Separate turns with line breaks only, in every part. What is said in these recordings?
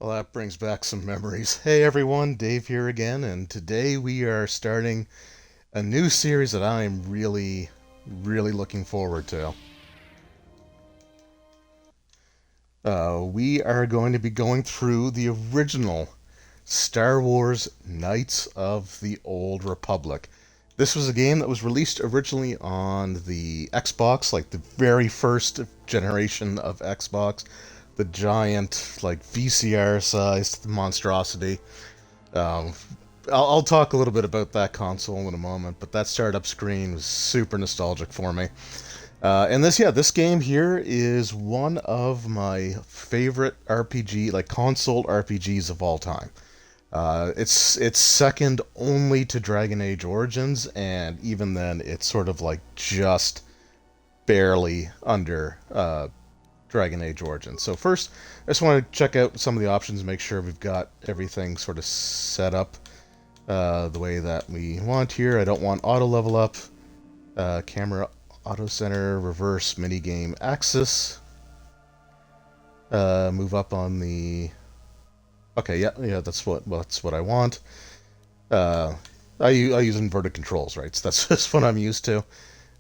Well, that brings back some memories. Hey everyone, Dave here again, and today we are starting a new series that I am really looking forward to. We are going to be going through the original Star Wars Knights of the Old Republic. This was a game that was released originally on the Xbox, like the very first generation of Xbox, the giant, like VCR sized monstrosity. Um, I'll talk a little bit about that console in a moment, but that startup screen was super nostalgic for me. And this game here is one of my favorite RPG, like console RPGs of all time. It's second only to Dragon Age Origins, and even then, it's sort of like just barely under Dragon Age Origins. So first, I just want to check out some of the options, make sure we've got everything sort of set up the way that we want here. I don't want auto level up, camera auto center, reverse minigame axis, move up on the. Okay, yeah, that's what I want. Uh, I use inverted controls, right? So that's just what I'm used to.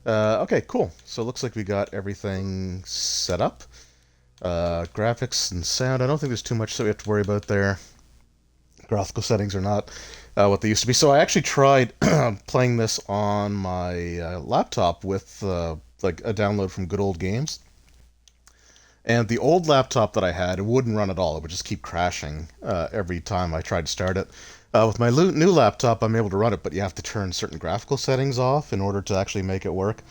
Okay, cool. So it looks like we got everything set up. Graphics and sound, I don't think there's too much that we have to worry about there. Graphical settings are not what they used to be. So I actually tried playing this on my laptop with like a download from Good Old Games. And the old laptop that I had, it wouldn't run at all. It would just keep crashing every time I tried to start it. With my new laptop, I'm able to run it, but you have to turn certain graphical settings off in order to actually make it work.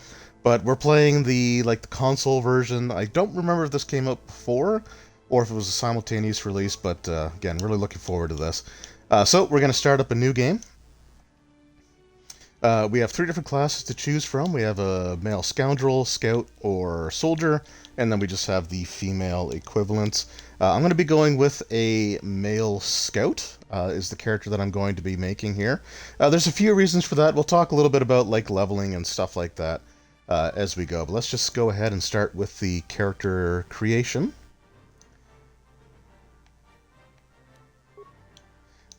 But we're playing the console version. I don't remember if this came out before or if it was a simultaneous release, but again, really looking forward to this. So we're going to start up a new game. We have three different classes to choose from. We have a male scoundrel, scout, or soldier, and then we just have the female equivalents. I'm going to be going with a male scout, is the character that I'm going to be making here. There's a few reasons for that. We'll talk a little bit about like leveling and stuff like that as we go. But let's just go ahead and start with the character creation.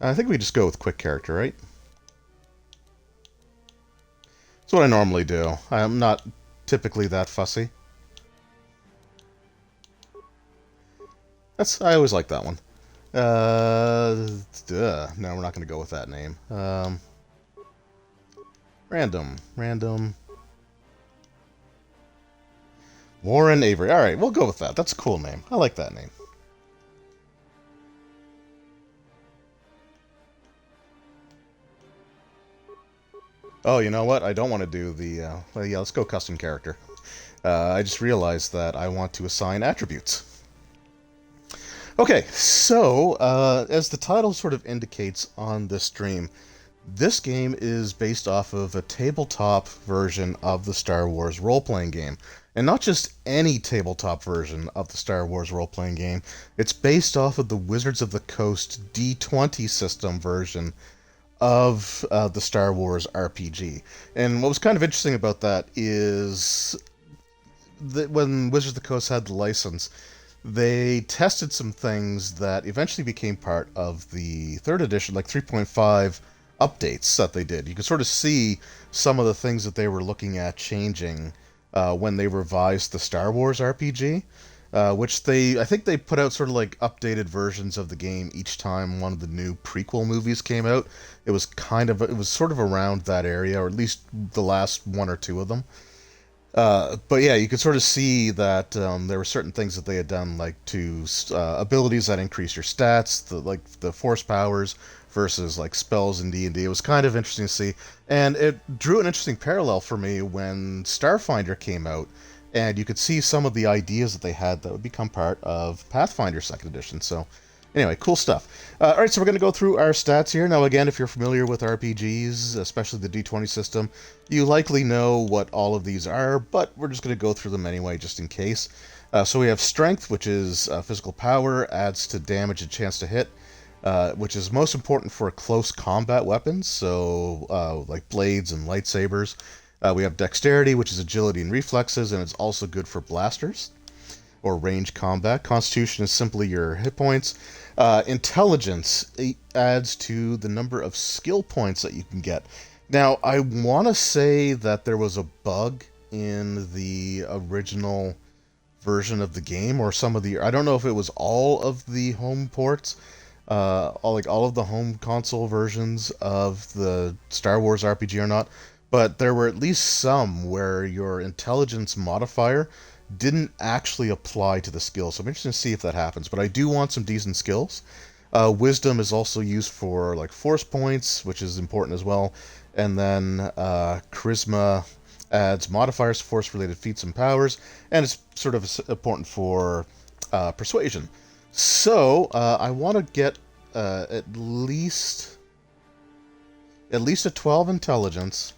I think we just go with quick character, right? That's what I normally do. I'm not typically that fussy. I always like that one. No, we're not going to go with that name. Random. Warren Avery. All right, we'll go with that. That's a cool name. I like that name. Oh, you know what? I don't want to do the. Well, yeah, let's go custom character. I just realized that I want to assign attributes. Okay, so as the title sort of indicates on this stream, this game is based off of a tabletop version of the Star Wars role-playing game. And not just any tabletop version of the Star Wars role-playing game, it's based off of the Wizards of the Coast D20 system version of the Star Wars RPG. And what was kind of interesting about that is that when Wizards of the Coast had the license, they tested some things that eventually became part of the third edition, like 3.5 updates that they did. You could sort of see some of the things that they were looking at changing when they revised the Star Wars RPG, I think they put out sort of like updated versions of the game each time one of the new prequel movies came out. It was sort of around that area, or at least the last one or two of them. But yeah, you could sort of see that there were certain things that they had done, like to abilities that increase your stats, like the force powers versus like spells in D&D. It was kind of interesting to see, and it drew an interesting parallel for me when Starfinder came out, and you could see some of the ideas that they had that would become part of Pathfinder Second Edition. So anyway, cool stuff. All right, so we're going to go through our stats here. Now, again, if you're familiar with RPGs, especially the D20 system, you likely know what all of these are, but we're just going to go through them anyway, just in case. So we have Strength, which is physical power, adds to damage and chance to hit, which is most important for close combat weapons, so like blades and lightsabers. We have Dexterity, which is agility and reflexes, and it's also good for blasters. or range combat. Constitution is simply your hit points. Intelligence adds to the number of skill points that you can get. Now, I want to say that there was a bug in the original version of the game, or some of the... I don't know if it was all of the home ports, all of the home console versions of the Star Wars RPG or not, but there were at least some where your intelligence modifier didn't actually apply to the skill. So I'm interested to see if that happens, but I do want some decent skills. Wisdom is also used for like force points, which is important as well. And then charisma adds modifiers to force-related feats and powers, and it's sort of important for persuasion. So I want to get at least a 12 intelligence,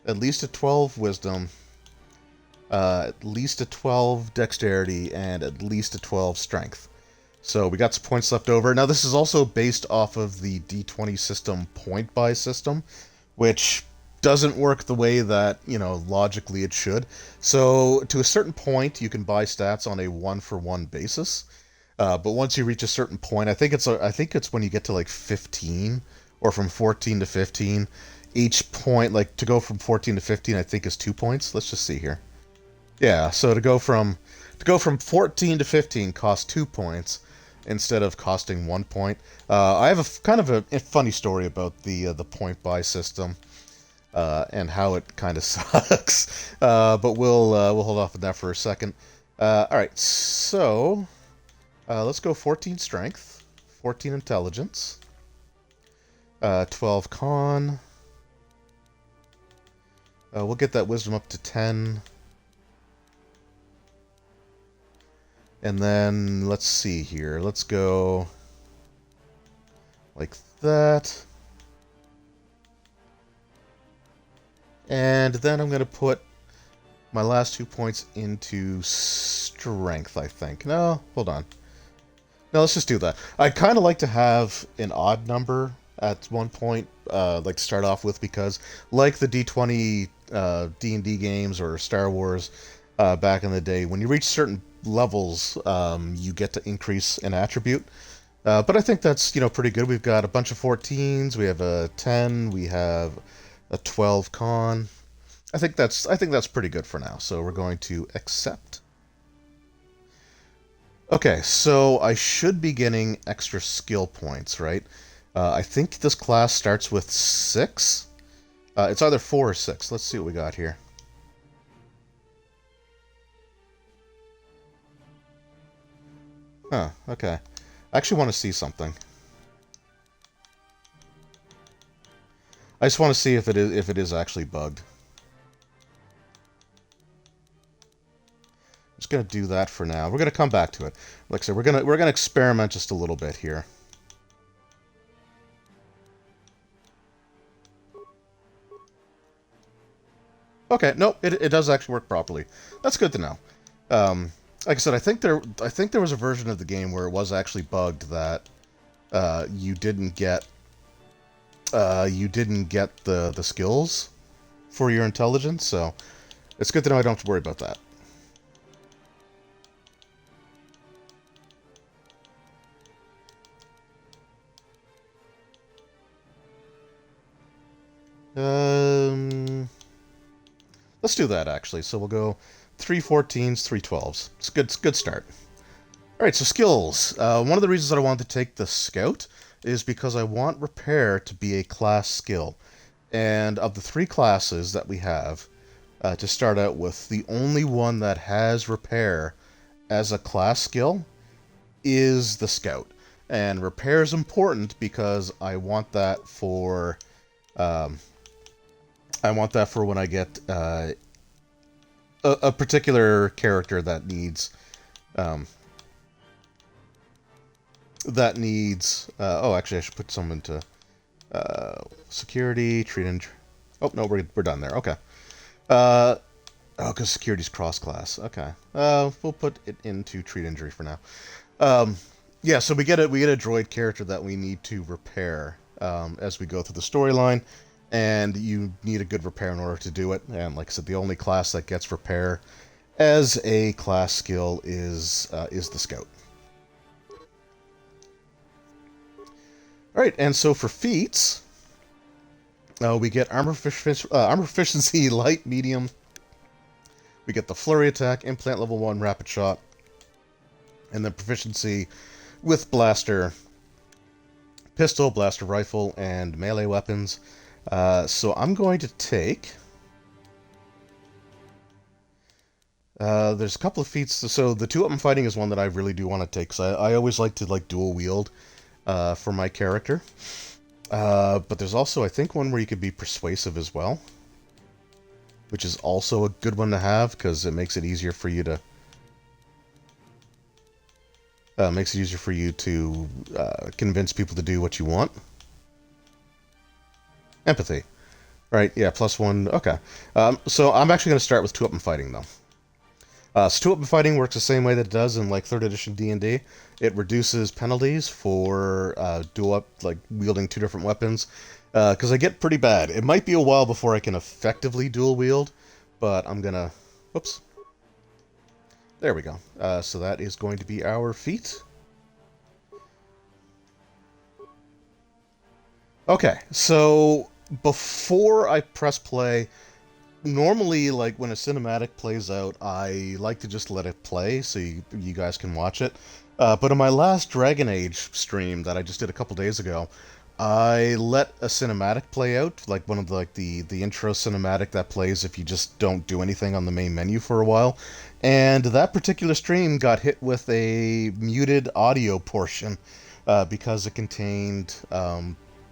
at least a 12 wisdom, at least a 12 dexterity, and at least a 12 strength. So we got some points left over. Now this is also based off of the D20 system point buy system, which doesn't work the way that, logically it should. So to a certain point, you can buy stats on a one-for-one basis. But once you reach a certain point, I think it's when you get to like 15, or from 14 to 15. Each point, like to go from 14 to 15, I think is 2 points. Let's just see here. Yeah, so to go from 14 to 15 costs 2 points instead of costing 1 point. I have a kind of a funny story about the point buy system. And how it kind of sucks. But we'll hold off on that for a second. Alright, so let's go 14 strength, 14 intelligence, 12 con. We'll get that wisdom up to 10. And then, let's see here. Let's go like that. And then I'm going to put my last 2 points into strength, I think. No, hold on. No, let's just do that. I'd kind of like to have an odd number at one point, like to start off with, because like the D20 D&D games or Star Wars back in the day, when you reach certain levels, you get to increase an attribute. But I think that's, pretty good. We've got a bunch of 14s, we have a 10, we have a 12 con. I think that's pretty good for now. So we're going to accept. Okay, so I should be getting extra skill points, right? I think this class starts with 6. It's either 4 or 6. Let's see what we got here. Huh, okay. I actually want to see something. I just want to see if it is actually bugged. I'm just gonna do that for now. We're gonna come back to it. Like I said, we're gonna experiment just a little bit here. Okay, nope, it does actually work properly. That's good to know. Like I said, I think there was a version of the game where it was actually bugged that you didn't get the skills for your intelligence, so it's good to know I don't have to worry about that. Let's do that, actually. So we'll go 3 14s, 3 12s. It's a good start. Alright, so skills. One of the reasons that I wanted to take the Scout is because I want Repair to be a class skill. And of the 3 classes that we have, to start out with, the only one that has Repair as a class skill is the Scout. And Repair is important because I want that for... when I get a particular character that needs oh, actually I should put some into security, treat injury. Oh no, we're done there. Okay. Oh, because security's cross class. Okay. We'll put it into treat injury for now. Yeah, so we get a droid character that we need to repair as we go through the storyline. And you need a good repair in order to do it. And like I said, the only class that gets repair as a class skill is the Scout. Alright, and so for feats, we get armor efficiency, light, medium. We get the flurry attack, implant level 1, rapid shot, and then proficiency with blaster, pistol, blaster rifle, and melee weapons. So I'm going to take... there's a couple of feats. So the 2-weapon fighting is one that I really do want to take, because I always like to like dual wield for my character. But there's also, I think, one where you could be persuasive as well, which is also a good one to have, because it makes it easier for you to convince people to do what you want. Empathy. Right, yeah, +1. Okay. So I'm actually going to start with 2-weapon fighting, though. So 2-weapon fighting works the same way that it does in like 3rd edition D&D. It reduces penalties for wielding 2 different weapons, because I get pretty bad. It might be a while before I can effectively dual wield, but I'm gonna... Whoops. There we go. So that is going to be our feat. Okay, so before I press play, normally, like, when a cinematic plays out, I like to just let it play so you guys can watch it. But in my last Dragon Age stream that I just did a couple days ago, I let a cinematic play out, like one of the intro cinematic that plays if you just don't do anything on the main menu for a while. And that particular stream got hit with a muted audio portion because it contained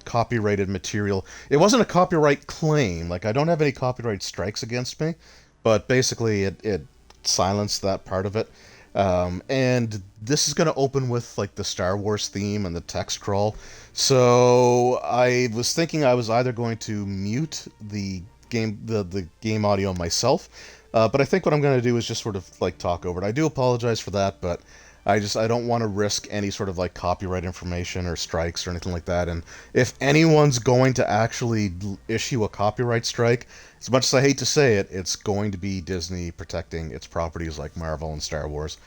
copyrighted material. It wasn't a copyright claim, like I don't have any copyright strikes against me, but basically it silenced that part of it. And this is going to open with like the Star Wars theme and the text crawl. So I was thinking I was either going to mute the game audio myself, but I think what I'm going to do is just sort of like talk over it. I do apologize for that, but I don't want to risk any sort of like copyright information or strikes or anything like that. And if anyone's going to actually issue a copyright strike, as much as I hate to say it, it's going to be Disney protecting its properties like Marvel and Star Wars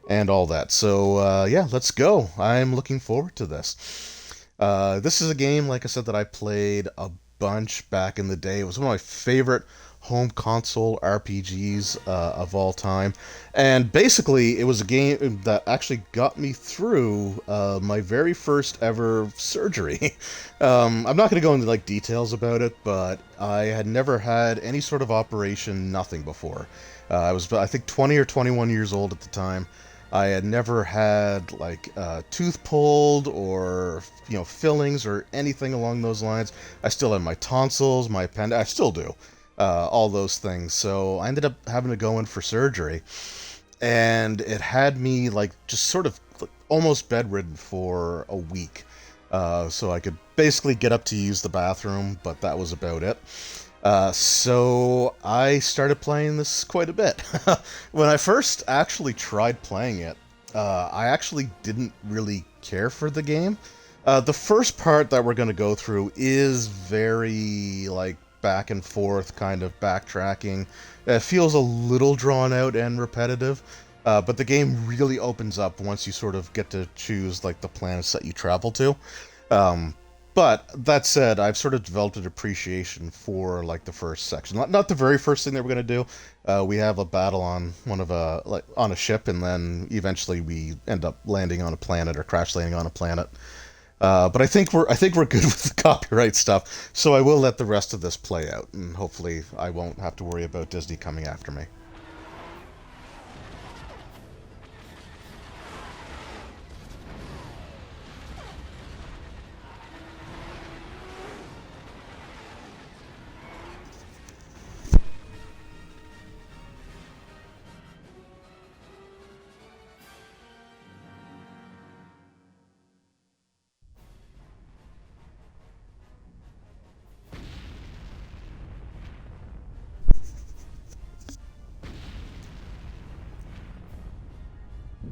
and all that. So yeah, let's go. I'm looking forward to this. This is a game, like I said, that I played a bunch back in the day. It was one of my favorite home console RPGs of all time, and basically it was a game that actually got me through my very first ever surgery. I'm not going to go into like details about it, but I had never had any sort of operation, nothing before. I was, I think, 20 or 21 years old at the time. I had never had like tooth pulled or fillings or anything along those lines. I still had my tonsils, my appendix. I still do. All those things. So I ended up having to go in for surgery, and it had me like just sort of like, almost bedridden for a week. So I could basically get up to use the bathroom, but that was about it. So I started playing this quite a bit. When I first actually tried playing it, I actually didn't really care for the game. The first part that we're going to go through is very like back and forth, kind of backtracking. It feels a little drawn out and repetitive, but the game really opens up once you sort of get to choose like the planets that you travel to. But that said, I've sort of developed an appreciation for like the first section. Not the very first thing that we're going to do. We have a battle on on a ship, and then eventually we end up landing on a planet or crash landing on a planet. But I think we're good with the copyright stuff, so I will let the rest of this play out, and hopefully I won't have to worry about Disney coming after me.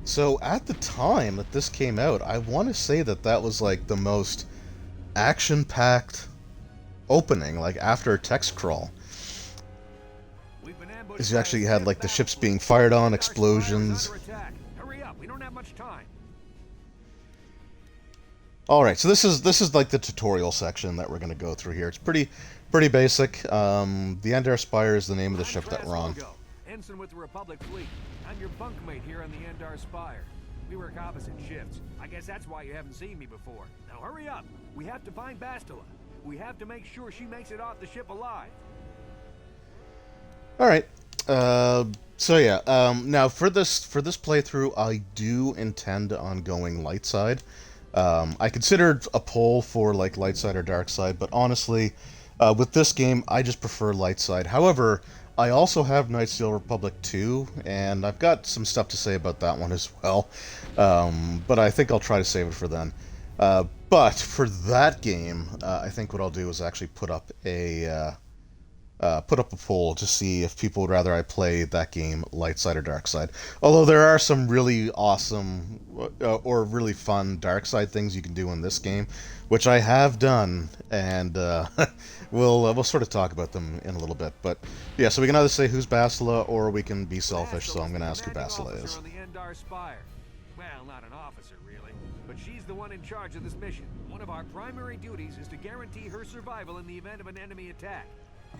So at the time that this came out, I want to say that that was like the most action-packed opening, like after text crawl.
We've been ambushed
is you actually had like the ships being fired on, explosions.
Hurry up, we don't have much time.
All right, so this is like the tutorial section that we're going to go through here. It's pretty basic. The Endar Spire is the name of the ship that we're on.
Ensign with the Republic fleet. I'm your bunkmate here on the Endar Spire. We work opposite shifts. I guess that's why you haven't seen me before. Now hurry up. We have to find Bastila. We have to make sure she makes it off the ship alive.
All right. So yeah. Now for this playthrough, I do intend on going light side. I considered a poll for like light side or dark side, but honestly, with this game, I just prefer light side. However, I also have Knights of the Old Republic 2, and I've got some stuff to say about that one as well. But I think I'll try to save it for then. But for that game, I think what I'll do is actually put up a poll to see if people would rather I play that game light side or dark side. Although there are some really awesome or really fun dark side things you can do in this game, which I have done, and we'll sort of talk about them in a little bit. But yeah, so we can either say who's Bastila, or we can be selfish. So I'm going to ask who Bastila is.
On the Endar Spire. Well, not an officer really, but she's the one in charge of this mission. One of our primary duties is to guarantee her survival in the event of an enemy attack.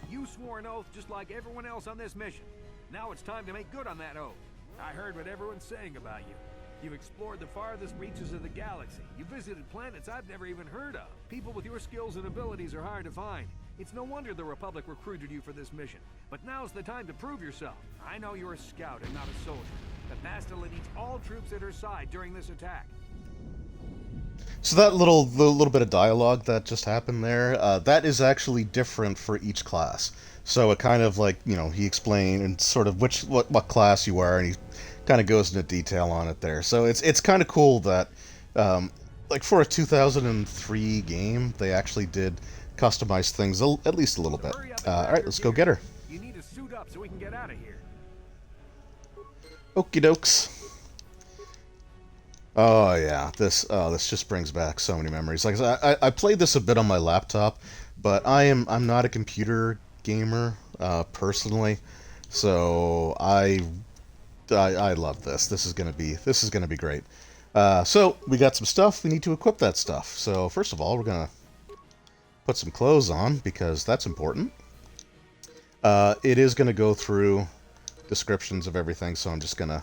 You swore an oath just like everyone else on this mission. Now it's time to make good on that oath. I heard what everyone's saying about you. You've explored the farthest reaches of the galaxy. You visited planets I've never even heard of. People with your skills and abilities are hard to find. It's no wonder the Republic recruited you for this mission. But now's the time to prove yourself. I know you're a scout and not a soldier. But Bastila needs all troops at her side during this attack.
So that little bit of dialogue that just happened there, that is actually different for each class. So it kind of like, you know, he explained and sort of what class you are, and he kind of goes into detail on it there. So it's kind of cool that, like for a 2003 game, they actually did customize things at least a little bit. All right, let's go get her.
You need to suit up so we can get out of here.
Okie dokes. Oh yeah, this just brings back so many memories. Like I played this a bit on my laptop, but I'm not a computer gamer personally, so I love this. This is gonna be great. So we got some stuff. We need to equip that stuff. So first of all, we're gonna put some clothes on because that's important. It is gonna go through descriptions of everything, so I'm just gonna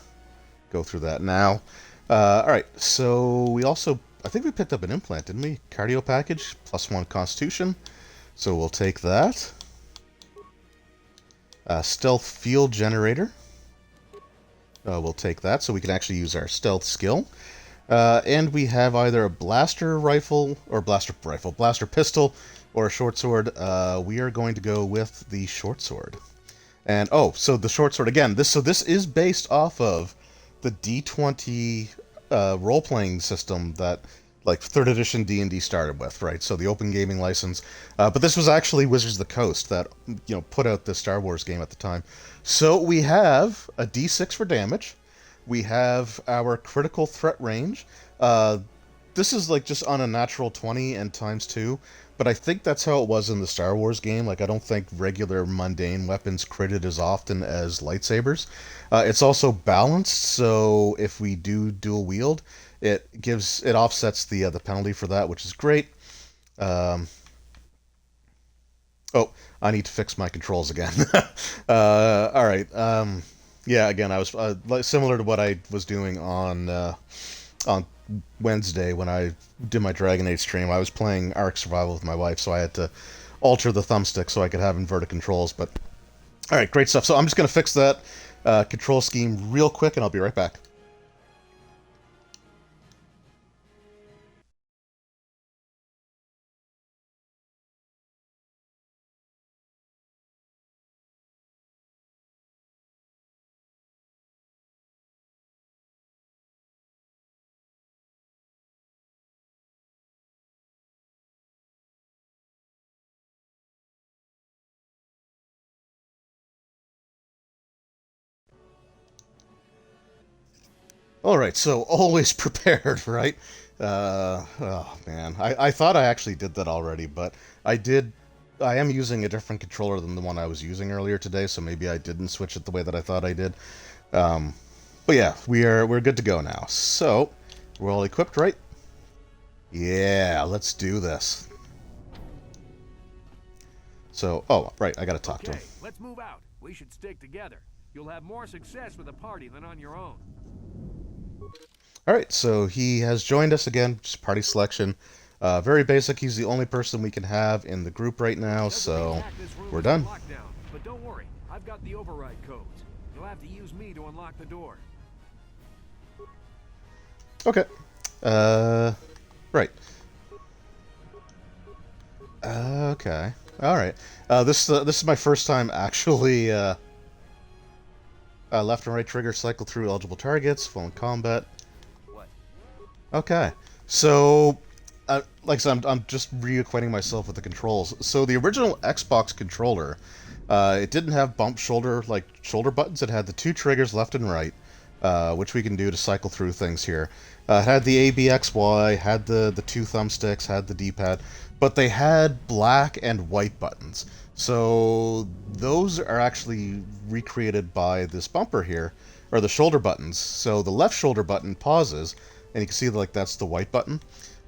go through that now. Alright, so we also, I think we picked up an implant, didn't we? Cardio package, +1 constitution. So we'll take that. Stealth field generator. We'll take that, so we can actually use our stealth skill. And we have either a blaster rifle, or blaster pistol, or a short sword. We are going to go with the short sword. And, oh, so the short sword, again, this is based off of the D20 role-playing system that, like, 3rd edition D&D started with, right? So the open gaming license. But this was actually Wizards of the Coast that, you know, put out the Star Wars game at the time. So we have a D6 for damage. We have our critical threat range. This is, like, just on a natural 20 and ×2. But I think that's how it was in the Star Wars game. Like, I don't think regular mundane weapons critted as often as lightsabers. It's also balanced, so if we do dual wield, it offsets the penalty for that, which is great. Oh, I need to fix my controls again. All right. Yeah, again, I was similar to what I was doing on Wednesday when I did my Dragon Age stream. I was playing Ark Survival with my wife, so I had to alter the thumbstick so I could have inverted controls. But all right, great stuff. So I'm just going to fix that control scheme real quick, and I'll be right back. Alright, so always prepared, right? Oh man, I thought I actually did that already, but I did I am using a different controller than the one I was using earlier today, so maybe I didn't switch it the way that I thought I did. But yeah, we're good to go now. So, we're all equipped, right? Yeah, let's do this. So, oh, right, I gotta talk to him.
Okay, let's move out. We should stick together. You'll have more success with a party than on your own.
Alright, so he has joined us again, just party selection. Very basic, he's the only person we can have in the group right now, so we're done.
Lockdown, but don't worry, I've got the override codes. You'll have to use me to unlock the door.
Okay. Right. Okay. Alright. This is my first time actually, left and right trigger cycle through eligible targets, full in combat.
What?
Okay. So, like I said, I'm just reacquainting myself with the controls. So the original Xbox controller, it didn't have bump shoulder buttons. It had the two triggers left and right, which we can do to cycle through things here. It had the A, B, X, Y, had the two thumbsticks, had the D-pad, but they had black and white buttons. So those are actually recreated by this bumper here, or the shoulder buttons. So the left shoulder button pauses, and you can see like that's the white button,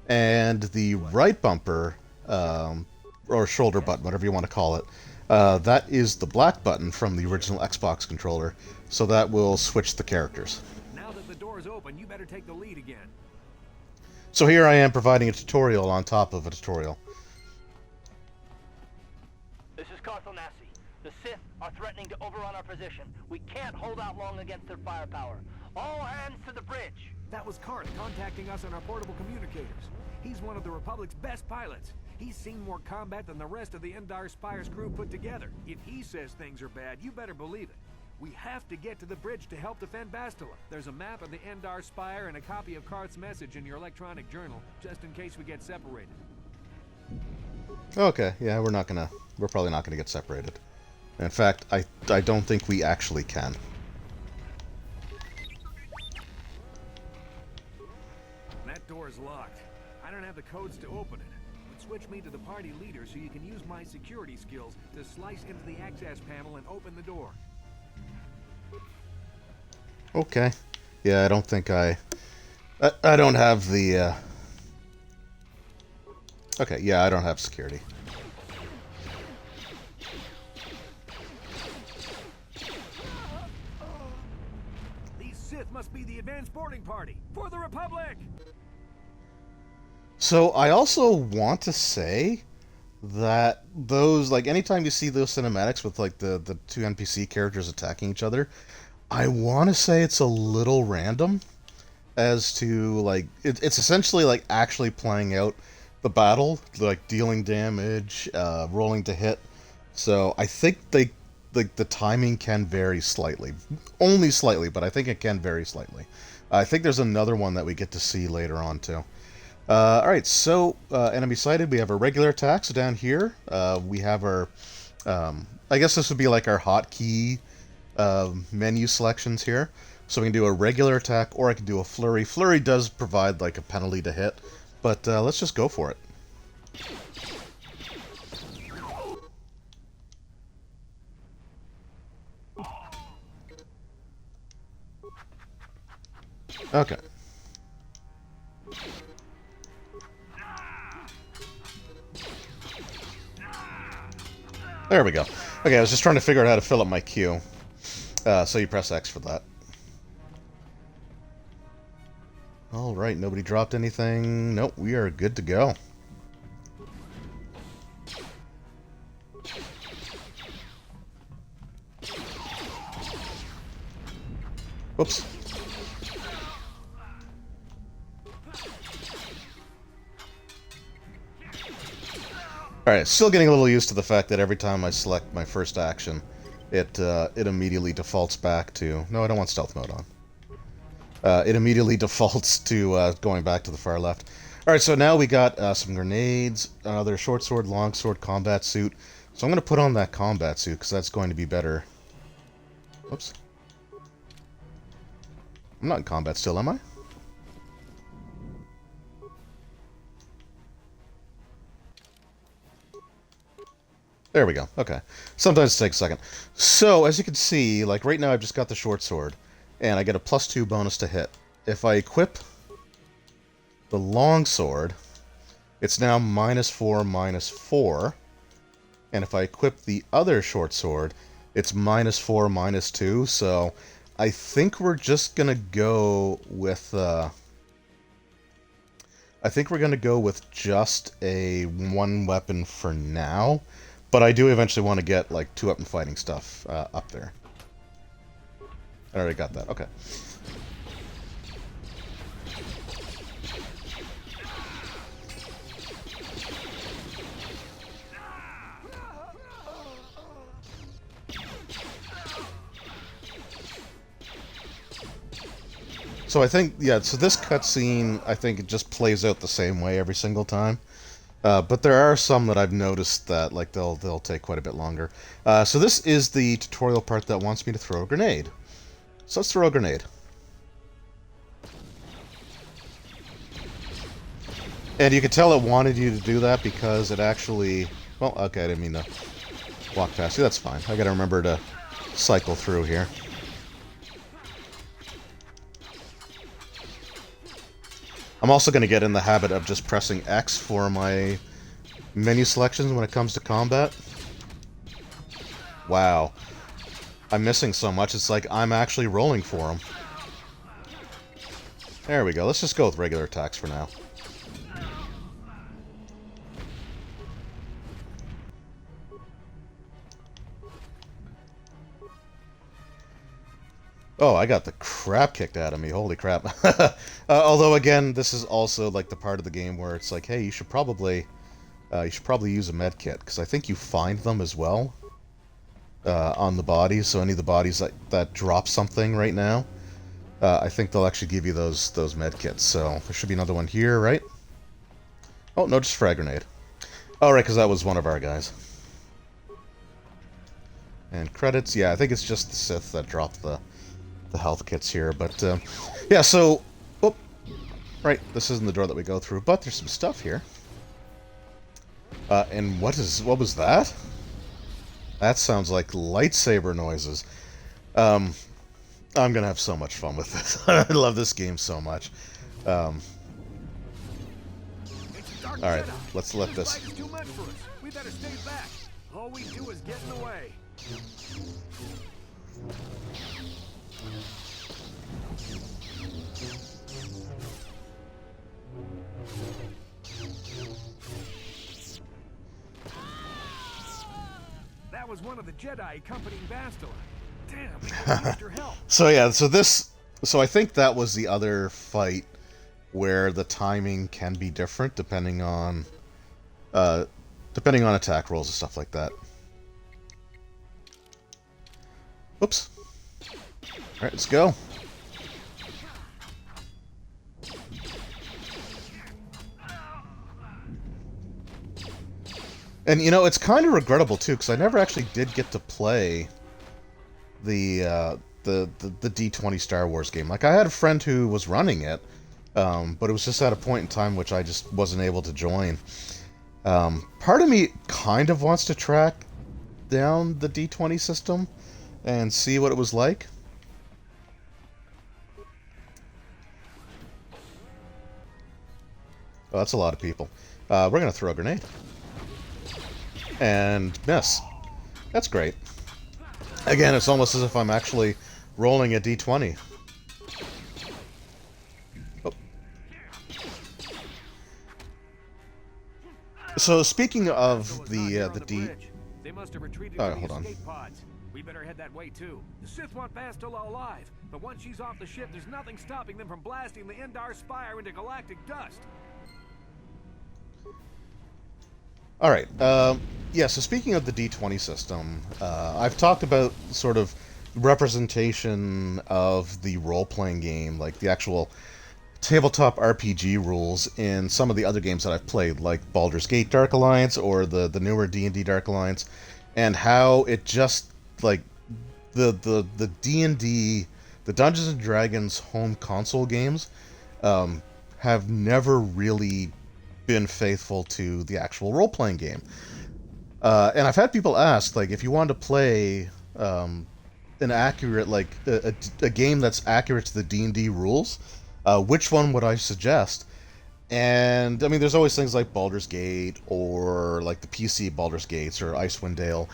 and the right bumper, or shoulder button, whatever you want to call it, that is the black button from the original Xbox controller. So that will switch the characters.
Now that the door is open, you better take the lead again.
So here I am providing a tutorial on top of a tutorial.
This is Karth. The Sith are threatening to overrun our position. We can't hold out long against their firepower. All hands to the bridge!
That was Karth contacting us on our portable communicators. He's one of the Republic's best pilots. He's seen more combat than the rest of the Endar Spire's crew put together. If he says things are bad, you better believe it. We have to get to the bridge to help defend Bastila. There's a map of the Endar Spire and a copy of Karth's message in your electronic journal, just in case we get separated.
Okay, yeah, we're probably not gonna get separated. In fact, I don't think we actually can.
That door is locked. I don't have the codes to open it. But switch me to the party leader so you can use my security skills to slice into the access panel and open the door.
Okay. Yeah, I don't think I don't have the, Okay, yeah, I don't have security.
These Sith must be the advanced boarding party for the Republic!
So I also want to say that those, like, anytime you see those cinematics with, like, the two NPC characters attacking each other, I want to say it's a little random as to, like, it's essentially, like, actually playing out the battle, like, dealing damage, rolling to hit. So I think the timing can vary slightly. Only slightly, but I think it can vary slightly. I think there's another one that we get to see later on, too. Alright, so, enemy sighted, we have our regular attacks down here. We have our, I guess this would be like our hotkey menu selections here. So we can do a regular attack, or I can do a flurry. Flurry does provide, like, a penalty to hit, but let's just go for it. Okay. There we go. Okay, I was just trying to figure out how to fill up my queue. So you press X for that. Alright, nobody dropped anything. Nope, we are good to go. Whoops. Alright, still getting a little used to the fact that every time I select my first action, it immediately defaults back to... No, I don't want stealth mode on. It immediately defaults to going back to the far left. Alright, so now we got some grenades, another short sword, long sword, combat suit. So I'm going to put on that combat suit, because that's going to be better. Whoops. I'm not in combat still, am I? There we go. Okay. Sometimes it takes a second. So, as you can see, like right now I've just got the short sword, and I get a +2 bonus to hit. If I equip the long sword, it's now -4, -4. And if I equip the other short sword, it's -4, -2. So, I think we're just gonna go with, I think we're gonna go with just a one weapon for now. But I do eventually want to get, like, 2-weapon fighting stuff up there. I already got that. Okay. So I think, yeah, so this cutscene, I think it just plays out the same way every single time. But there are some that I've noticed that, like, they'll take quite a bit longer. So this is the tutorial part that wants me to throw a grenade. So let's throw a grenade. And you can tell it wanted you to do that because it actually... Well, okay, I didn't mean to walk past you. That's fine. I gotta remember to cycle through here. I'm also going to get in the habit of just pressing X for my menu selections when it comes to combat. Wow. I'm missing so much, it's like I'm actually rolling for them. There we go. Let's just go with regular attacks for now. Oh, I got the crap kicked out of me. Holy crap. Although, again, this is also, like, the part of the game where it's like, hey, you should probably use a med kit, because I think you find them as well on the bodies. So any of the bodies that drop something right now, I think they'll actually give you those med kits. So there should be another one here, right? Oh, no, just frag grenade. Oh, right, because that was one of our guys. And credits, yeah, I think it's just the Sith that dropped the health kits here, but yeah, so right, this isn't the door that we go through, but there's some stuff here. And what was that? That sounds like lightsaber noises. I'm gonna have so much fun with this. I love this game so much. All right, let's let this.
We better stay back. All we do is get in the way. That was one of the Jedi accompanying Bastila. Damn, used your help.
So yeah, so I think that was the other fight where the timing can be different depending on attack rolls and stuff like that. Oops. Alright, let's go. And, you know, it's kind of regrettable, too, because I never actually did get to play the D20 Star Wars game. Like, I had a friend who was running it, but it was just at a point in time which I just wasn't able to join. Part of me kind of wants to track down the D20 system and see what it was like. Oh, that's a lot of people. We're going to throw a grenade. And miss. That's great. Again, it's almost as if I'm actually rolling a D20. Oh. So speaking of the D...
They must have retreated
Oh,
to the
hold on.
escape pods. We better head that way too. The Sith want Bastila alive, but once she's off the ship, there's nothing stopping them from blasting the Endar Spire into galactic dust.
Alright, yeah, so speaking of the D20 system, I've talked about sort of representation of the role-playing game, like the actual tabletop RPG rules in some of the other games that I've played, like Baldur's Gate Dark Alliance or the newer D&D Dark Alliance, and how it just, like, the D&D, the Dungeons & Dragons home console games, have never really been faithful to the actual role-playing game. And I've had people ask, like, if you want to play an accurate, like, a game that's accurate to the D&D rules, which one would I suggest? And, I mean, there's always things like Baldur's Gate, or, like, the PC Baldur's Gates, or Icewind Dale,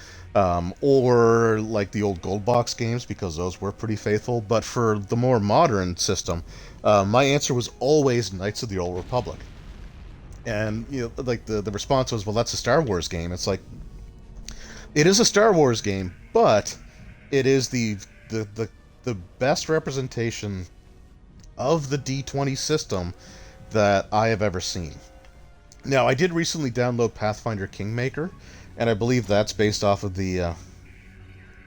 or, like, the old Gold Box games, because those were pretty faithful. But for the more modern system, my answer was always Knights of the Old Republic. And, you know, like, the response was, well, that's a Star Wars game. It's like, it is a Star Wars game, but it is the best representation of the D20 system that I have ever seen. Now, I did recently download Pathfinder Kingmaker, and I believe that's based off of the...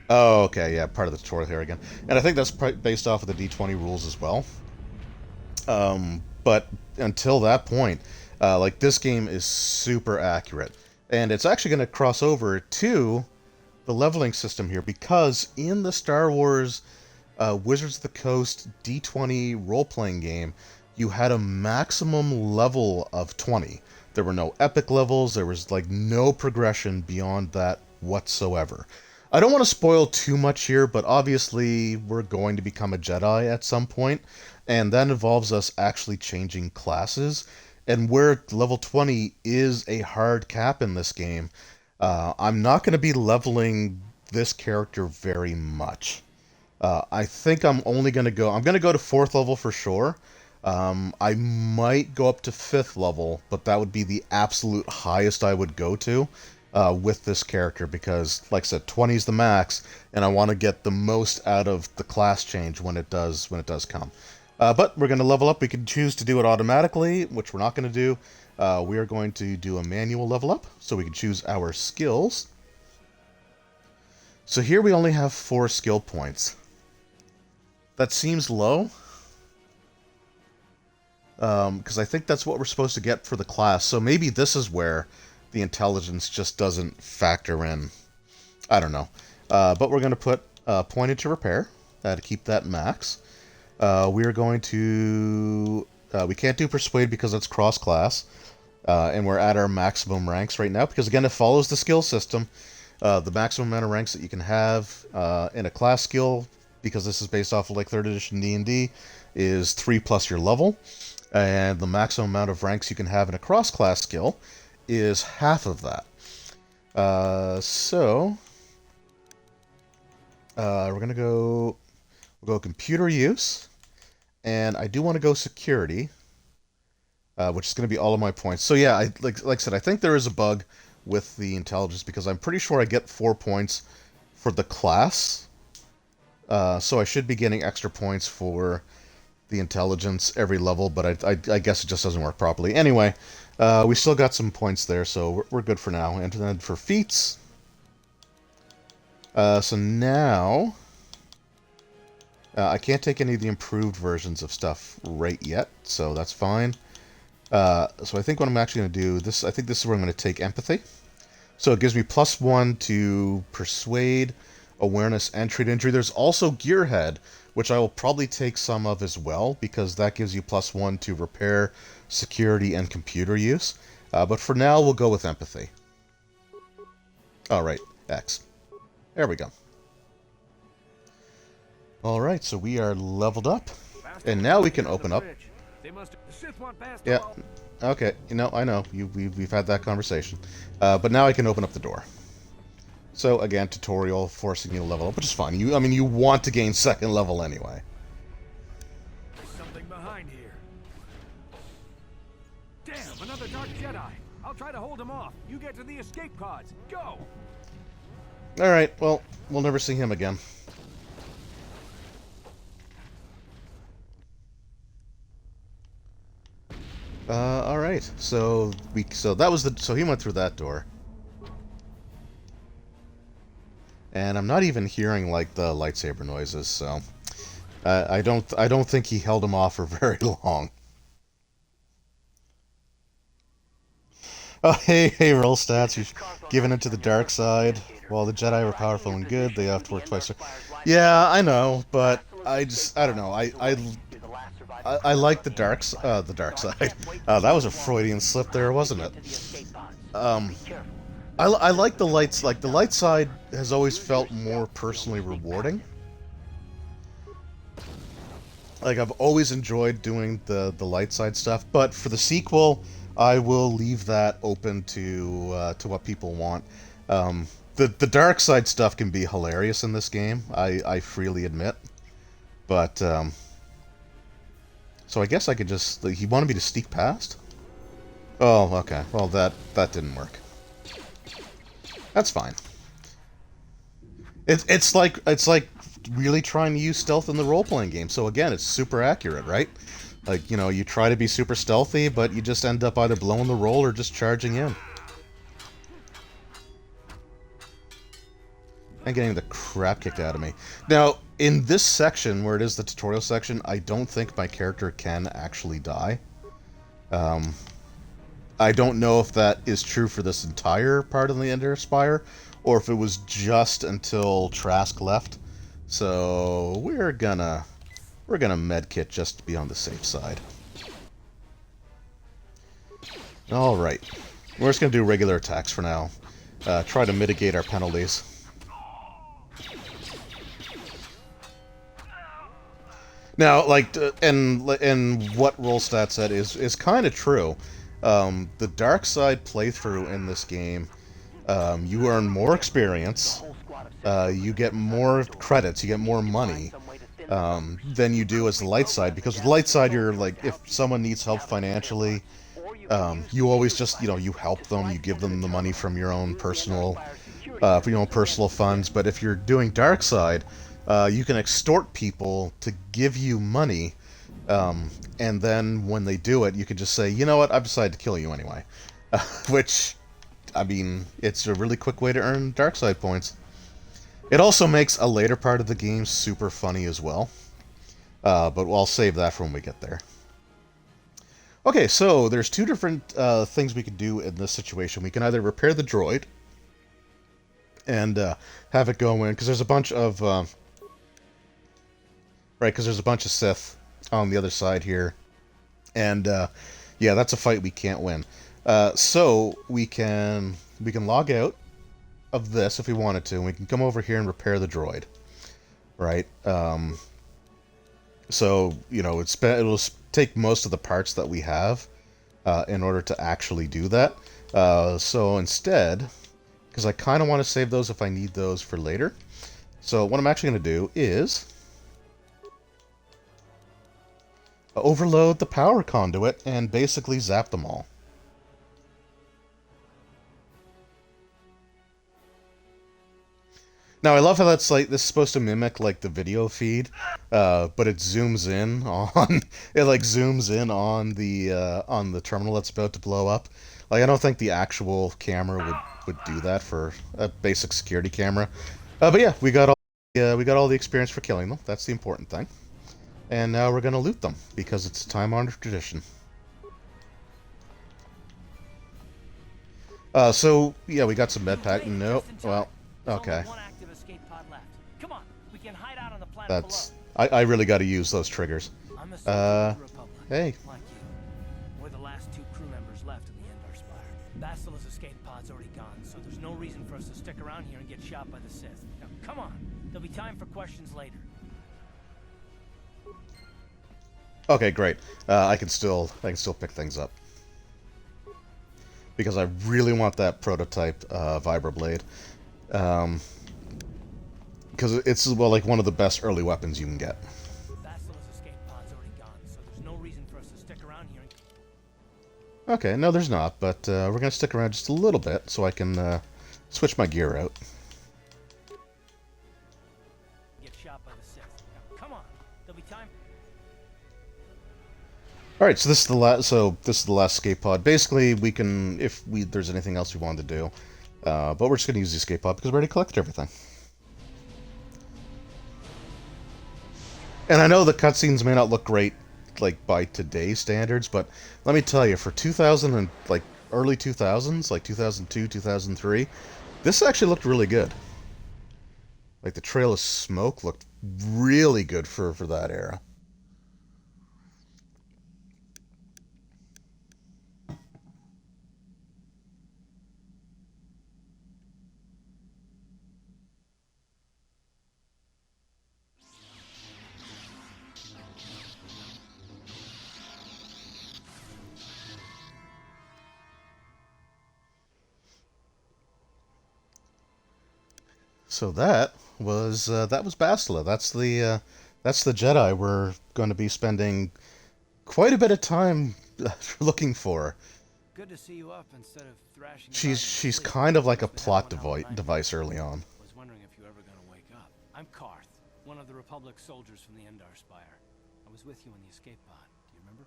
Oh, okay, yeah, part of the tutorial here again. And I think that's based off of the D20 rules as well. But until that point, like, this game is super accurate. And it's actually going to cross over to the leveling system here, because in the Star Wars Wizards of the Coast D20 role-playing game, you had a maximum level of 20. There were no epic levels, there was, like, no progression beyond that whatsoever. I don't want to spoil too much here, but obviously we're going to become a Jedi at some point, and that involves us actually changing classes. And where level 20 is a hard cap in this game, I'm not going to be leveling this character very much. I think I'm only going to go... I'm going to go to 4th level for sure. I might go up to 5th level, but that would be the absolute highest I would go to with this character, because, like I said, 20 is the max, and I want to get the most out of the class change when it does come. But we're going to level up. We can choose to do it automatically, which we're not going to do. We are going to do a manual level up, so we can choose our skills. So here we only have 4 skill points. That seems low, because I think that's what we're supposed to get for the class. So maybe this is where the intelligence just doesn't factor in. I don't know. But we're going to put point into repair to keep that max. We are going to... we can't do persuade because it's cross-class. And we're at our maximum ranks right now, because, again, it follows the skill system. The maximum amount of ranks that you can have in a class skill, because this is based off of, like, 3rd edition D&D, is 3 plus your level. And the maximum amount of ranks you can have in a cross-class skill is half of that. We're going to go... We'll go computer use. And I do want to go security, which is going to be all of my points. So yeah, like I said, I think there is a bug with the intelligence, because I'm pretty sure I get 4 points for the class. So I should be getting extra points for the intelligence every level, but I guess it just doesn't work properly. Anyway, we still got some points there, so we're good for now. And then for feats, so now I can't take any of the improved versions of stuff right yet, so that's fine. So I think what I'm actually going to do, I think this is where I'm going to take empathy. So it gives me +1 to persuade, awareness, and treat injury. There's also gearhead, which I will probably take some of as well, because that gives you +1 to repair, security, and computer use. But for now, we'll go with empathy. Alright, X. There we go. Alright, so we are leveled up. And now we can open up. Yeah, okay, you know, I know, we've had that conversation. But now I can open up the door. So, again, tutorial, forcing you to level up, which is fine. I mean, you want to gain 2nd level anyway.
There's something behind here. Damn, another Dark Jedi. I'll try to hold him off. You get to the escape pods. Go!
Alright, well, we'll never see him again. Alright, so that was so he went through that door. And I'm not even hearing, like, the lightsaber noises, so I don't think he held him off for very long. Oh, hey, roll stats. You've given into the dark side. While the Jedi were powerful and good, they have to work twice. Yeah, I know, but I don't know. I like the dark side. That was a Freudian slip there, wasn't it? I like the lights. Like, the light side has always felt more personally rewarding. Like, I've always enjoyed doing the light side stuff, but for the sequel, I will leave that open to what people want. The dark side stuff can be hilarious in this game, I freely admit. But, so I guess I could just... Like, he wanted me to sneak past? Oh, okay. Well, that didn't work. That's fine. It's like really trying to use stealth in the role-playing game. So again, it's super accurate, right? Like, you know, you try to be super stealthy, but you just end up either blowing the roll or just charging in. And getting the crap kicked out of me. Now, in this section, where it is the tutorial section, I don't think my character can actually die. I don't know if that is true for this entire part of the Ender Spire, or if it was just until Trask left. So we're gonna medkit just to be on the safe side. All right, we're just gonna do regular attacks for now. Try to mitigate our penalties. Now, like, and what roll stat said is kind of true. The dark side playthrough in this game, you earn more experience, you get more credits, you get more money than you do as the light side. Because with the light side, you're like, if someone needs help financially, you always just, you know, you help them, you give them the money from your own personal, personal funds. But if you're doing dark side, you can extort people to give you money. And then when they do it, you can just say, you know what, I've decided to kill you anyway. Which, I mean, it's a really quick way to earn dark side points. It also makes a later part of the game super funny as well. But I'll save that for when we get there. Okay, so there's two different things we can do in this situation. We can either repair the droid and have it go in, because there's a bunch of... right, because there's a bunch of Sith on the other side here. And, yeah, that's a fight we can't win. So, we can log out of this if we wanted to, and we can come over here and repair the droid. Right? So, you know, it'll take most of the parts that we have in order to actually do that. So, instead, because I kind of want to save those if I need those for later. So, what I'm actually going to do is... overload the power conduit and basically zap them all. Now, I love how that's like, this is supposed to mimic like the video feed, but it zooms in on, it like zooms in on the terminal that's about to blow up. Like, I don't think the actual camera would do that for a basic security camera. But yeah, we got all the experience for killing them. That's the important thing. And now we're gonna loot them, because it's a time-honored tradition. So, yeah, we got some med pack. Nope. Well, okay. That's... I really gotta use those triggers. Hey.
We're the last two crew members left in the Ender Spire. Basila's escape pod's already gone, so there's no reason for us to stick around here and get shot by the Sith. Now, come on. There'll be time for questions later.
Okay, great. I can still pick things up. Because I really want that prototype vibroblade. Because it's, well, like one of the best early weapons you can get.
Basila's escape pod's already gone, so there's no reason for us to stick around here.
Okay, no there's not, but we're going to stick around just a little bit so I can switch my gear out.
Get shot by the Sith. Now, come on. There'll be time.
All right, so this is the last escape pod. Basically, we can, if there's anything else we wanted to do, but we're just going to use the escape pod because we already collected everything. And I know the cutscenes may not look great, like by today's standards, but let me tell you, for 2000 and like early 2000s, like 2002, 2003, this actually looked really good. Like the Trail of Smoke looked really good for that era. So that was Bastila. That's the Jedi we're going to be spending quite a bit of time looking for.
Good to see you up instead of thrashing.
She's kind of like a plot device early on.
Was wondering if you were ever gonna wake up. I'm Karth, one of the Republic soldiers from the Endar Spire. I was with you in the escape pod. Do you remember?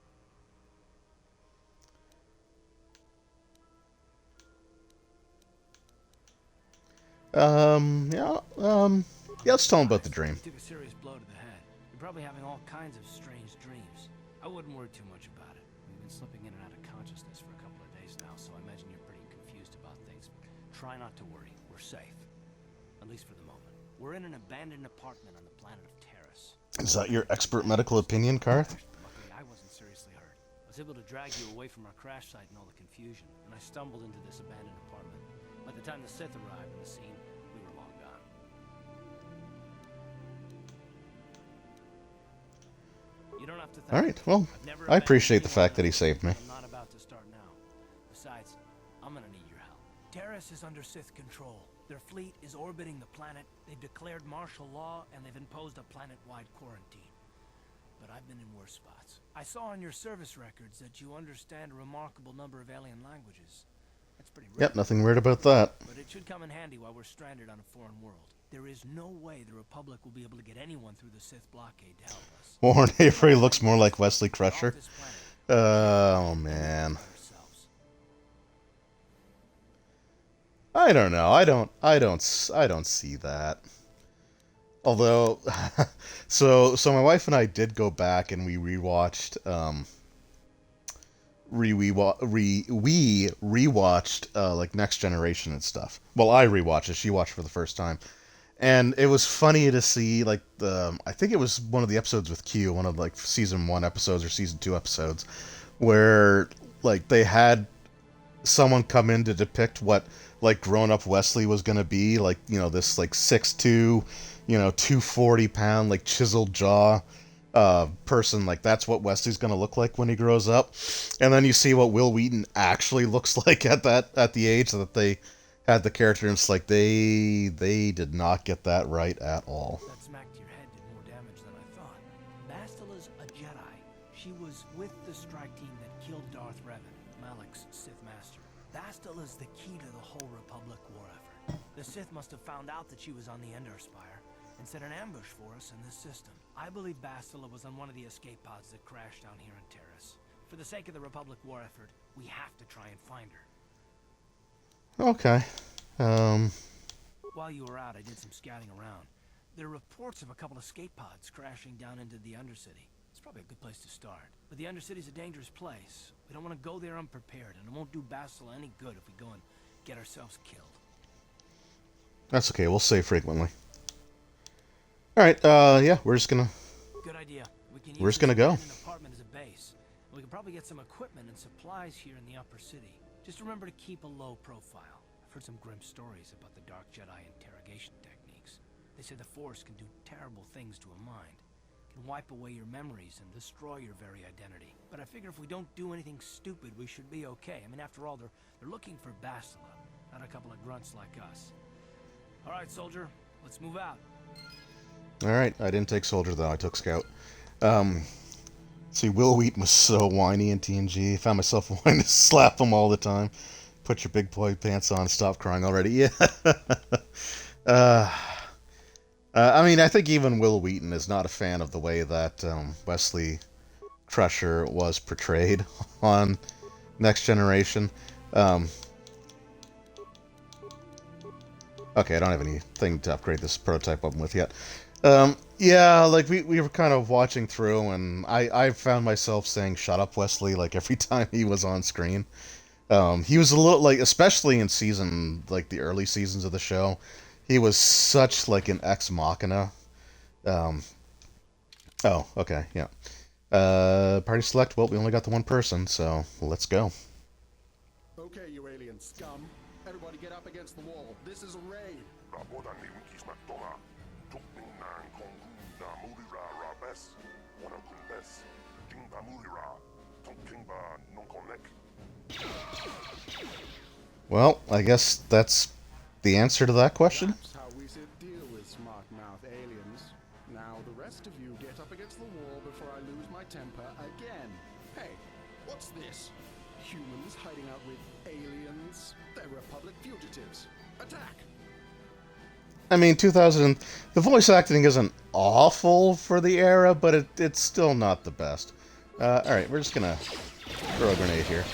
Yeah, let's tell him about the dream.
You took a serious blow to the head. You're probably having all kinds of strange dreams. I wouldn't worry too much about it. We've been slipping in and out of consciousness for a couple of days now, so I imagine you're pretty confused about things. Try not to worry. We're safe. At least for the moment. We're in an abandoned apartment on the planet of Terrace.
Is that your expert medical opinion, Karth?
Luckily, I wasn't seriously hurt. I was able to drag you away from our crash site and all the confusion, and I stumbled into this abandoned apartment. By the time the Sith arrived on the scene, we were long gone. You don't have to thank
Alright, well, I appreciate the fact that he saved me.
I'm not about to start now. Besides, I'm gonna need your help. Terrace is under Sith control. Their fleet is orbiting the planet. They've declared martial law, and they've imposed a planet-wide quarantine. But I've been in worse spots. I saw on your service records that you understand a remarkable number of alien languages. That's pretty rare.
Yep, nothing weird about that.
But it should come in handy while we're stranded on a foreign world. There is no way the Republic will be able to get anyone through the Sith blockade to help us.
Warren Avery looks more like Wesley Crusher. Oh, man. I don't know. I don't see that. Although, so my wife and I did go back and we rewatched, rewatched like Next Generation and stuff. Well, I rewatched it. She watched for the first time. And it was funny to see, like, I think it was one of the episodes with Q, one of, like, Season 1 episodes or Season 2 episodes, where, like, they had someone come in to depict what, like, grown-up Wesley was going to be, like, you know, this, like, 6'2", 240-pound, like, chiseled jaw person. Like, that's what Wesley's going to look like when he grows up. And then you see what Will Wheaton actually looks like at the age that they had the character, and it's like they did not get that right at all.
That smack to your head did more damage than I thought. Bastila's a Jedi. She was with the strike team that killed Darth Revan, Malak's Sith master. Bastila's the key to the whole Republic war effort. The Sith must have found out that she was on the Endar Spire and set an ambush for us in this system. I believe Bastila was on one of the escape pods that crashed down here in Terrace. For the sake of the Republic war effort, we have to try and find her.
Okay.
While you were out, I did some scouting around. There are reports of a couple escape pods crashing down into the Undercity. It's probably a good place to start. But the Undercity's a dangerous place. We don't want to go there unprepared, and it won't do Bastila any good if we go and get ourselves killed.
That's okay, we'll save frequently. Alright, yeah, we're just gonna...
Good idea.
We're just gonna go.
An apartment as a base. We can probably get some equipment and supplies here in the upper city. Just remember to keep a low profile. I've heard some grim stories about the Dark Jedi interrogation techniques. They say the Force can do terrible things to a mind. It can wipe away your memories and destroy your very identity. But I figure if we don't do anything stupid, we should be okay. I mean, after all, they're looking for Bastila, not a couple of grunts like us. All right, soldier, let's move out.
Alright, I didn't take Soldier, though. I took Scout. See, Will Wheaton was so whiny in TNG. I found myself wanting to slap him all the time. Put your big boy pants on, stop crying already. Yeah. I mean, I think even Will Wheaton is not a fan of the way that Wesley Crusher was portrayed on Next Generation. Okay, I don't have anything to upgrade this prototype weapon with yet. Yeah, like, we were kind of watching through, and I found myself saying, "Shut up, Wesley," like, every time he was on screen. He was a little, like, especially in the early seasons of the show, he was such, like, an ex machina. Oh, okay, yeah. Party select, well, we only got the one person, so let's go.
Okay, you alien scum. Everybody get up against the wall. This is a raid.
Well, I guess that's the answer to that question.
That's how we sit deep. before I lose my temper again. Hey, what's this? Humans hiding out with aliens? They're Republic fugitives. Attack!
I mean, 2000. The voice acting isn't awful for the era, but it's still not the best. All right, we're just gonna throw a grenade here.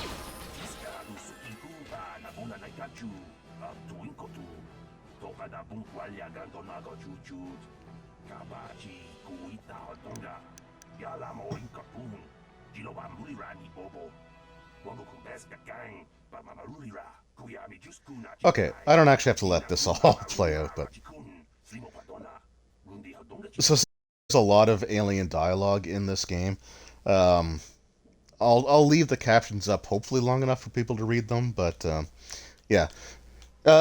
Okay, I don't actually have to let this all play out, but so there's a lot of alien dialogue in this game. Um, I'll leave the captions up, hopefully long enough for people to read them. But yeah.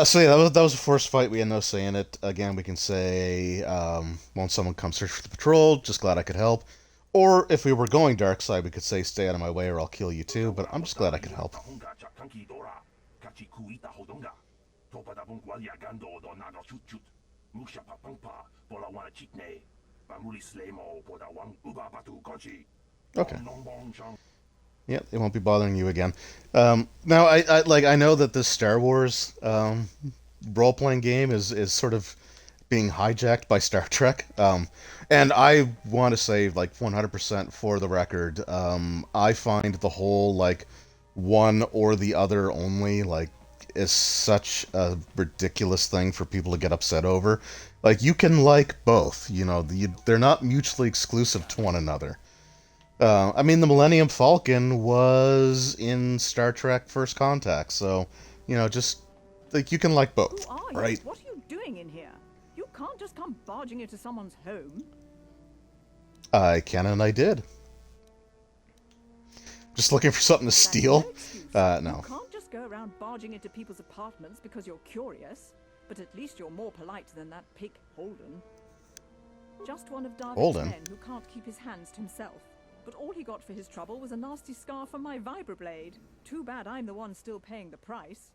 So yeah, that was the first fight. We had no say in it. Again, we can say, won't someone come search for the patrol? Just glad I could help. Or if we were going dark side, we could say, stay out of my way or I'll kill you too. But I'm just glad I could help. Okay. Yep, it won't be bothering you again. Now, I know that this Star Wars role playing game is sort of being hijacked by Star Trek. And I want to say, like, 100% for the record, I find the whole, like, one or the other only, like, is such a ridiculous thing for people to get upset over. Like, you can like both, you know, they're not mutually exclusive to one another. I mean, the Millennium Falcon was in Star Trek First Contact, so, you know, just, like, you can like both,
Who are you?
right?
What are you doing in here? You can't just come barging into someone's home.
I can and I did. Just looking for something to
That's
steal?
no excuse.
No.
You can't just go around barging into people's apartments because you're curious. But at least you're more polite than that pig Holden. Just one of Darvik's
Holden?
men who can't keep his hands to himself. But all he got for his trouble was a nasty scar from my vibroblade. Too bad I'm the one still paying the price.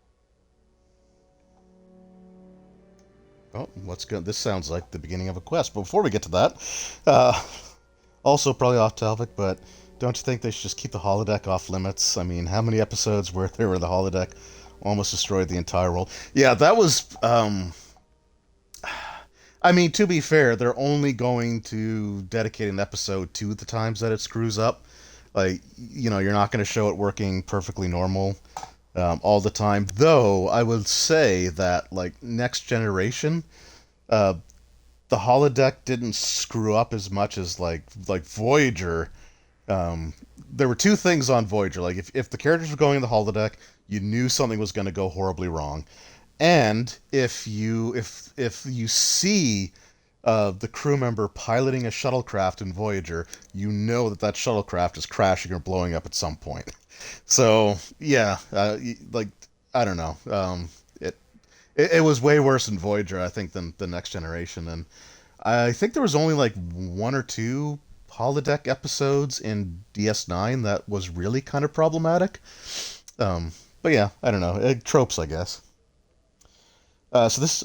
Oh, what's good? This sounds like the beginning of a quest. But before we get to that, also probably off topic, but don't you think they should just keep the holodeck off limits? I mean, how many episodes were there where the holodeck almost destroyed the entire world? Yeah, that was. I mean, to be fair, they're only going to dedicate an episode to the times that it screws up. Like, you know, you're not going to show it working perfectly normal all the time. Though, I would say that, like, Next Generation, the holodeck didn't screw up as much as, like Voyager. There were two things on Voyager. Like, if the characters were going in the holodeck, you knew something was going to go horribly wrong. And if you see the crew member piloting a shuttlecraft in Voyager, you know that shuttlecraft is crashing or blowing up at some point. So yeah, like, I don't know. It was way worse in Voyager, I think, than the Next Generation, and I think there was only like one or two holodeck episodes in DS9 that was really kind of problematic. But yeah, I don't know. Tropes, I guess. So this,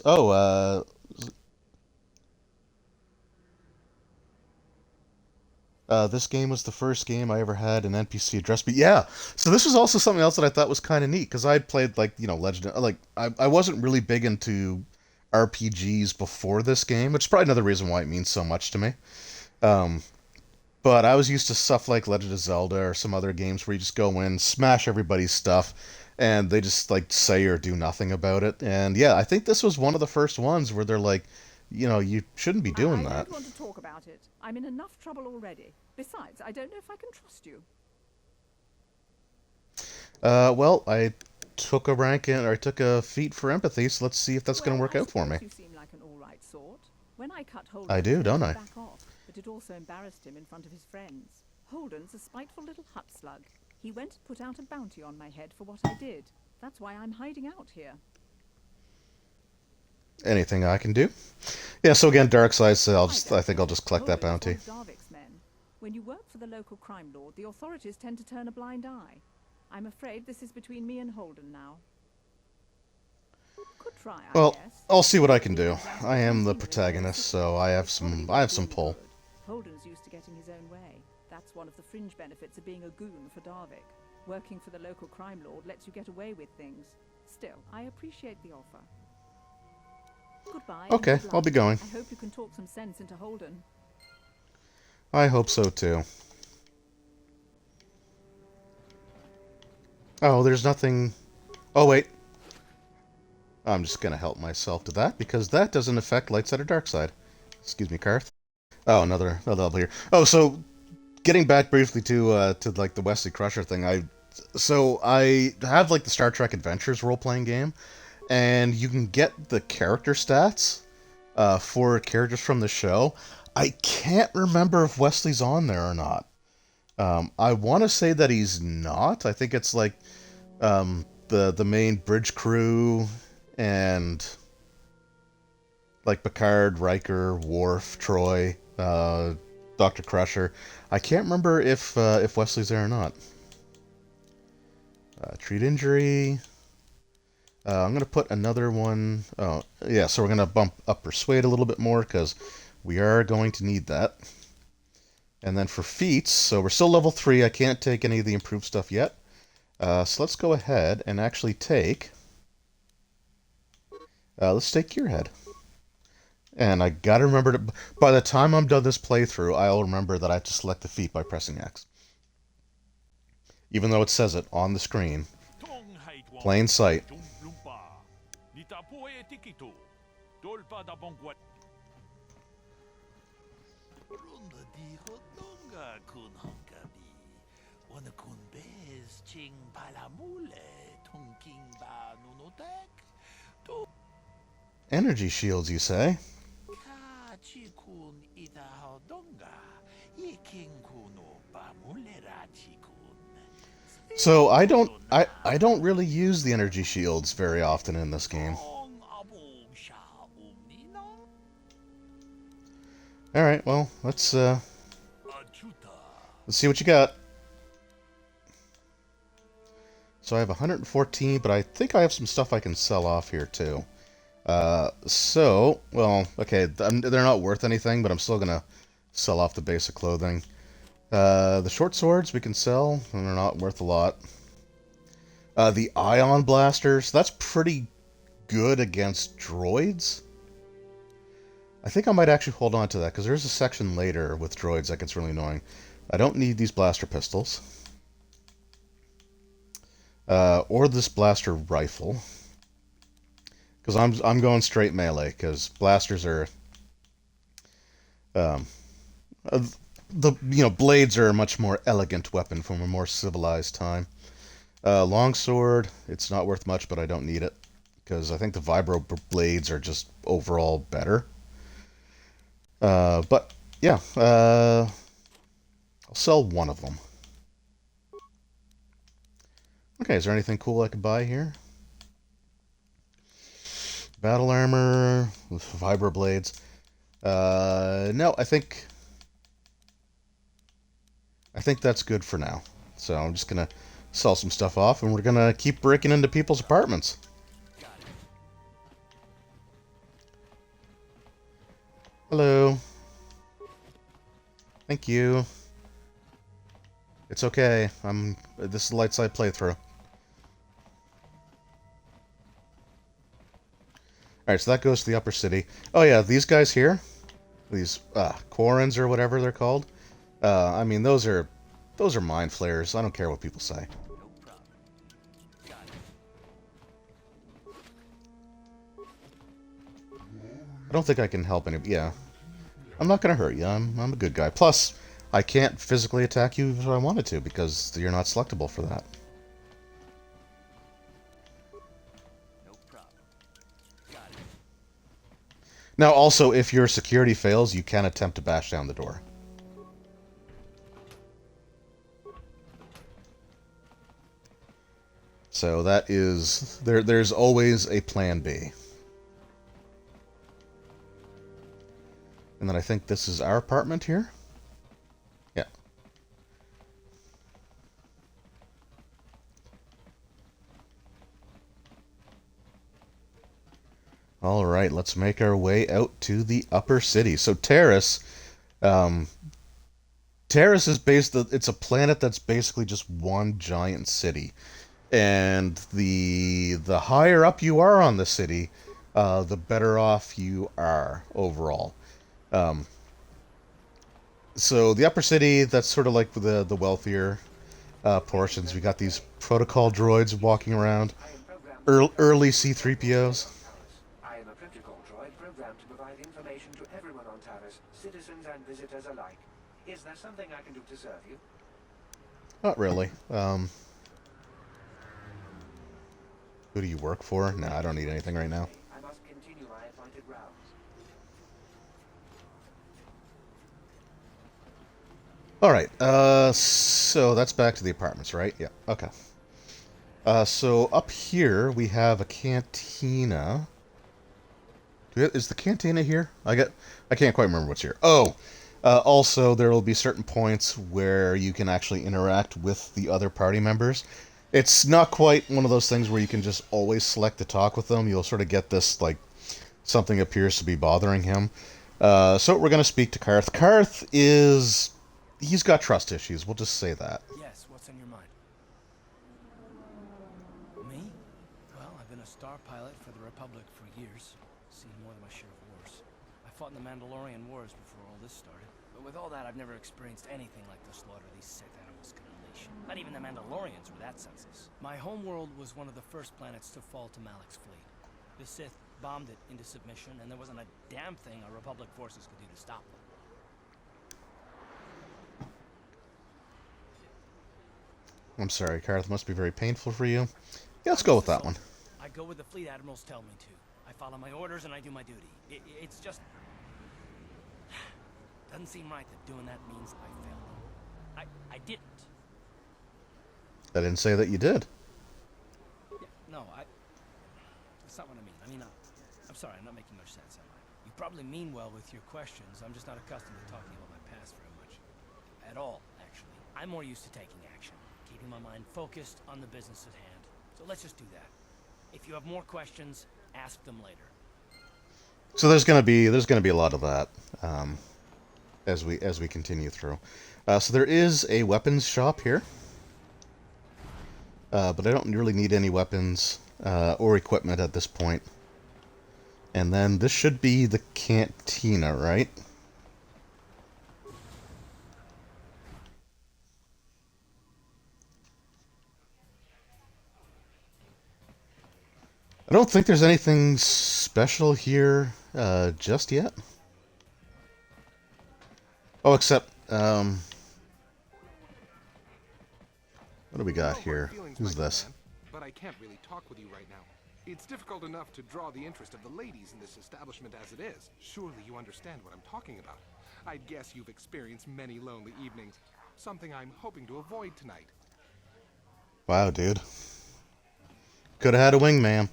this game was the first game I ever had an NPC address me. Yeah, so this was also something else that I thought was kind of neat, because I'd played, like, you know, Legend, like, I wasn't really big into RPGs before this game, which is probably another reason why it means so much to me. But I was used to stuff like Legend of Zelda or some other games where you just go in, smash everybody's stuff, and they just, like, say or do nothing about it. And yeah, I think this was one of the first ones where they're like, you know, you shouldn't be doing that.
I don't want to talk about it. I'm in enough trouble already. Besides, I don't know if I can trust you.
Well, I took a rank in, or I took a feat for empathy, so let's see if that's going to work out for me.
You seem like an all-right sort. When I cut Holden,
I do, don't I?
back off, but it also embarrassed him in front of his friends. Holden's a spiteful little hut slug. He went and put out a bounty on my head for what I did. That's why I'm hiding out here.
Anything I can do? Yeah, so again, dark side, so I think I'll just collect that bounty.
Darvik's men. When you work for the local crime lord, the authorities tend to turn a blind eye. I'm afraid this is between me and Holden now. Could try,
Well,
I guess.
I'll see what I can do. I am the protagonist, so I have some pull.
Holden's used to getting his own way. That's one of the fringe benefits of being a goon for Darvik. Working for the local crime lord lets you get away with things. Still, I appreciate the offer. Goodbye.
Okay,
and good
I'll be
luck.
going.
I hope you can talk some sense into Holden.
I hope so, too. Oh, there's nothing... Oh, wait. I'm just going to help myself to that, because that doesn't affect light side or dark side. Excuse me, Karth. Oh, another level here. Oh, so, getting back briefly to like, the Wesley Crusher thing, I have, like, the Star Trek Adventures role-playing game, and you can get the character stats for characters from the show. I can't remember if Wesley's on there or not. I want to say that he's not. I think it's like the main bridge crew and like Picard, Riker, Worf, Troy, Dr. Crusher. I can't remember if Wesley's there or not. Treat injury. I'm going to put another one... Oh, yeah, so we're going to bump up Persuade a little bit more, because we are going to need that. And then for feats, so we're still level 3. I can't take any of the improved stuff yet. So let's go ahead and actually take... let's take Gearhead. And I got to remember to... By the time I'm done this playthrough, I'll remember that I have to select the feat by pressing X. Even though it says it on the screen. Plain sight. Energy shields, you say? So I don't really use the energy shields very often in this game. All right, well, let's see what you got. So I have 114, but I think I have some stuff I can sell off here too. Well, okay, they're not worth anything, but I'm still gonna sell off the basic clothing. The short swords we can sell, and they're not worth a lot. The ion blasters, that's pretty good against droids. I think I might actually hold on to that, because there's a section later with droids that gets really annoying. I don't need these blaster pistols. Or this blaster rifle. Because I'm going straight melee, because blasters are... blades are a much more elegant weapon from a more civilized time. Longsword, it's not worth much, but I don't need it. Because I think the vibro blades are just overall better. But, yeah. I'll sell one of them. Okay, is there anything cool I could buy here? Battle armor, with vibro blades. No, I think that's good for now. So I'm just gonna sell some stuff off, and we're gonna keep breaking into people's apartments. Hello. Thank you. It's okay. This is a light side playthrough. Alright, so that goes to the upper city. Oh yeah, these guys here, these Quarrens or whatever they're called. I mean, those are mind flayers. I don't care what people say. I don't think I can help any. Yeah, I'm not gonna hurt you. I'm a good guy. Plus, I can't physically attack you if I wanted to because you're not selectable for that. Now, also, if your security fails, you can attempt to bash down the door. So that is... There's always a plan B. And then I think this is our apartment here? Yeah. Alright, let's make our way out to the upper city. So Terrace, Terrace is it's a planet that's basically just one giant city. And the higher up you are on the city, the better off you are overall. Um, so the upper city, that's sort of like the wealthier portions. We got these protocol droids walking around, early C-3POs.
I am a protocol droid programmed to provide information to everyone on Taris, citizens and visitors alike. Is there something I can do to serve you?
Not really. Who do you work for? No, I don't need anything right now.
I must continue my appointed rounds.
Alright, so that's back to the apartments, right? Yeah, okay. So up here we have a cantina. Is the cantina here? I can't quite remember what's here. Oh! Also, there will be certain points where you can actually interact with the other party members. It's not quite one of those things where you can just always select to talk with them. You'll sort of get this, like, something appears to be bothering him. So we're going to speak to Karth. Karth is... he's got trust issues, we'll just say that.
Yes, what's on your mind? Me? Well, I've been a star pilot for the Republic for years. Seen more than my share of wars. I fought in the Mandalorian Wars before all this started. But with all that, I've never experienced anything like the slaughter these Sith animals can unleash. Not even the Mandalorians were that senseless. My homeworld was one of the first planets to fall to Malak's fleet. The Sith bombed it into submission, and there wasn't a damn thing our Republic forces could do to stop them.
I'm sorry, Karth, must be very painful for you. Yeah, let's go with that one.
I go where the fleet admirals tell me to. I follow my orders and I do my duty. It's just... doesn't seem right that doing that means I failed them. I didn't.
I didn't say that you did.
Yeah, no, that's not what I mean. I'm sorry, I'm not making much sense, am I? You probably mean well with your questions. I'm just not accustomed to talking about my past very much. At all, actually. I'm more used to taking action. Keeping my mind focused on the business at hand. So let's just do that. If you have more questions, ask them later.
So there's gonna be a lot of that as we continue through. So there is a weapons shop here, but I don't really need any weapons or equipment at this point. And then this should be the cantina, right? I don't think there's anything special here just yet. Oh, except, what do we got here? Who's this?
But I can't really talk with you right now. It's difficult enough to draw the interest of the ladies in this establishment as it is. Surely you understand what I'm talking about. I'd guess you've experienced many lonely evenings. Something I'm hoping to avoid tonight.
Wow, dude. Could have had a wingman.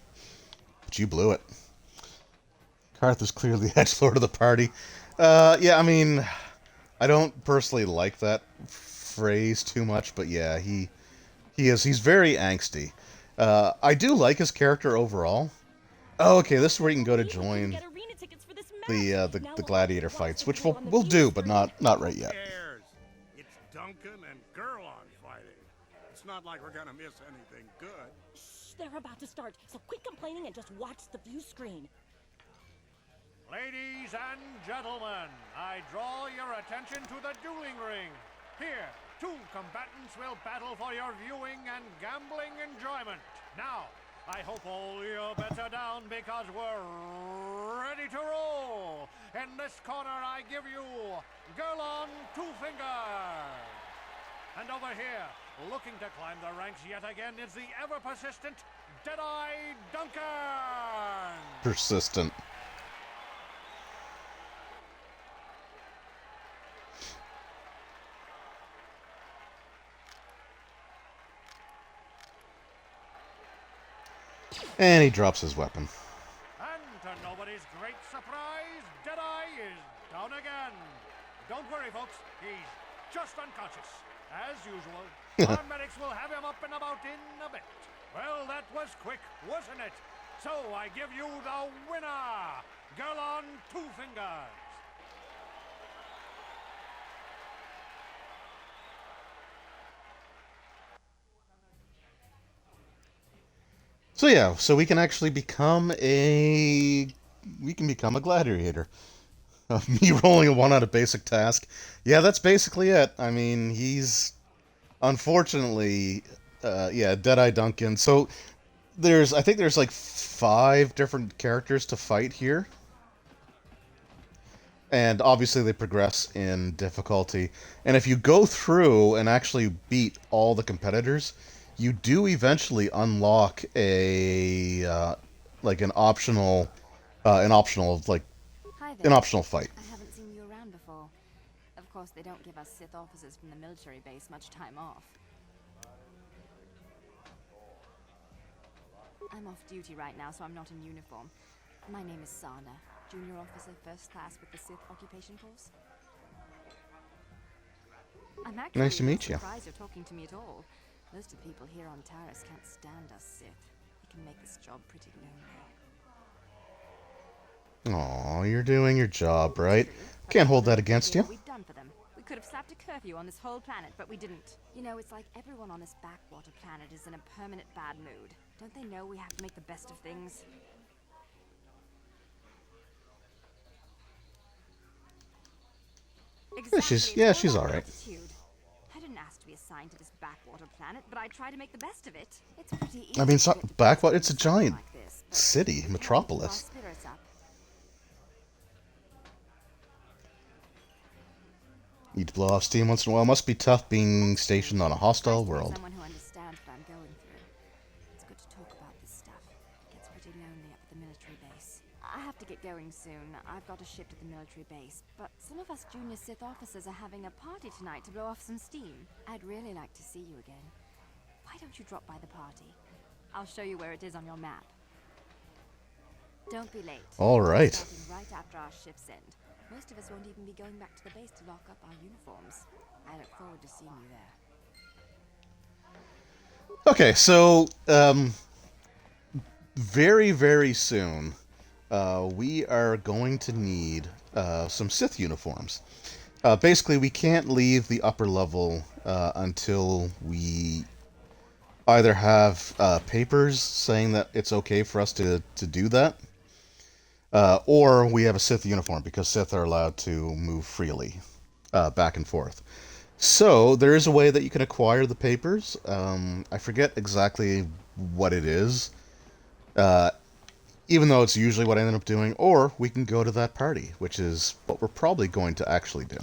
But you blew it. Karth is clearly the ex-lord of the party. Yeah, I mean, I don't personally like that phrase too much, but yeah, he's very angsty. I do like his character overall. Oh, okay, this is where you can go to join the gladiator fights, which we'll do, but not right yet.
It's Duncan and Gurlon fighting. It's not like we're gonna miss anything good.
Shh, they're about to start, so quit complaining and just watch the view screen.
Ladies and gentlemen, I draw your attention to the dueling ring. Here, two combatants will battle for your viewing and gambling enjoyment. Now, I hope all your bets are down because we're ready to roll. In this corner, I give you Gurlon Two Fingers. And over here, looking to climb the ranks yet again, is the ever-persistent Deadeye Duncan.
Persistent. And he drops his weapon.
And to nobody's great surprise, Deadeye is down again. Don't worry, folks. He's just unconscious. As usual, our medics will have him up and about in a bit. Well, that was quick, wasn't it? So I give you the winner, Gurlon Two Fingers.
So yeah, so we can actually become a gladiator. Me rolling a 1 on a basic task. Yeah, that's basically it. I mean, he's unfortunately, yeah, Deadeye Duncan. So I think there's like 5 different characters to fight here. And obviously they progress in difficulty. And if you go through and actually beat all the competitors, you do eventually unlock a like like
Hi
an
there.
optional fight.
I haven't seen you around before. Of course, they don't give us Sith officers from the military base much time off. I'm off duty right now, so I'm not in uniform. My name is Sana, junior officer, first class with the Sith occupation force. I'm actually
Nice to meet you.
surprised you're talking to me at all. Most of the people here on Taris can't stand us Sith. It can make this job pretty lonely.
Aw, you're doing your job, right? Can't hold that against you.
We've done for them. We could have slapped a curfew on this whole planet, but we didn't. You know, it's like everyone on this backwater planet is in a permanent bad mood. Don't they know we have to make the best of things? Exactly.
Yeah, she's all right.
I didn't ask to be assigned to this backwater planet, but I try to make the best of it. It's pretty easy.
I mean, it's
to
not
get
backwater.
depressed
It's a
when
giant
like this, but
city,
we can't keep our
metropolis.
spirits up.
Need to blow off steam once in a while. Must be tough being stationed on a hostile
Nice to meet
world.
someone who understands what I'm going through. It's good to talk about this stuff. It gets pretty lonely up at the military base. I have to get going soon. I've got a ship to the military base, but some of us junior Sith officers are having a party tonight to blow off some steam. I'd really like to see you again. Why don't you drop by the party? I'll show you where it is on your map. Don't be late.
All right.
Starting right after our shift's end. Most of us won't even be going back to the base to lock up our uniforms. I look forward to seeing you there.
Okay, so very, very soon, we are going to need some Sith uniforms. Basically, we can't leave the upper level until we either have papers saying that it's okay for us to do that, or we have a Sith uniform, because Sith are allowed to move freely back and forth. So there is a way that you can acquire the papers. I forget exactly what it is, even though it's usually what I ended up doing, or we can go to that party, which is what we're probably going to actually do.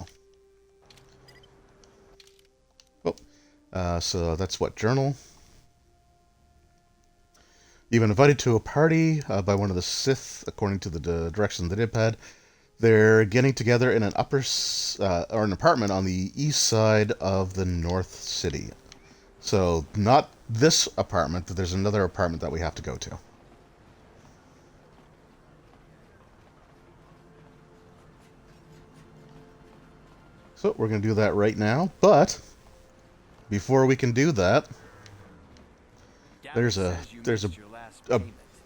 Oh, so that's what, journal? You've been invited to a party by one of the Sith, according to the directions of the D-pad. They're getting together in an or an apartment on the east side of the North City. So not this apartment, but there's another apartment that we have to go to. So we're going to do that right now, but before we can do that, there's a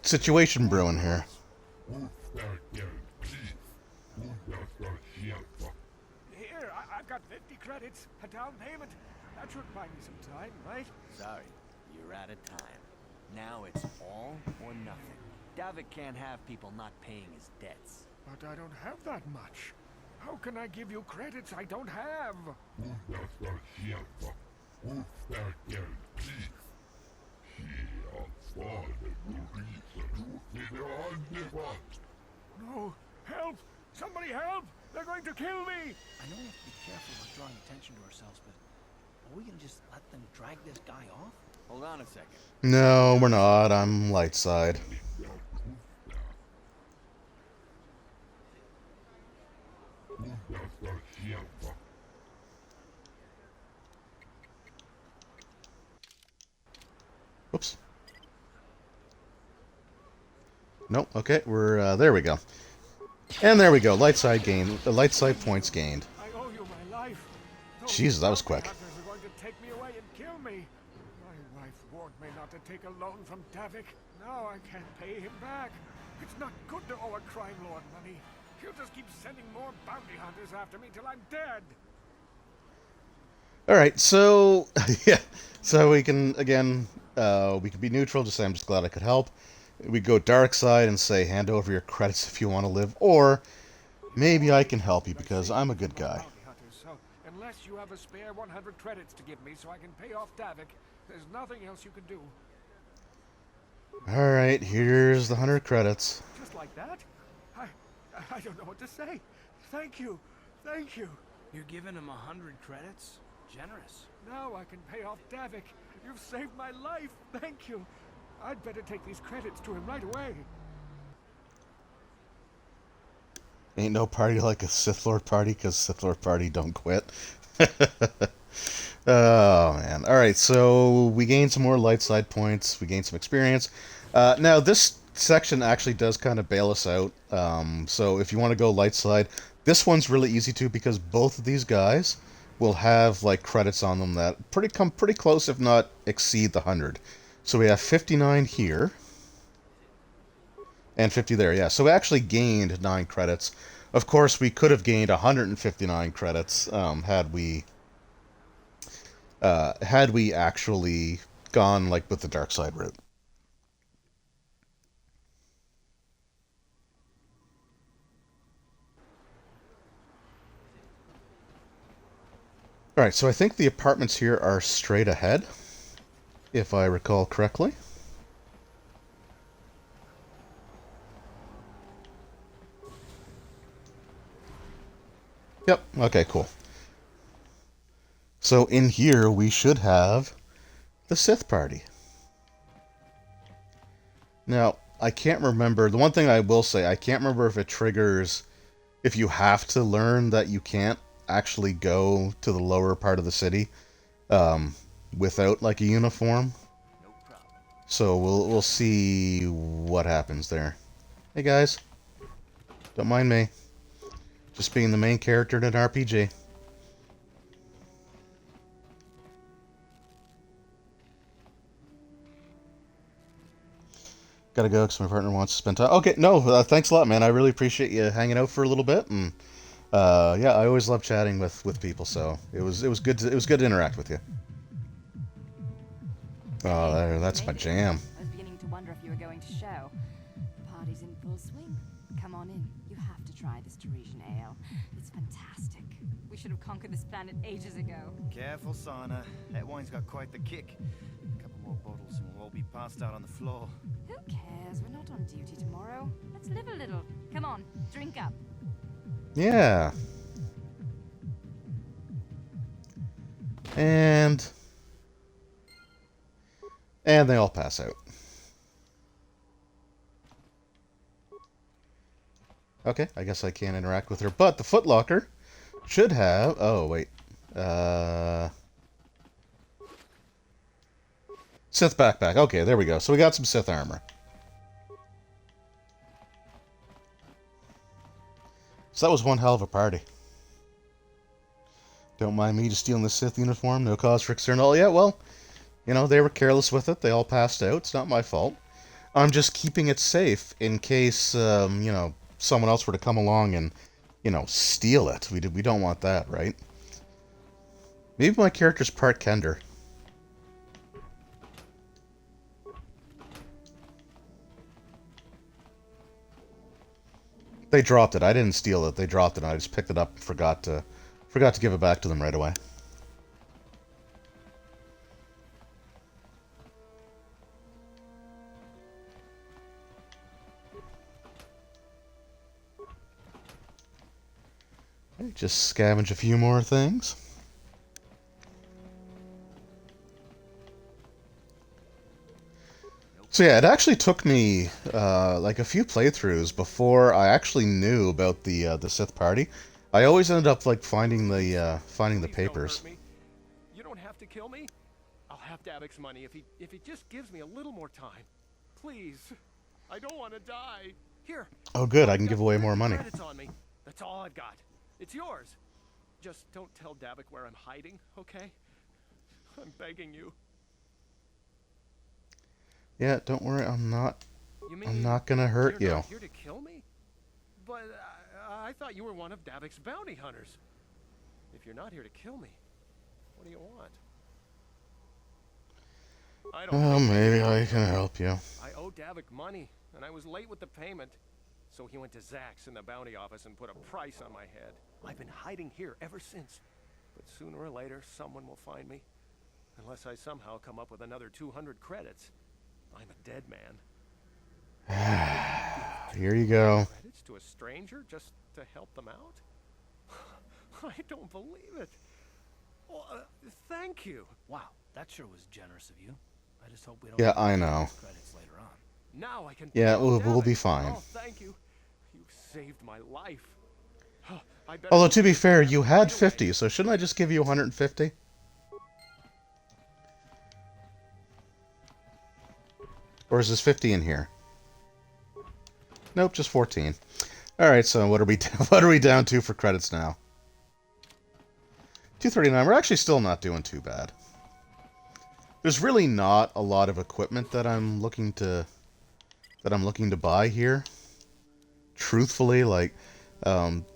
situation brewing here.
Here, I've got 50 credits, a down payment. That should buy me some time, right?
Sorry, you're out of time. Now it's all or nothing. Davik can't have people not paying his debts.
But I don't have that much. How can I give you credits I don't have? No, help! Somebody help! They're going to kill me!
I know we have to be careful about drawing attention to ourselves, but are we gonna just let them drag this guy off?
Hold on a second.
No, we're not. I'm light side. Oops. Nope. Okay, we're there. We go. And there we go. Light side gain. Light side points gained.
I owe you my life.
Jesus, that was quick.
They're going to take me away and kill me. My wife warned me not to take a loan from Davik. Now I can't pay him back. It's not good to owe a crime lord money. He'll just keep sending more bounty hunters after me till I'm dead.
All right, so yeah, so we can again We could be neutral, just say I'm just glad I could help. We go dark side and say hand over your credits if you want to live, or maybe I can help you because I'm a good guy.
So, unless you have a spare 100 credits to give me so I can pay off Davik, there's nothing else you can do.
Alright, here's the 100 credits.
Just like that? I don't know what to say. Thank you. Thank you.
You're giving him 100 credits? Generous.
Now I can pay off Davik. You've saved my life. Thank you. I'd better take these credits to him right away.
Ain't no party like a Sith Lord party, because Sith Lord party don't quit. Oh, man. Alright, so we gained some more light side points. We gained some experience. Now, this section actually does kind of bail us out. So if you want to go light side, this one's really easy too, because both of these guys will have like credits on them that come pretty close, if not exceed the 100. So we have 59 here. And 50 there, yeah. So we actually gained 9 credits. Of course, we could have gained 159 credits had we actually gone like with the dark side route. Alright, so I think the apartments here are straight ahead, if I recall correctly. Yep, okay, cool. So in here we should have the Sith party. Now, I can't remember, the one thing I will say, I can't remember if it triggers, if you have to learn that you can't actually go to the lower part of the city without like a uniform.
No problem.
So we'll see what happens there. Hey guys, don't mind me. Just being the main character in an RPG. Gotta go because my partner wants to spend time. Okay, no, thanks a lot, man. I really appreciate you hanging out for a little bit, and yeah, I always love chatting with people. So it was good to interact with you. Oh, that's my jam.
I was beginning to wonder if you were going to show. The party's in full swing. Come on in. You have to try this Teresian ale. It's fantastic. We should have conquered this planet ages ago.
Careful, Sana. That wine's got quite the kick. A couple more bottles and we'll all be passed out on the floor.
Who cares? We're not on duty tomorrow. Let's live a little. Come on, drink up.
Yeah. And they all pass out. Okay, I guess I can't interact with her, but the footlocker should have... Oh, wait. Sith backpack. Okay, there we go. So we got some Sith armor. So that was one hell of a party. Don't mind me just stealing the Sith uniform. No cause for concern. Oh, yeah, well, you know, they were careless with it. They all passed out. It's not my fault. I'm just keeping it safe in case, you know, someone else were to come along and, you know, steal it. We don't want that, right? Maybe my character's part Kender. They dropped it. I didn't steal it. They dropped it. I just picked it up and forgot to give it back to them right away. Okay, just scavenge a few more things. So yeah, it actually took me like a few playthroughs before I actually knew about the Sith party. I always ended up like finding the papers.
You don't have to kill me. I'll have Davik's money if he just gives me a little more time. Please. I don't want to die. Here.
Oh good, I can give away more money.
Credits on me. That's all I've got. It's yours. Just don't tell Davik where I'm hiding, okay? I'm begging you.
Yeah, don't worry, I'm not gonna hurt you.
You're not here to kill me? But I thought you were one of Davik's bounty hunters. If you're not here to kill me, what do you want?
I don't
Well,
think
maybe I can help you.
I owe Davik money, and I was late with the payment. So he went to Zach's in the bounty office and put a price on my head. I've been hiding here ever since. But sooner or later, someone will find me. Unless I somehow come up with another 200 credits. I'm a dead man.
Here you go.
Credits to a stranger just to help them out? I don't believe it. Well, thank you.
Wow, that sure was generous of you. I just hope we don't
Yeah,
get
I know.
credits later on.
Now I can.
Yeah, we'll be fine.
Oh, thank you. You've saved my life.
Although, to be fair, you had 50, so shouldn't I just give you 150? Or is this 50 in here? Nope, just 14. Alright, so what are we down to for credits now? 239. We're actually still not doing too bad. There's really not a lot of equipment that I'm looking to buy here. Truthfully, like,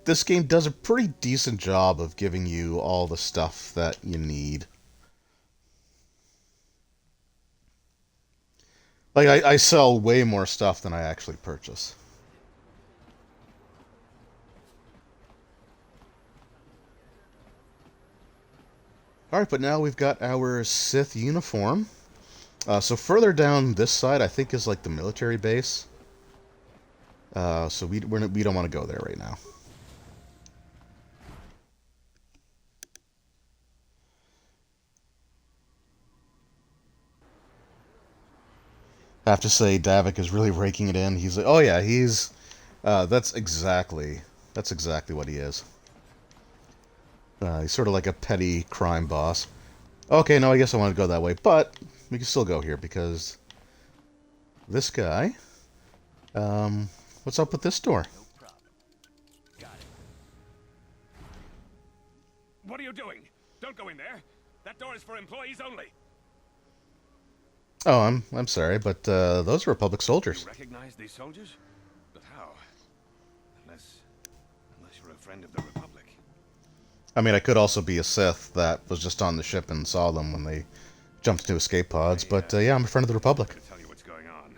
this game does a pretty decent job of giving you all the stuff that you need. Like, I sell way more stuff than I actually purchase. Alright, but now we've got our Sith uniform. So further down this side, I think, is like the military base. So we don't want to go there right now. I have to say, Davik is really raking it in. He's like, oh yeah, he's, that's exactly what he is. He's sort of like a petty crime boss. Okay, no, I guess I want to go that way, but we can still go here because this guy. What's up with this door?
No problem. Got it. What are you doing? Don't go in there. That door is for employees only.
Oh, I'm sorry, but those are Republic soldiers.
You recognize these soldiers? But how? Unless you're a friend of the Republic.
I mean, I could also be a Sith that was just on the ship and saw them when they jumped into escape pods, but yeah, I'm a friend of the Republic.
To tell you what's going on.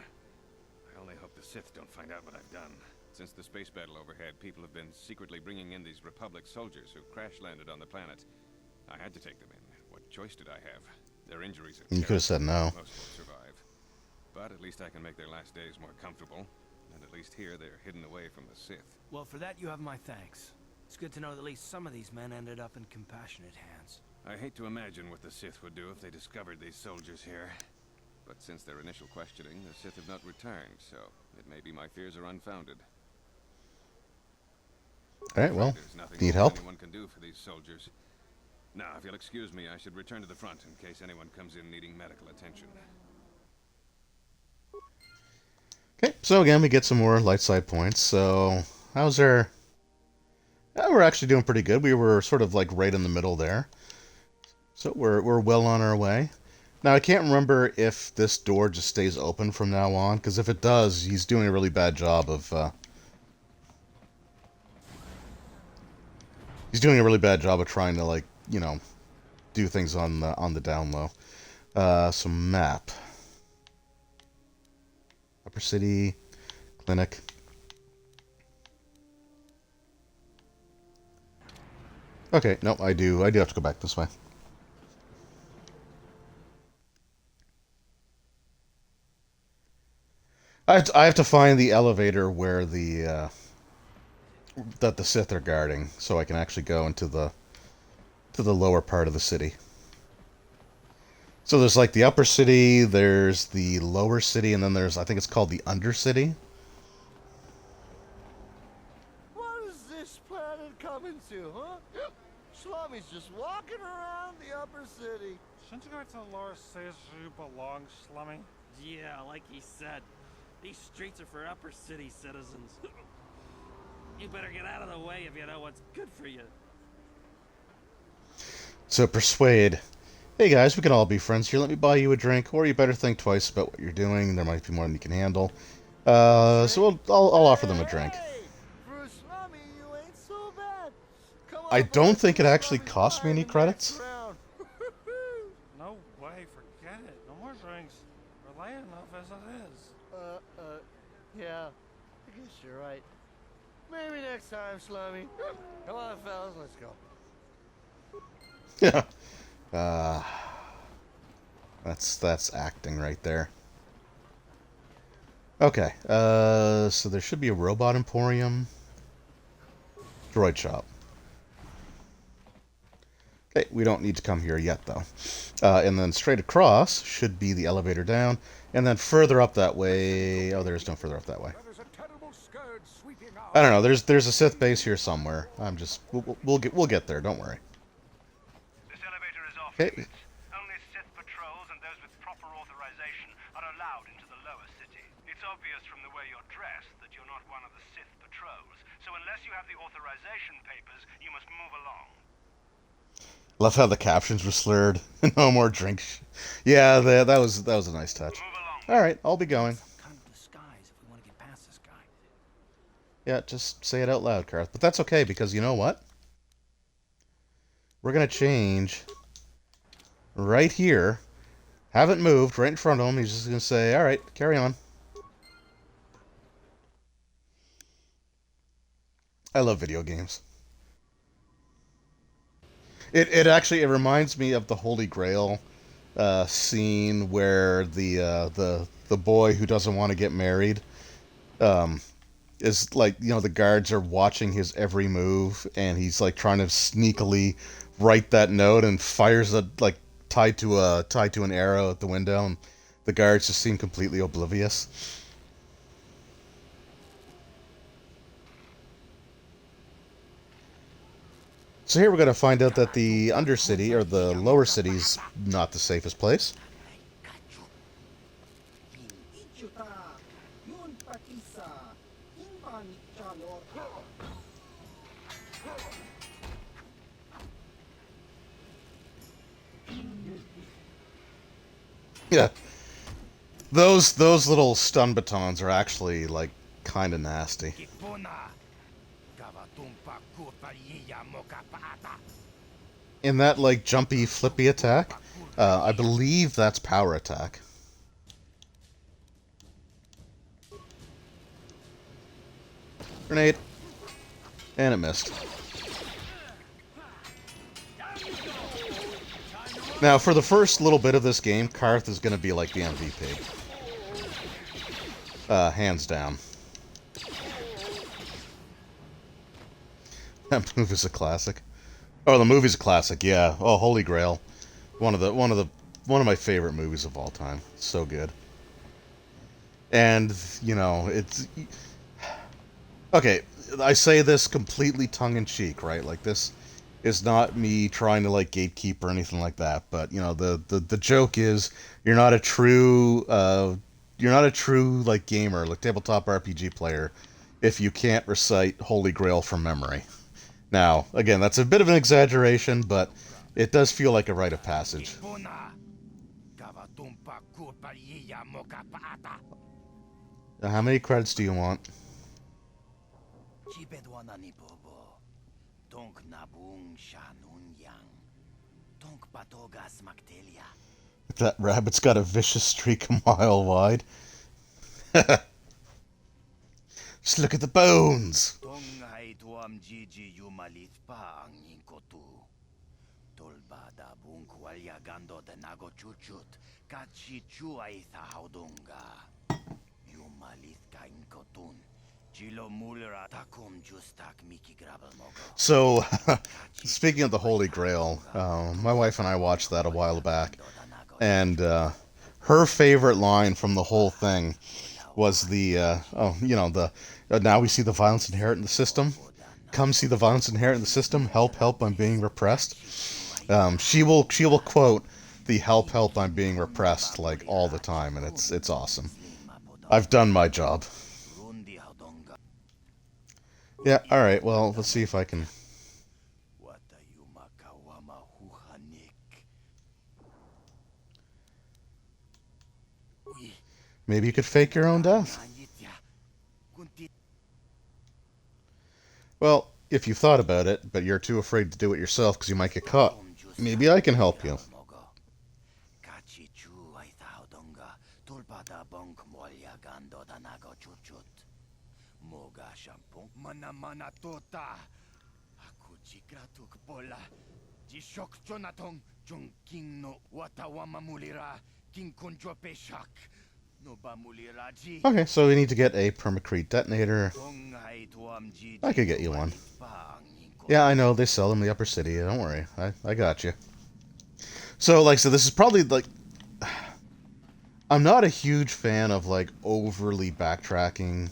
I only hope the Sith don't find out what I've done. Since the space battle overhead, people have been secretly bringing in these Republic soldiers who crash-landed on the planet. I had to take them in. What choice did I have? Their injuries are
You could have said no.
Most will survive. But at least I can make their last days more comfortable. And at least here they're hidden away from the Sith.
Well, for that you have my thanks. It's good to know that at least some of these men ended up in compassionate hands.
I hate to imagine what the Sith would do if they discovered these soldiers here. But since their initial questioning, the Sith have not returned, so it may be my fears are unfounded.
Alright, well,
There's nothing
need help?
anyone can do for these soldiers. Now, if you'll excuse me, I should return to the front in case anyone comes in needing medical attention.
Okay, so again, we get some more light side points. So, how's our... Yeah, we're actually doing pretty good. We were sort of like right in the middle there. So we're well on our way. Now, I can't remember if this door just stays open from now on, because if it does, he's doing a really bad job of... He's doing a really bad job of trying to, like, you know, do things on the down low. So map. Upper City, Clinic. Okay, no, I do have to go back this way. I have to find the elevator where the that the Sith are guarding, so I can actually go into the lower part of the city. So there's like the upper city, there's the lower city, and then there's, I think it's called the Undercity.
What is this planet coming to, huh? Slummy's just walking around the upper city.
Shouldn't you go to the lower cities where you belong, Slummy?
Yeah, like he said, these streets are for upper city citizens. You better get out of the way if you know what's good for you.
So persuade. Hey guys, we can all be friends here. Let me buy you a drink, or you better think twice about what you're doing. There might be more than you can handle. So I'll offer them a drink.
For a slummy, you ain't so bad. Come on,
I don't think it actually cost me any credits.
No No way, forget it. No more drinks. We're laying enough as it is.
Yeah. I guess you're right. Maybe next time, Slummy. Come on, fellas, let's go.
Yeah. That's acting right there. Okay. So there should be a robot emporium. Droid shop. Okay, we don't need to come here yet, though. And then straight across should be the elevator down, and then further up that way... Oh, there's no further up that way. I don't know. There's a Sith base here somewhere. I'm just... We'll get there. Don't worry.
This elevator is off
Okay.
limits. Only Sith patrols and those with proper authorization are allowed into the lower city. It's obvious from the way you're dressed that you're not one of the Sith patrols. So unless you have the authorization papers, you must move along.
Love how the captions were slurred. No more drinks. Yeah, that was a nice touch. All right, I'll be going.
Kind of disguise if we want to get past this guy.
Yeah, just say it out loud, Karth. But that's okay, because you know what? We're going to change right here. Haven't moved, right in front of him. He's just going to say, all right, carry on. I love video games. It actually reminds me of the Holy Grail scene where the boy who doesn't want to get married is like, you know, the guards are watching his every move, and he's like trying to sneakily write that note and fires it like tied to an arrow at the window, and the guards just seem completely oblivious. So here we're going to find out that the Undercity, or the lower city's not the safest place. Yeah. Those little stun batons are actually, like, kind of nasty. In that, like, jumpy, flippy attack, I believe that's power attack. Grenade. And it missed. Now, for the first little bit of this game, Karth is going to be like the MVP. Hands down. That movie's a classic. Oh, the movie's a classic, yeah. Oh, Holy Grail. One of my favorite movies of all time. So good. And, you know, it's... Okay, I say this completely tongue-in-cheek, right? Like, this is not me trying to, like, gatekeep or anything like that, but, you know, the joke is you're not a true, like, gamer, like, tabletop RPG player, if you can't recite Holy Grail from memory. Now, again, that's a bit of an exaggeration, but it does feel like a rite of passage. How many credits do you want? That rabbit's got a vicious streak a mile wide. Just look at the bones! So, speaking of the Holy Grail, my wife and I watched that a while back, and her favorite line from the whole thing was now we see the violence inherent in the system. Come see the violence inherent in the system. Help, help, I'm being repressed. She will quote the help, help, I'm being repressed like all the time, and it's awesome. I've done my job. Yeah, alright, well, let's see if I can... Maybe you could fake your own death. Well, if you've thought about it, but you're too afraid to do it yourself because you might get caught, maybe I can help you.
Chichu ay donga tulpada bonk molya gando danago chuchut. Moga shampoo mana mana tota. Aku jigratuk bola. Jishok Jonathan Jung King no Watawama Mulira King Kunjo Peshak no Bamuliraji.
Okay, so we need to get a permacrete detonator. I could get you one. Yeah, I know, they sell them in the upper city. Don't worry. I got you. So, like, so this is probably, like... I'm not a huge fan of, like, overly backtracking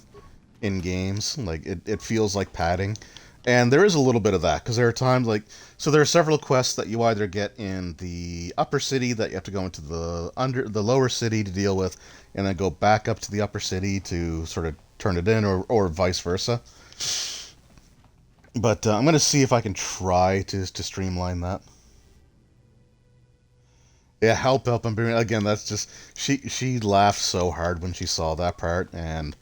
in games. Like, it feels like padding. And there is a little bit of that, because there are times, like... So there are several quests that you either get in the upper city that you have to go into the lower city to deal with, and then go back up to the upper city to sort of turn it in, or vice versa. But I'm going to see if I can try to streamline that. Yeah, help. I'm doing again. That's just she laughed so hard when she saw that part, and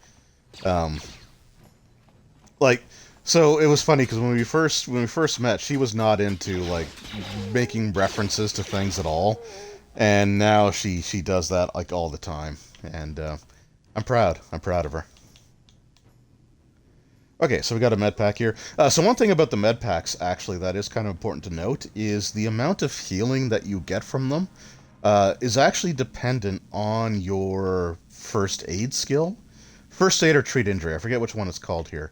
like, so it was funny because when we first met, she was not into like making references to things at all, and now she does that like all the time, and I'm proud of her. Okay, so we got a med pack here. So one thing about the med packs, actually, that is kind of important to note, is the amount of healing that you get from them is actually dependent on your first aid skill. First aid or treat injury, I forget which one it's called here.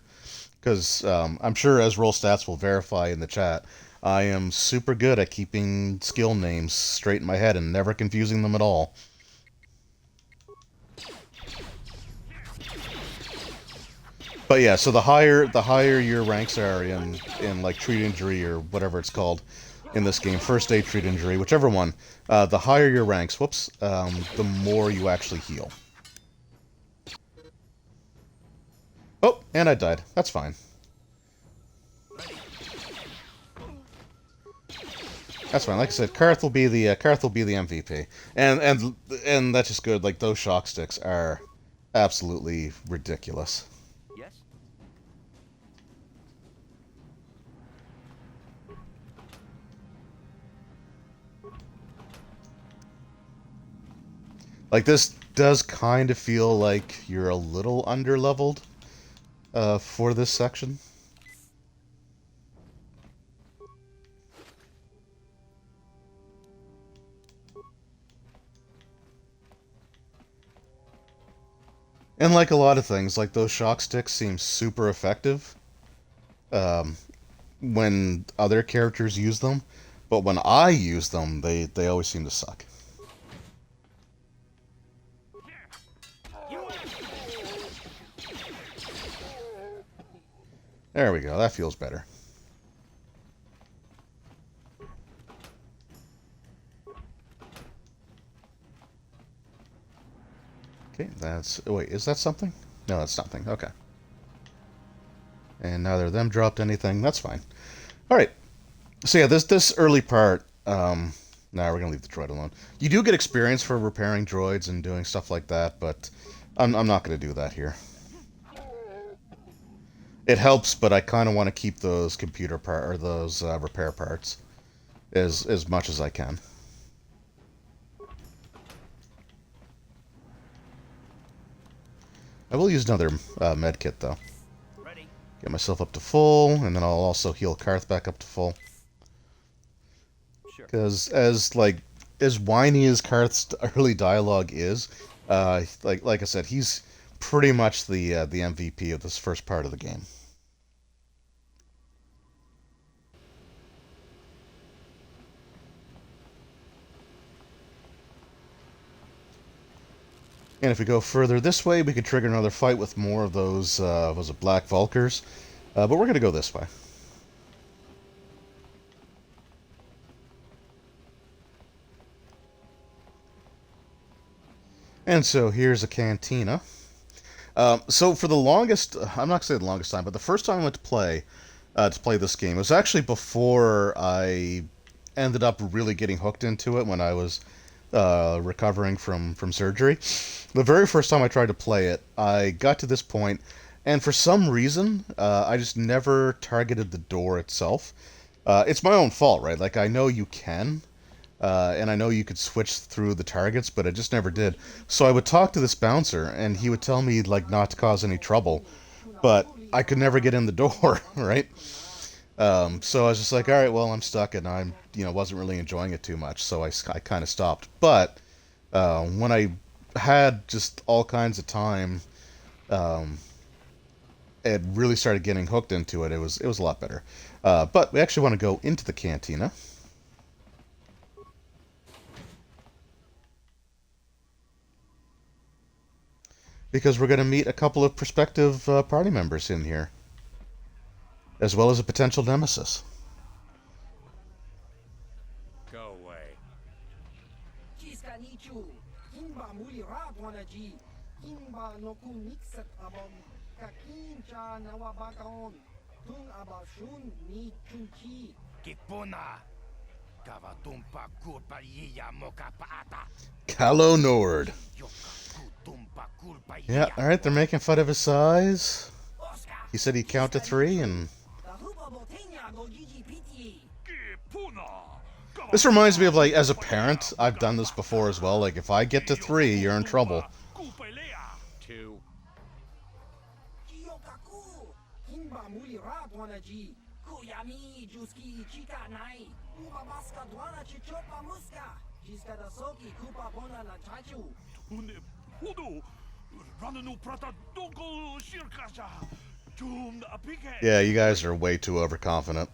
Because I'm sure, as Roll Stats will verify in the chat, I am super good at keeping skill names straight in my head and never confusing them at all. But yeah, so the higher your ranks are in like treat injury or whatever it's called in this game, first aid, treat injury, whichever one, the higher your ranks, the more you actually heal. Oh, and I died. That's fine. That's fine. Like I said, Karth will be the MVP, and that's just good. Like, those shock sticks are absolutely ridiculous. Like, this does kind of feel like you're a little underleveled for this section. And like a lot of things, like those shock sticks seem super effective when other characters use them, but when I use them, they always seem to suck. There we go, that feels better. Okay, that's... Wait, is that something? No, that's nothing. Okay. And neither of them dropped anything. That's fine. Alright. So yeah, this early part... Nah, we're gonna leave the droid alone. You do get experience for repairing droids and doing stuff like that, but I'm not gonna do that here. It helps, but I kind of want to keep those repair parts as much as I can. I will use another med kit though. Get myself up to full, and then I'll also heal Karth back up to full. Because as whiny as Karth's early dialogue is, like I said, he's pretty much the MVP of this first part of the game. And if we go further this way, we could trigger another fight with more of those, was it Black Vulkars? But we're going to go this way. And so here's a cantina. So for the longest, I'm not going to say the longest time, but the first time I went to play this game, it was actually before I ended up really getting hooked into it when I was recovering from surgery. The very first time I tried to play it, I got to this point, and for some reason, I just never targeted the door itself. It's my own fault, right? Like, I know you can, and I know you could switch through the targets, but I just never did. So I would talk to this bouncer, and he would tell me like not to cause any trouble, but I could never get in the door, right? So I was just like, all right, well, I'm stuck, and I'm, wasn't really enjoying it too much, so I kind of stopped. But when I had just all kinds of time, it really started getting hooked into it. It was a lot better. But we actually want to go into the cantina. Because we're going to meet a couple of prospective party members in here, as well as a potential nemesis.
Go away.
Calo Nord. Yeah, alright, they're making fun of his size. He said he'd count to 3, and... This reminds me of, like, as a parent, I've done this before as well. Like, if I get to 3, you're in trouble.
2.
Yeah, you guys are way too overconfident.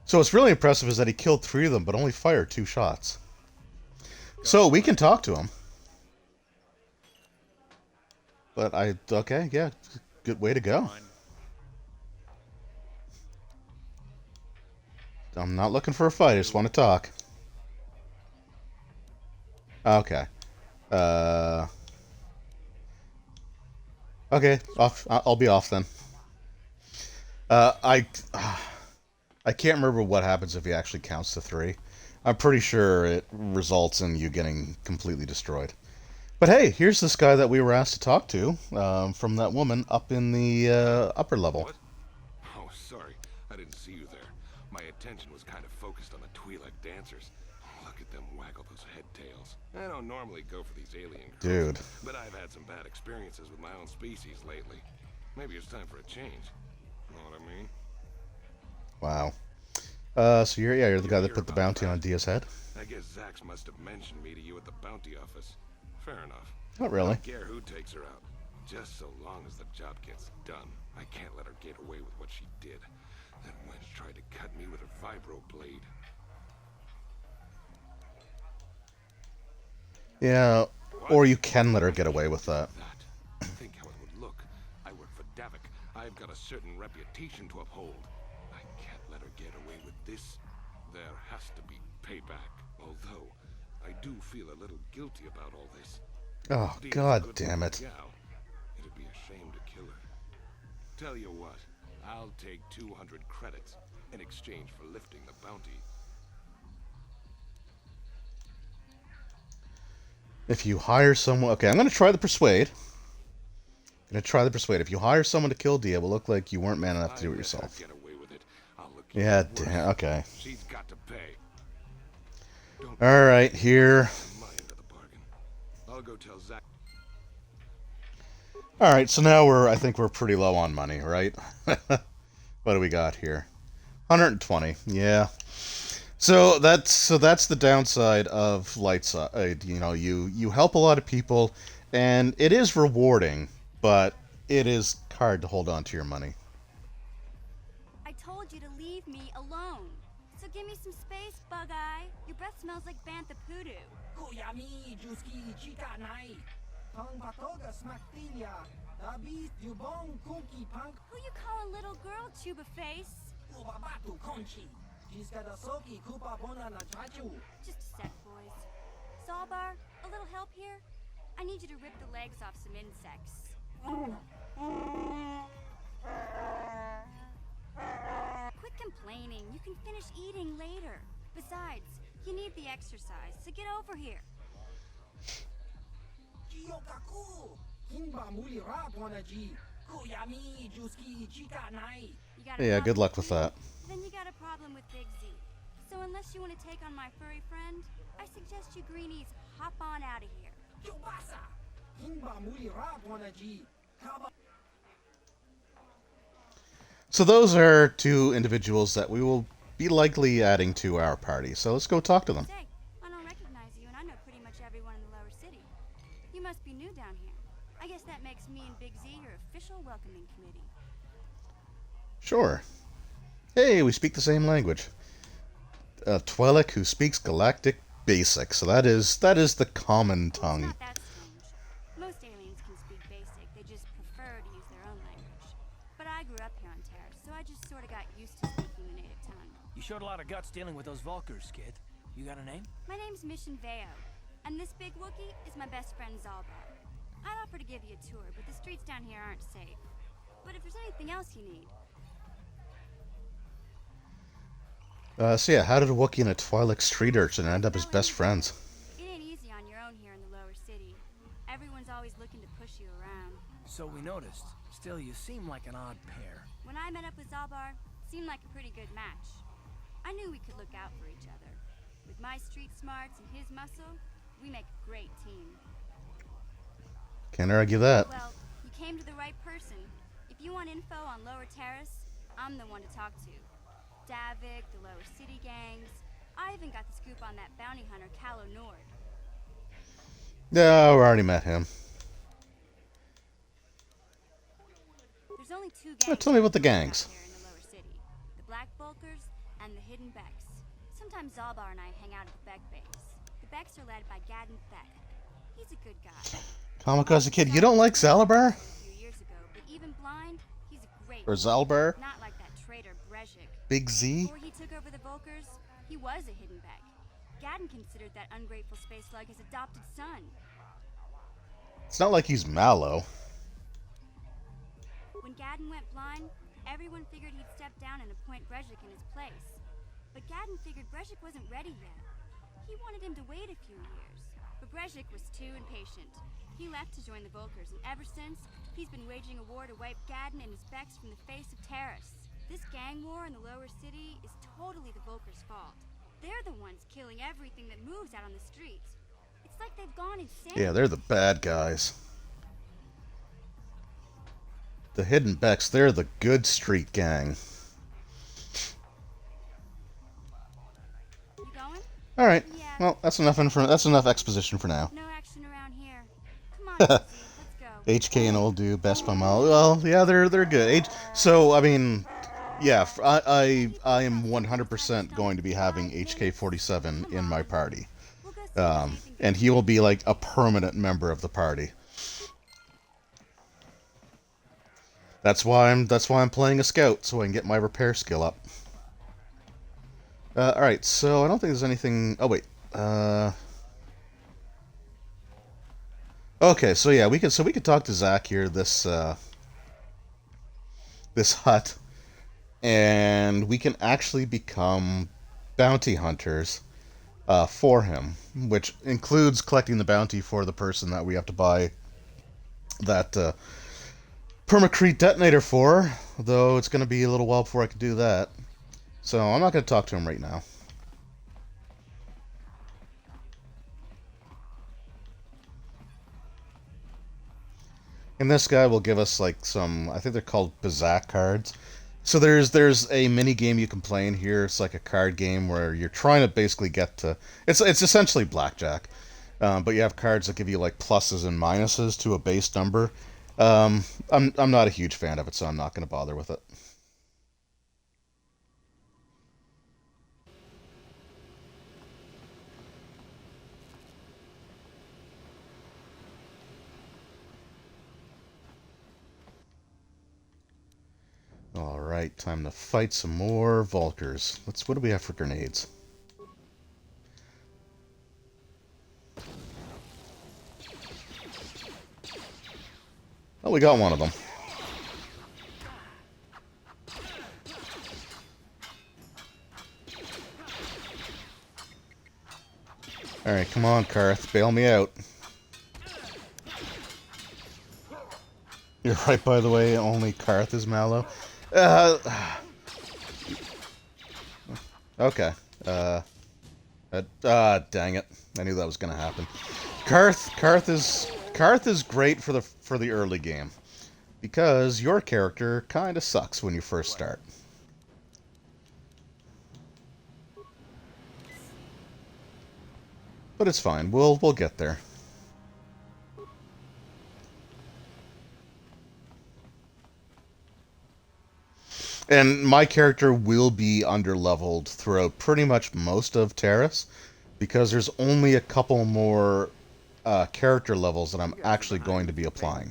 So what's really impressive is that he killed 3 of them, but only fired 2 shots. So we can talk to him. But okay, yeah, good way to go. I'm not looking for a fight, I just want to talk. Okay. Okay, off. I'll be off then. I can't remember what happens if he actually counts to 3. I'm pretty sure it results in you getting completely destroyed. But hey, here's this guy that we were asked to talk to from that woman up in the upper level.
What? Oh, sorry. I didn't see you there. My attention was kind of focused on the Twi'lek dancers. Look at them waggle those head tails. I don't normally go for these alien girls,
Dude.
but I've had some bad experiences with my own species lately. Maybe it's time for a change. Know what I mean?
Wow. So you're the guy that put the bounty on Dia's head?
I guess Zax must have mentioned me to you at the bounty office. Fair enough.
Not really.
I don't care who takes her out. Just so long as the job gets done. I can't let her get away with what she did. That wench tried to cut me with her vibro blade.
Yeah, or you can let her get away with that.
Think how it would look. I work for Davik. I've got a certain reputation to uphold. I can't let her get away with this. There has to be payback. Although, I do feel a little guilty about all this.
Oh, god damn it.
It'd be a shame to kill her. Tell you what, I'll take 200 credits in exchange for lifting the bounty.
If you hire someone... Okay, I'm going to try the persuade. If you hire someone to kill Dia, it will look like you weren't man enough to do it yourself. Yeah, damn, okay.
She's got to pay.
Alright, here.
I'll go tell Zach.
Alright, so now I think we're pretty low on money, right? What do we got here? 120, yeah. So that's the downside of light side. You help a lot of people, and it is rewarding, but it is hard to hold on to your money.
I told you to leave me alone. So give me some space, Bug-Eye. Your breath smells like Bantha Poodoo. Who you calling little girl, Chuba Face? Just a sec, boys. Sawbar, a little help here? I need you to rip the legs off some insects. Quit complaining. You can finish eating later. Besides, you need the exercise, so get over here.
Yeah, good luck with that.
Then you got a problem with Big Z. So unless you want to take on my furry friend, I suggest you greenies hop on out of here.
So those are two individuals that we will be likely adding to our party. So let's go talk to them.
Say, I don't recognize you, and I know pretty much everyone in the lower city. You must be new down here. I guess that makes me and Big Z your official welcoming committee.
Sure. Hey, we speak the same language. Twi'lek who speaks Galactic Basic, so that is the common tongue.
It's not that strange. Most aliens can speak Basic, they just prefer to use their own language. But I grew up here on Terra, so I just sort of got used to speaking the native tongue.
You showed a lot of guts dealing with those Vulkars, kid. You got a name?
My name's Mission Veo, and this big Wookiee is my best friend Zalbar. I'd offer to give you a tour, but the streets down here aren't safe. But if there's anything else you need...
So yeah, how did a Wookiee and a Twi'lek street urchin end up as best friends?
It ain't easy on your own here in the lower city. Everyone's always looking to push you around.
So we noticed. Still, you seem like an odd pair.
When I met up with Zalbar, it seemed like a pretty good match. I knew we could look out for each other. With my street smarts and his muscle, we make a great team.
Can't argue that.
Well, you came to the right person. If you want info on Lower Terrace, I'm the one to talk to. Davik, the lower city gangs. I even got the scoop on that bounty hunter, Calo Nord.
No, we already met him.
There's only two gangs.
Tell me about the gangs.
Here in the lower city. The Black Vulkars and the Hidden Becks. Sometimes Zalbar and I hang out at the Beck base. The Becks are led by Gadden Beck. He's a good guy.
Kamikaze Kid, you don't like Zalabar?
A few years ago, but even blind, he's a great
Or Zalbar?
Not like that traitor Brezhik.
Big Z?
Before he took over the Vulkars, he was a Hidden Beck. Gadden considered that ungrateful space slug his adopted son.
It's not like he's Mallow.
When Gadden went blind, everyone figured he'd step down and appoint Brezhik in his place. But Gadden figured Brezhik wasn't ready yet. He wanted him to wait a few years. But Brezhik was too impatient. He left to join the Vulkars, and ever since, he's been waging a war to wipe Gadden and his Becks from the face of Terrace. This gang war in the lower city is totally the Vulkars' fault. They're the ones killing everything that moves out on the streets. It's like they've gone insane.
Yeah, they're the bad guys. The Hidden Becks, they're the good street gang.
You going?
Alright,
Yeah.
well, that's enough exposition for now.
No action around here. Come on, let's go.
HK and Old Dude, best by mile. Well, yeah, they're good. So, I mean, yeah, I am 100% going to be having HK-47 in my party. And he will be like a permanent member of the party. That's why I'm playing a scout, so I can get my repair skill up. Alright, so I don't think there's anything... Oh, wait. Okay, so yeah, we could talk to Zach here, this hut, and we can actually become bounty hunters for him, which includes collecting the bounty for the person that we have to buy that permacrete detonator for, though it's going to be a little while before I can do that. So I'm not going to talk to him right now. And this guy will give us like some, I think they're called Bazak cards. So there's a mini game you can play in here. It's like a card game where you're trying to basically get to, it's essentially blackjack. But you have cards that give you like pluses and minuses to a base number. I'm not a huge fan of it, so I'm not going to bother with it. Alright, time to fight some more Vulkars. What do we have for grenades? Oh, we got one of them. Alright, come on, Karth, bail me out. You're right, by the way, only Karth is Mallow. Okay. Dang it. I knew that was gonna happen. Karth is great for the early game. Because your character kinda sucks when you first start. But it's fine. We'll get there. And my character will be underleveled throughout pretty much most of Terrace, because there's only a couple more character levels that I'm actually going to be applying.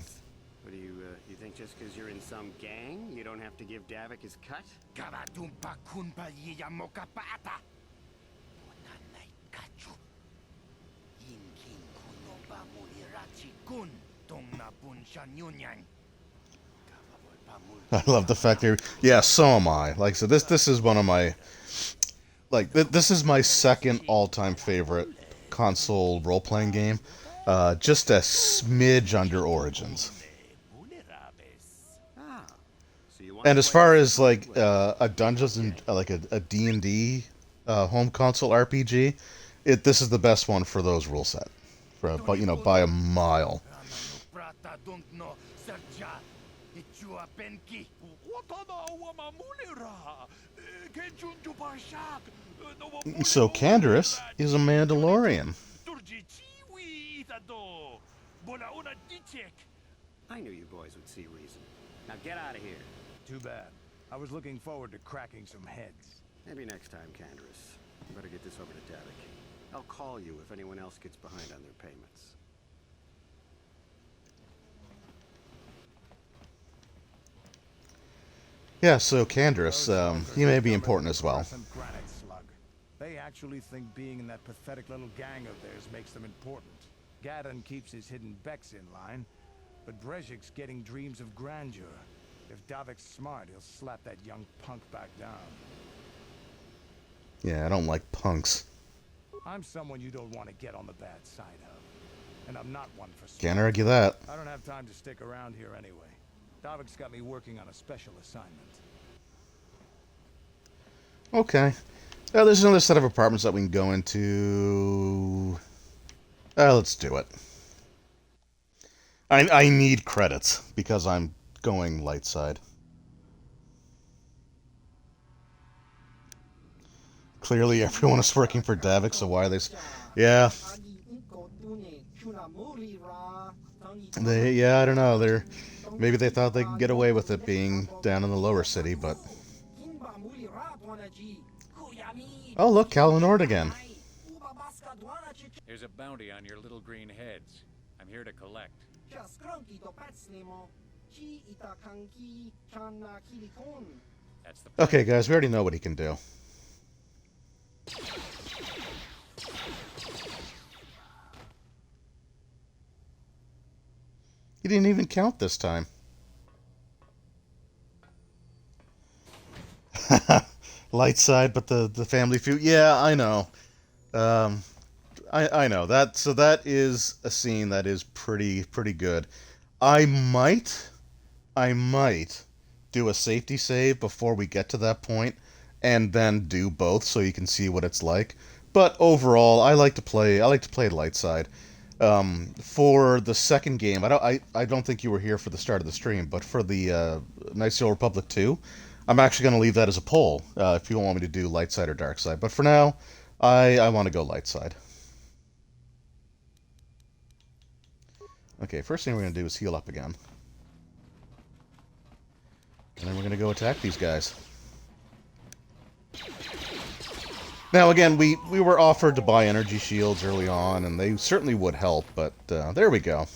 What do you think just because you're in some gang, you don't have to give Davik his cut?
I love the fact that yeah, so am I. Like I said, this is one of my this is my second all-time favorite console role-playing game. Just a smidge under Origins. And as far as like a Dungeons and like a D&D home console RPG, this is the best one for those rule set, by a mile. So Candaris is a Mandalorian.
I knew you boys would see reason. Now get out of here.
Too bad. I was looking forward to cracking some heads.
Maybe next time, Candaris. You better get this over to Davik. I'll call you if anyone else gets behind on their payments.
Yeah, so Candaris, he may be important as well.
They actually think being in that pathetic little gang of theirs makes them important. Gadon keeps his hidden Becks in line, but Brezhik's getting dreams of grandeur. If Davik's smart, he'll slap that young punk back down.
Yeah, I don't like punks.
I'm someone you don't want to get on the bad side of. And I'm not one for smart.
Can't argue that.
I don't have time to stick around here anyway. Davik's got me working on a special assignment.
Okay. There's another set of apartments that we can go into. Let's do it. I need credits because I'm going light side. Clearly everyone is working for Davik, so why are they... Yeah. Yeah, I don't know. Maybe they thought they could get away with it being down in the lower city, but... Oh, look, Kalinord again.
There's a bounty on your little green heads. I'm here to collect.
Okay, guys, we already know what he can do. He didn't even count this time. Light side, but the family feud. Yeah, I know. I know that. So that is a scene that is pretty good. I might do a safety save before we get to that point, and then do both so you can see what it's like. But overall, I like to play light side. For the second game, I don't think you were here for the start of the stream, but for the Knights of the Old Republic 2, I'm actually going to leave that as a poll if you want me to do light side or dark side. But for now, I want to go light side. Okay, first thing we're going to do is heal up again. And then we're going to go attack these guys. Now, again, we were offered to buy energy shields early on, and they certainly would help, but there we go.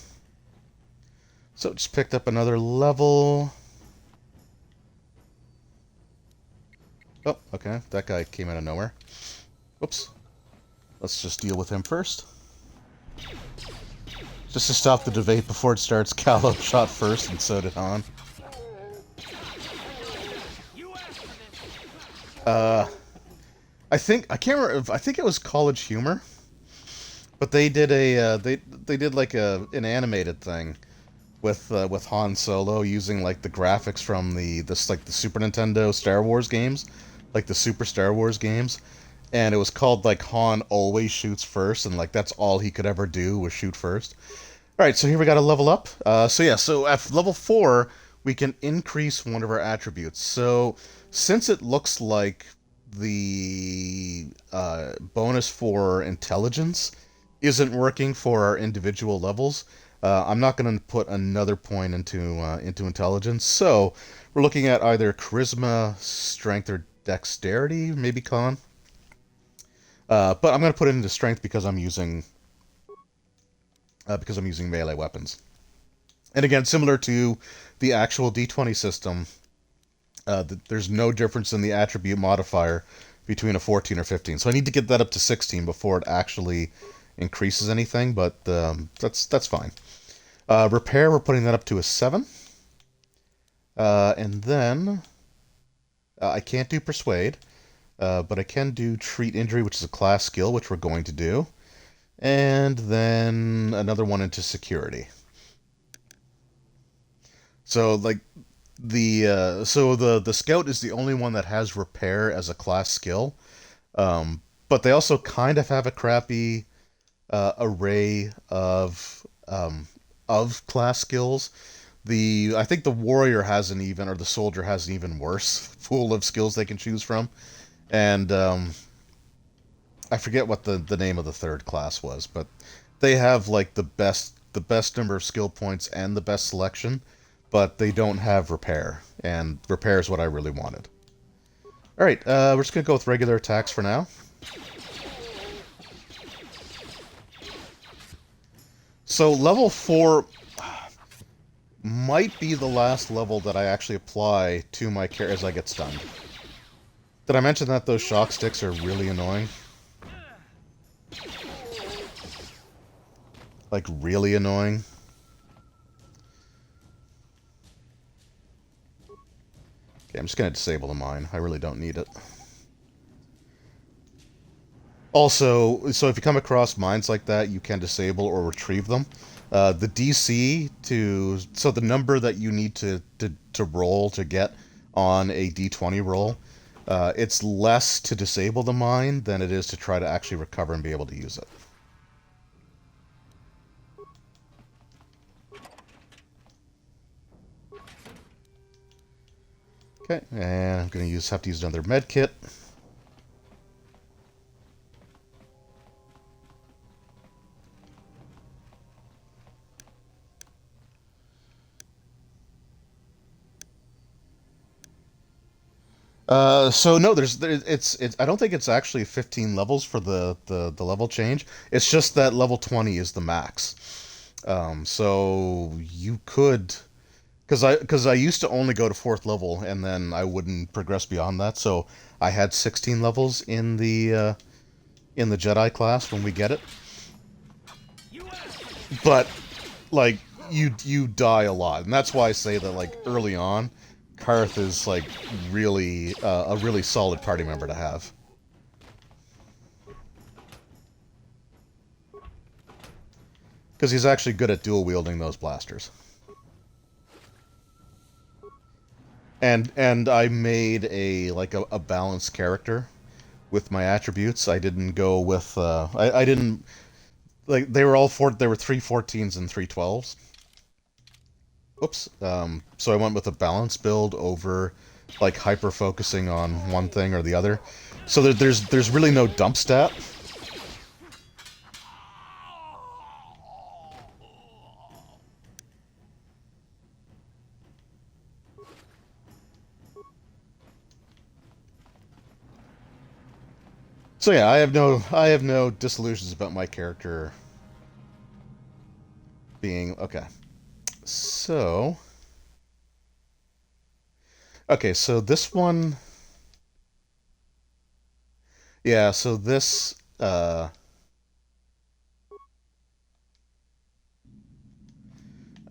So, just picked up another level. Oh, okay, that guy came out of nowhere. Whoops. Let's just deal with him first. Just to stop the debate before it starts, Callow shot first, and so did Han. I can't remember. I think it was College Humor, but they did a they did like an animated thing with Han Solo using like the graphics from the Super Nintendo Star Wars games, like the Super Star Wars games, and it was called like Han always shoots first, and like that's all he could ever do was shoot first. All right, so here we got to level up. So at level 4, we can increase one of our attributes. So since it looks like the bonus for intelligence isn't working for our individual levels, I'm not going to put another point into intelligence. So we're looking at either charisma, strength, or dexterity, maybe con. But I'm going to put it into strength because I'm using melee weapons. And again, similar to the actual D20 system, there's no difference in the attribute modifier between a 14 or 15. So I need to get that up to 16 before it actually increases anything, but that's fine. Repair, we're putting that up to a 7. And then I can't do Persuade, but I can do Treat Injury, which is a class skill, which we're going to do. And then another one into Security. So like the Scout is the only one that has Repair as a class skill, but they also kind of have a crappy array of class skills. I think the warrior has an even, or the soldier has an even worse pool of skills they can choose from, and I forget what the name of the third class was, but they have like the best number of skill points and the best selection, but they don't have repair, and repair is what I really wanted. All right, we're just gonna go with regular attacks for now. So level 4 might be the last level that I actually apply to my character as I get stunned. Did I mention that those shock sticks are really annoying? Like, really annoying. Okay, I'm just going to disable the mine. I really don't need it. Also, so if you come across mines like that, you can disable or retrieve them. The DC so the number that you need to roll to get on a D20 roll, it's less to disable the mine than it is to try to actually recover and be able to use it. Okay, and I'm going to have to use another med kit. So no, I don't think it's actually 15 levels for the level change. It's just that level 20 is the max. So you could, because I used to only go to 4th level and then I wouldn't progress beyond that. So I had 16 levels in the Jedi class when we get it. But like you die a lot, and that's why I say that like early on, Karth is like really a really solid party member to have. Because he's actually good at dual wielding those blasters. And I made a balanced character with my attributes. I didn't go with I didn't like they were 3 14s and 3 12s. Oops. So I went with a balanced build over like hyper focusing on one thing or the other. So there's really no dump stat. So yeah, I have no disillusions about my character being okay. So okay, so this one, yeah, so this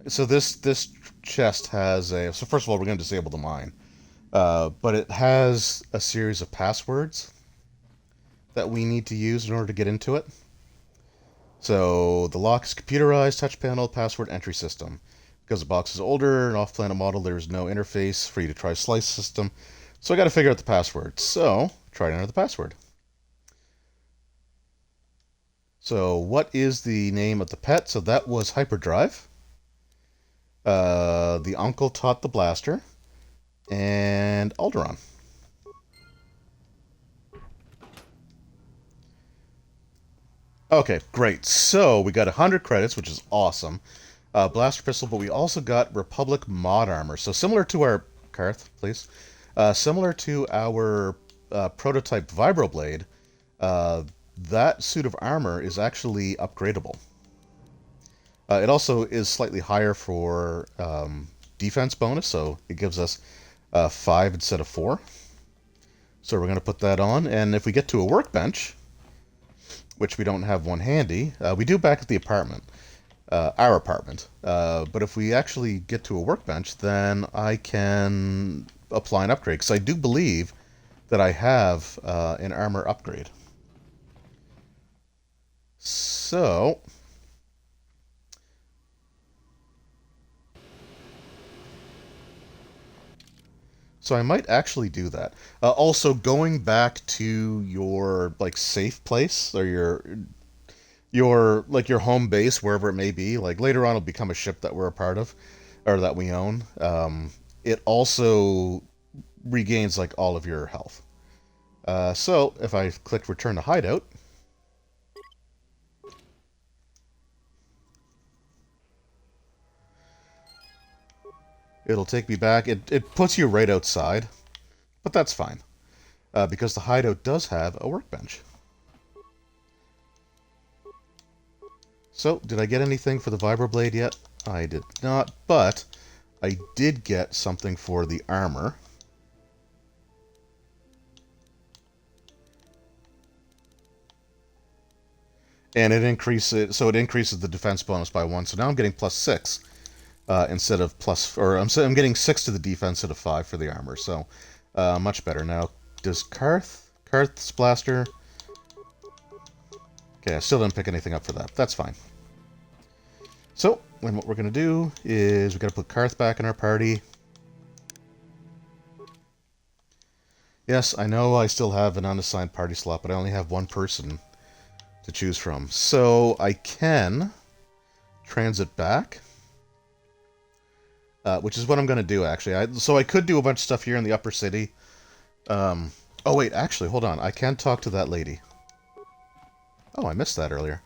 this chest has a, so first of all we're going to disable the mine, but it has a series of passwords that we need to use in order to get into it. So the lock is computerized touch panel password entry system. Because the box is older, an off-planet model, there's no interface for you to try slice system. So I got to figure out the password. So, try to enter the password. So, what is the name of the pet? So that was Hyperdrive. The uncle taught the blaster. And Alderaan. Okay, great. So, we got 100 credits, which is awesome. Blaster pistol, but we also got Republic mod armor. So, similar to our... Karth, please. Similar to our prototype Vibroblade, that suit of armor is actually upgradable. It also is slightly higher for defense bonus, so it gives us 5 instead of 4. So we're going to put that on, and if we get to a workbench, which we don't have one handy, we do back at the apartment, our apartment. But if we actually get to a workbench, then I can apply an upgrade, because I do believe that I have an armor upgrade. So I might actually do that. Also, going back to your like safe place or your like your home base, wherever it may be. Like later on, it'll become a ship that we're a part of or that we own. It also regains like all of your health. So if I click Return to Hideout. It'll take me back. It puts you right outside, but that's fine, because the hideout does have a workbench. So, did I get anything for the Vibroblade yet? I did not, but I did get something for the armor. And it increases the defense bonus by 1, so now I'm getting +6. Instead of I'm getting 6 to the defense instead of 5 for the armor, so much better. Now, does Karth's blaster... Okay, I still didn't pick anything up for that. That's fine. So, and what we're going to do is we've got to put Karth back in our party. Yes, I know I still have an unassigned party slot, but I only have one person to choose from. So, I can transit back. Which is what I'm going to do, actually. So I could do a bunch of stuff here in the upper city. Oh, wait, actually, hold on. I can talk to that lady. Oh, I missed that earlier.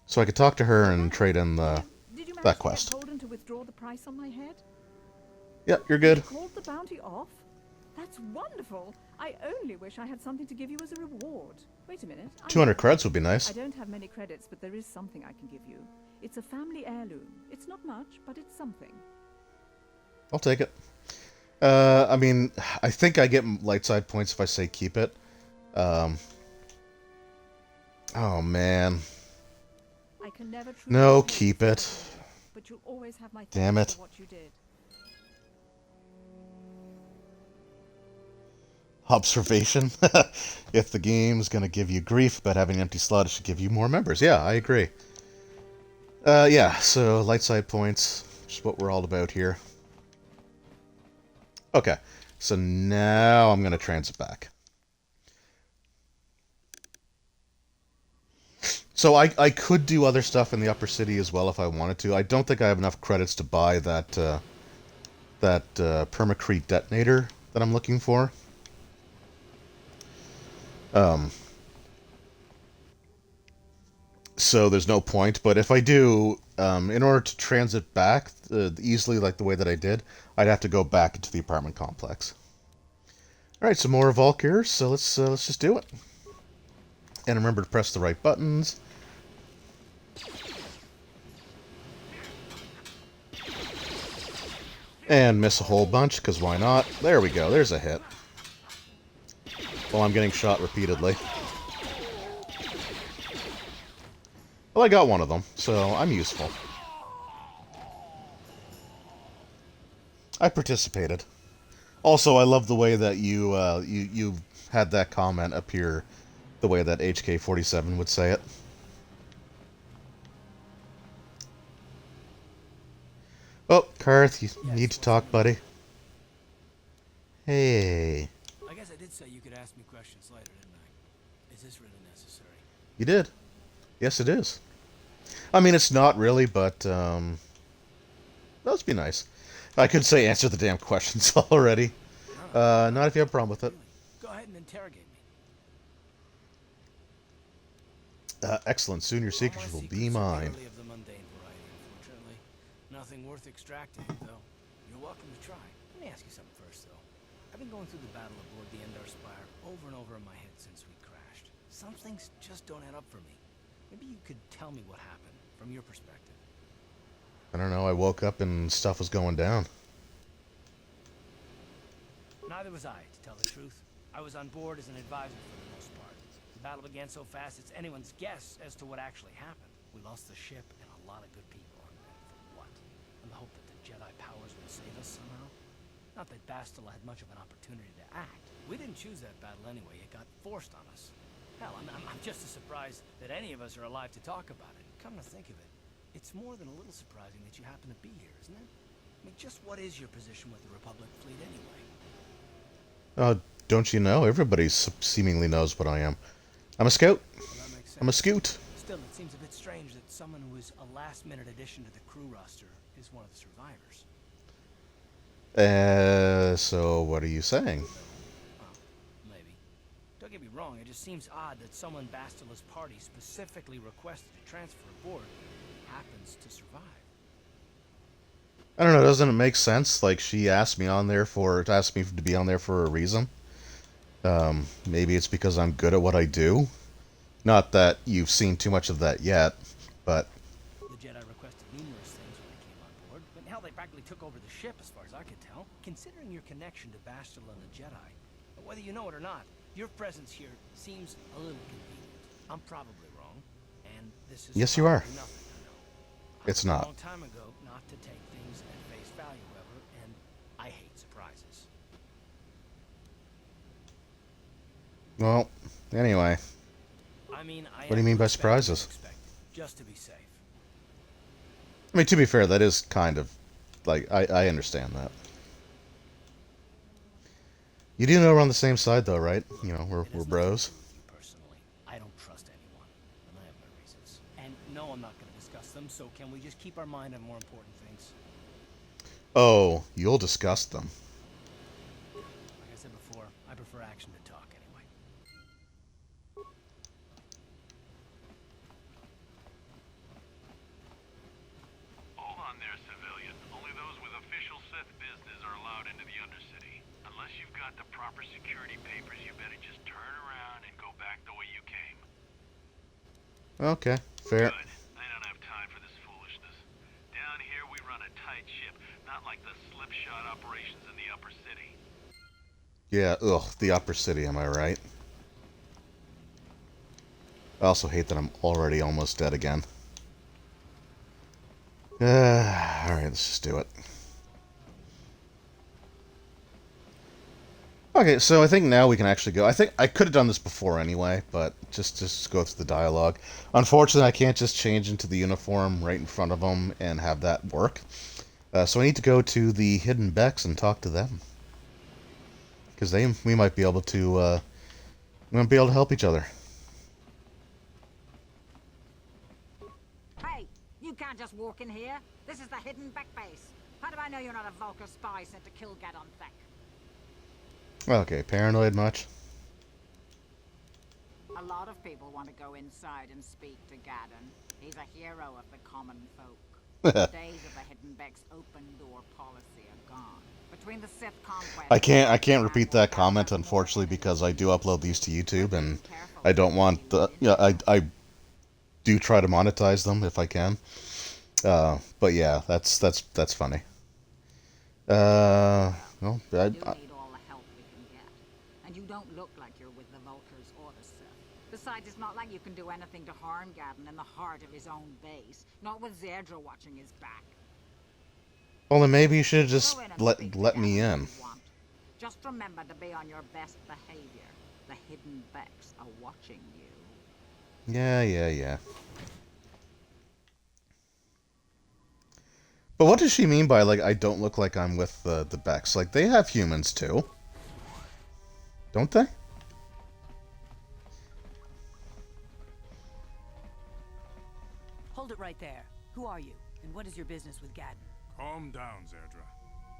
So I could talk to her and trade in that quest.
Did you manage to get Holden to withdraw the price on my head?
Yep, you're good.
You called the bounty off? That's wonderful. I only wish I had something to give you as a reward. Wait a minute.
200 credits would be nice.
I don't have many credits, but there is something I can give you. It's a family heirloom. It's not much, but it's something.
I'll take it. I mean, I think I get light side points if I say keep it. Oh, man.
I can never
no, keep it.
But you'll always have my
damn it.
For what you did.
Observation. If the game's going to give you grief about having an empty slot, it should give you more members. Yeah, I agree. Yeah, so light side points, which is what we're all about here. Okay, so now I'm going to transit back. So I could do other stuff in the upper city as well if I wanted to. I don't think I have enough credits to buy that permacrete detonator that I'm looking for. So there's no point, but if I do, in order to transit back easily like the way that I did, I'd have to go back into the apartment complex. Alright, so more Volk here, so let's just do it. And remember to press the right buttons. And miss a whole bunch, because why not? There we go, there's a hit. Well, I'm getting shot repeatedly. Well, I got one of them, so I'm useful. I participated. Also, I love the way that you had that comment appear the way that HK47 would say it. Oh, Karth, you need to talk, buddy. Hey.
I guess I did say you could ask me questions later, didn't I? Is this really necessary?
You did. Yes, it is. I mean, it's not really, but, that'd be nice. I could say answer the damn questions already. Not if you have a problem with it.
Go ahead and interrogate me.
Excellent. Soon your secrets will be mine.
Of the mundane variety, unfortunately. Nothing worth extracting, though. You're welcome to try. Let me ask you something first, though. I've been going through the battle aboard the Endar Spire over and over in my head since we crashed. Some things just don't add up for me. Maybe you could tell me what happened, from your perspective.
I don't know. I woke up and stuff was going down.
Neither was I, to tell the truth. I was on board as an advisor for the most part. The battle began so fast it's anyone's guess as to what actually happened. We lost the ship and a lot of good people, and for what? In the hope that the Jedi powers would save us somehow? Not that Bastila had much of an opportunity to act. We didn't choose that battle anyway. It got forced on us. Hell, I'm just as surprised that any of us are alive to talk about it. Come to think of it, it's more than a little surprising that you happen to be here, isn't it? I mean, just what is your position with the Republic fleet anyway?
Don't you know? Everybody seemingly knows what I am. I'm a scout. I'm a scout.
Still, it seems a bit strange that someone who is a last-minute addition to the crew roster is one of the survivors.
So what are you saying?
Well, maybe. Don't get me wrong, it just seems odd that someone Bastila's party specifically requested to transfer aboard happens to survive.
I don't know, doesn't it make sense? Like, she asked me to be on there for a reason. Maybe it's because I'm good at what I do. Not that you've seen too much of that yet, but...
The Jedi requested numerous things when they came on board, but hell, they practically took over the ship as far as I could tell. Considering your connection to Bastila and the Jedi, whether you know it or not, your presence here seems a little convenient. I'm probably wrong, and this is
yes, you are.
Nothing, I know.
It's not.
A long time ago not to take things at face value ever, and I hate surprises.
Well, anyway.
I mean,
What do you mean by surprises?
Just to be safe.
I mean, to be fair, that is kind of... Like, I understand that. You do know we're on the same side, though, right? You know, we're bros.
Personally, I don't trust anyone, and I have my reasons. And no, I'm not going to discuss them, so can we just keep our mind on more important things?
Oh, you'll discuss them.
Like I said before, I prefer action to talk anyway.
Hold on there, civilian. Only those with official Sith business are allowed into the Undercity. Unless you've got the proper security papers, you better just turn around and go back the way you came.
Okay, fair.
Good. I don't have time for this foolishness. Down here, we run a tight ship, not like the slipshod operations in the upper city.
Yeah, ugh, the upper city, am I right? I also hate that I'm already almost dead again. Alright, let's just do it. Okay, so I think now we can actually go. I think I could have done this before anyway, but just go through the dialogue. Unfortunately, I can't just change into the uniform right in front of them and have that work. So I need to go to the Hidden Becks and talk to them. Because we might be able to help each other.
Hey, you can't just walk in here. This is the Hidden Beck base. How do I know you're not a Vulcan spy sent to kill Gadon Thek?
Okay, paranoid much?
A lot of people want to go inside and speak to Gadon. He's a hero of the common folk. The days of the Hidden Beck's open door policy are gone. Between the Sith conquest...
I can't repeat that comment, unfortunately, because I do upload these to YouTube, and I don't want the... Yeah, I do try to monetize them if I can. But yeah, that's funny. Well,
and you don't look like you're with the Vulkars or the Sith. Besides, it's not like you can do anything to harm Gadon in the heart of his own base. Not with Zerdra watching his back.
Well, then maybe you should have just let me in.
Just remember to be on your best behavior. The Hidden Becks are watching you.
Yeah. But what does she mean by, like, I don't look like I'm with the Becks? Like, they have humans, too. Don't they?
Hold it right there. Who are you? And what is your business with Gadden?
Calm down, Zerdra.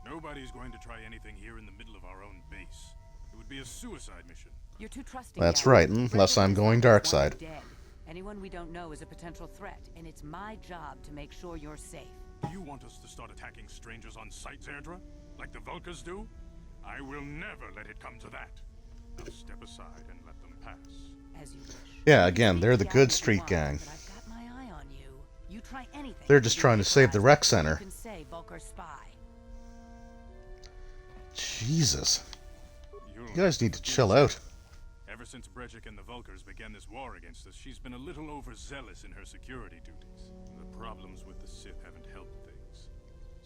Nobody's going to try anything here in the middle of our own base. It would be a suicide mission.
You're too trusting.
That's
Gadden.
right, unless I'm going dark side.
Dead. Anyone we don't know is a potential threat, and it's my job to make sure you're safe.
Do you want us to start attacking strangers on sight, Zerdra? Like the Vulkars do? I will never let it come to that. Now step aside and let them pass.
As you wish.
Yeah, again, they're the good street gang. They're just trying to save the rec center. Jesus. You guys need to chill out.
Ever since Brejik and the Vulkars began this war against us, she's been a little overzealous in her security duties. The problems with the Sith haven't helped things.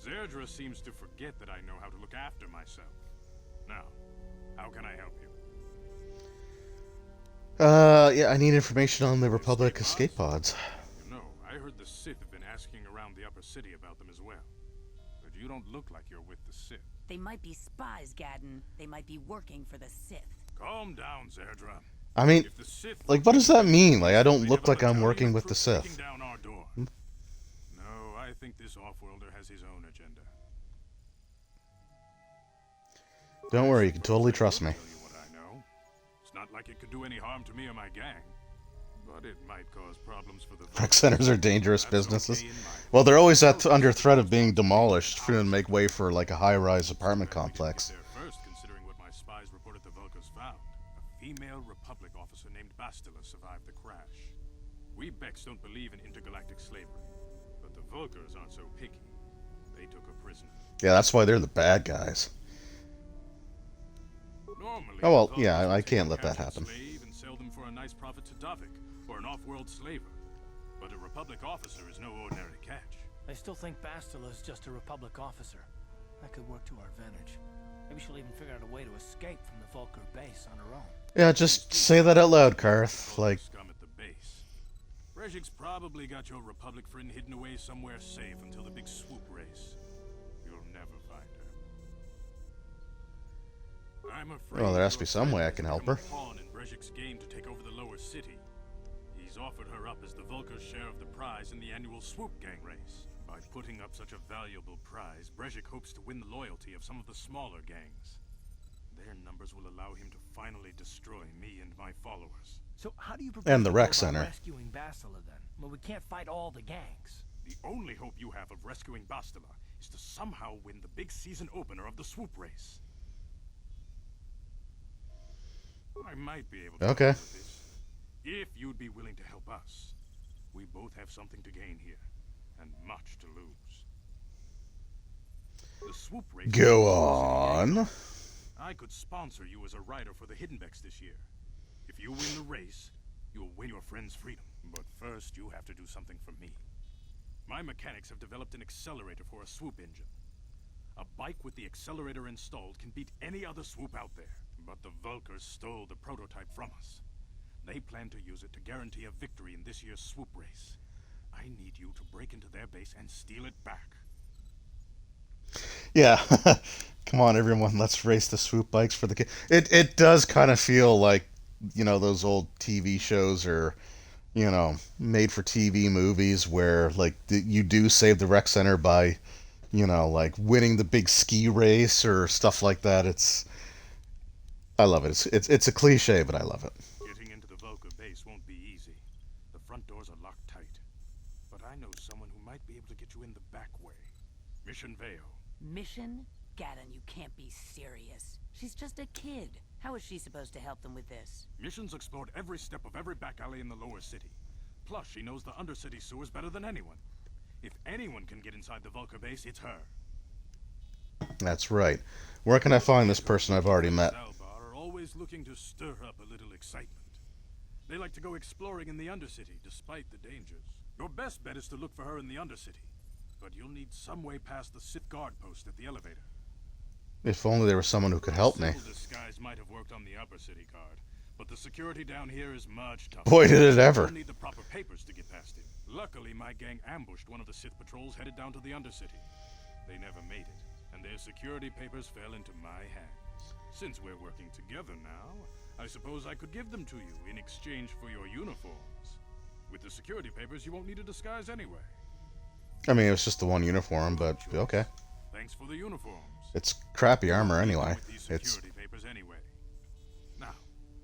Zerdra seems to forget that I know how to look after myself. Now, how can I help you?
Yeah, I need information on the Republic escape pods.
You know, I heard the Sith have been asking around the upper city about them as well. But you don't look like you're with the Sith.
They might be spies, Gadden. They might be working for the Sith.
Calm down, Zerdra.
I mean, like, what does that mean? Like, I don't look like I'm working with the Sith.
Down our door. No, I think this off-worlder has his own agenda.
Don't worry, you can totally trust me.
It's not like it could do any harm to me or my gang, but it might cause problems for the
Rec centers are dangerous businesses. Well, they're always under threat of being demolished to make way for like a high-rise apartment complex.
First, considering what my spies reported the Vulkars found, a female Republic officer named Bastila survived the crash. We Becks don't believe in intergalactic slavery, but the Vulkars aren't so picky. They took her prisoner.
Yeah, that's why they're the bad guys.
Normally,
oh well, yeah, I can't let that happen.
Slave and sell them for a nice profit to Davik, or an off-world slaver. But a Republic officer is no ordinary catch.
I still think Bastila is just a Republic officer. That could work to our advantage. Maybe she'll even figure out a way to escape from the Vulkar base on her own.
Yeah, just say that out loud, Karth. Like.
Scum at the base. Brejik's probably got your Republic friend hidden away somewhere safe until the big swoop race. You'll never find her. I'm afraid.
Well, there has to be some way I can help her.
Pawn in Brejik's game to take over the lower city. He's offered her up as the Vulkar's share of the prize in the annual swoop gang race. By putting up such a valuable prize, Brejik hopes to win the loyalty of some of the smaller gangs. Their numbers will allow him to finally destroy me and my followers.
So how do you
and the rec center
rescuing Bastila then? Well, we can't fight all the gangs.
The only hope you have of rescuing Bastila is to somehow win the big season opener of the swoop race. I might be able to
okay.
help with this, if you'd be willing to help us. We both have something to gain here, and much to lose. The swoop race.
Go on.
I could sponsor you as a rider for the Hiddenbecks this year. If you win the race, you'll win your friend's freedom. But first, you have to do something for me. My mechanics have developed an accelerator for a swoop engine. A bike with the accelerator installed can beat any other swoop out there. But the Vulkars stole the prototype from us. They plan to use it to guarantee a victory in this year's swoop race. I need you to break into their base and steal it back.
Yeah. Come on, everyone, let's race the swoop bikes for the kid. It does kind of feel like, you know, those old TV shows or, you know, made-for-TV movies where, like, you do save the rec center by, you know, like, winning the big ski race or stuff like that. I love it. It's a cliche, but I love it.
Getting into the Vulkar base won't be easy. The front doors are locked tight. But I know someone who might be able to get you in the back way. Mission Veo.
Mission? Gadden, you can't be serious. She's just a kid. How is she supposed to help them with this?
Mission's explored every step of every back alley in the lower city. Plus, she knows the undercity sewers better than anyone. If anyone can get inside the Vulkar base, it's her.
That's right. Where can I find this person I've already met?
Are always looking to stir up a little excitement. They like to go exploring in the Undercity, despite the dangers. Your best bet is to look for her in the Undercity. But you'll need some way past the Sith guard post at the elevator.
If only there was someone who could help me.
Disguise might have worked on the Upper City guard, but the security down here is much tougher.
Boy, did it ever.
You'll need the proper papers to get past him. Luckily, my gang ambushed one of the Sith patrols headed down to the Undercity. They never made it, and their security papers fell into my hands. Since we're working together now, I suppose I could give them to you in exchange for your uniforms. With the security papers, you won't need a disguise anyway.
I mean, it was just the one uniform, but okay.
Thanks for the uniforms.
It's crappy armor anyway. It's
Security papers anyway. Now,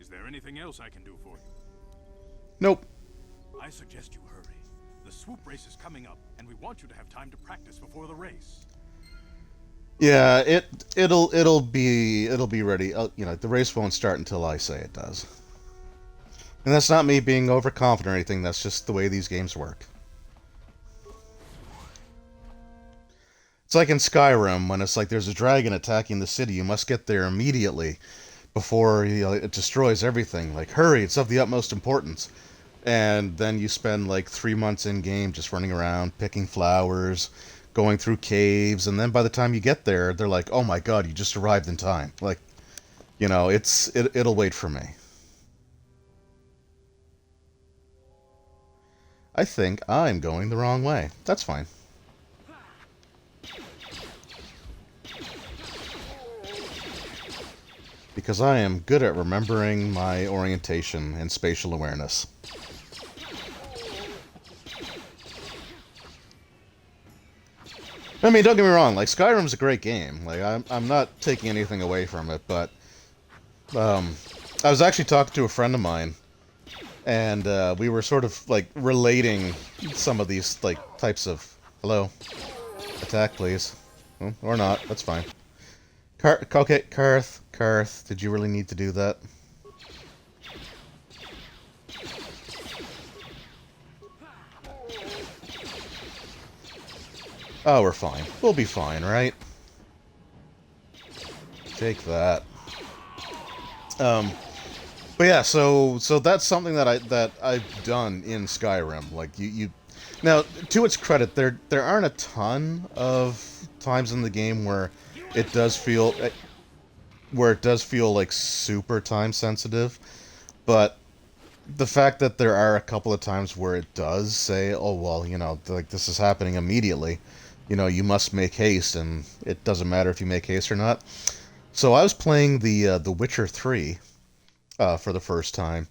is there anything else I can do for you?
nope.
I suggest you hurry. The swoop race is coming up, and we want you to have time to practice before the race.
Yeah, it'll be ready. The race won't start until I say it does. And that's not me being overconfident or anything. That's just the way these games work. It's like in Skyrim, when it's like there's a dragon attacking the city, you must get there immediately before it destroys everything. Like, hurry, it's of the utmost importance. And then you spend like 3 months in game just running around, picking flowers, going through caves, and then by the time you get there, they're like, oh my god, you just arrived in time. Like, it'll wait for me. I think I'm going the wrong way. That's fine. Because I am good at remembering my orientation and spatial awareness. I mean, don't get me wrong, like, Skyrim's a great game. Like, I'm not taking anything away from it, but I was actually talking to a friend of mine, and we were sort of, like, relating some of these, like, types of... Hello? Attack, please. Or not, that's fine. Okay, Karth, did you really need to do that? Oh, we're fine. We'll be fine, right? Take that. But yeah, so that's something that I've done in Skyrim. Like you now, to its credit, there aren't a ton of times in the game where it does feel like super time sensitive, but the fact that there are a couple of times where it does say, oh well, like this is happening immediately, you must make haste, and it doesn't matter if you make haste or not. So I was playing the Witcher 3 for the first time,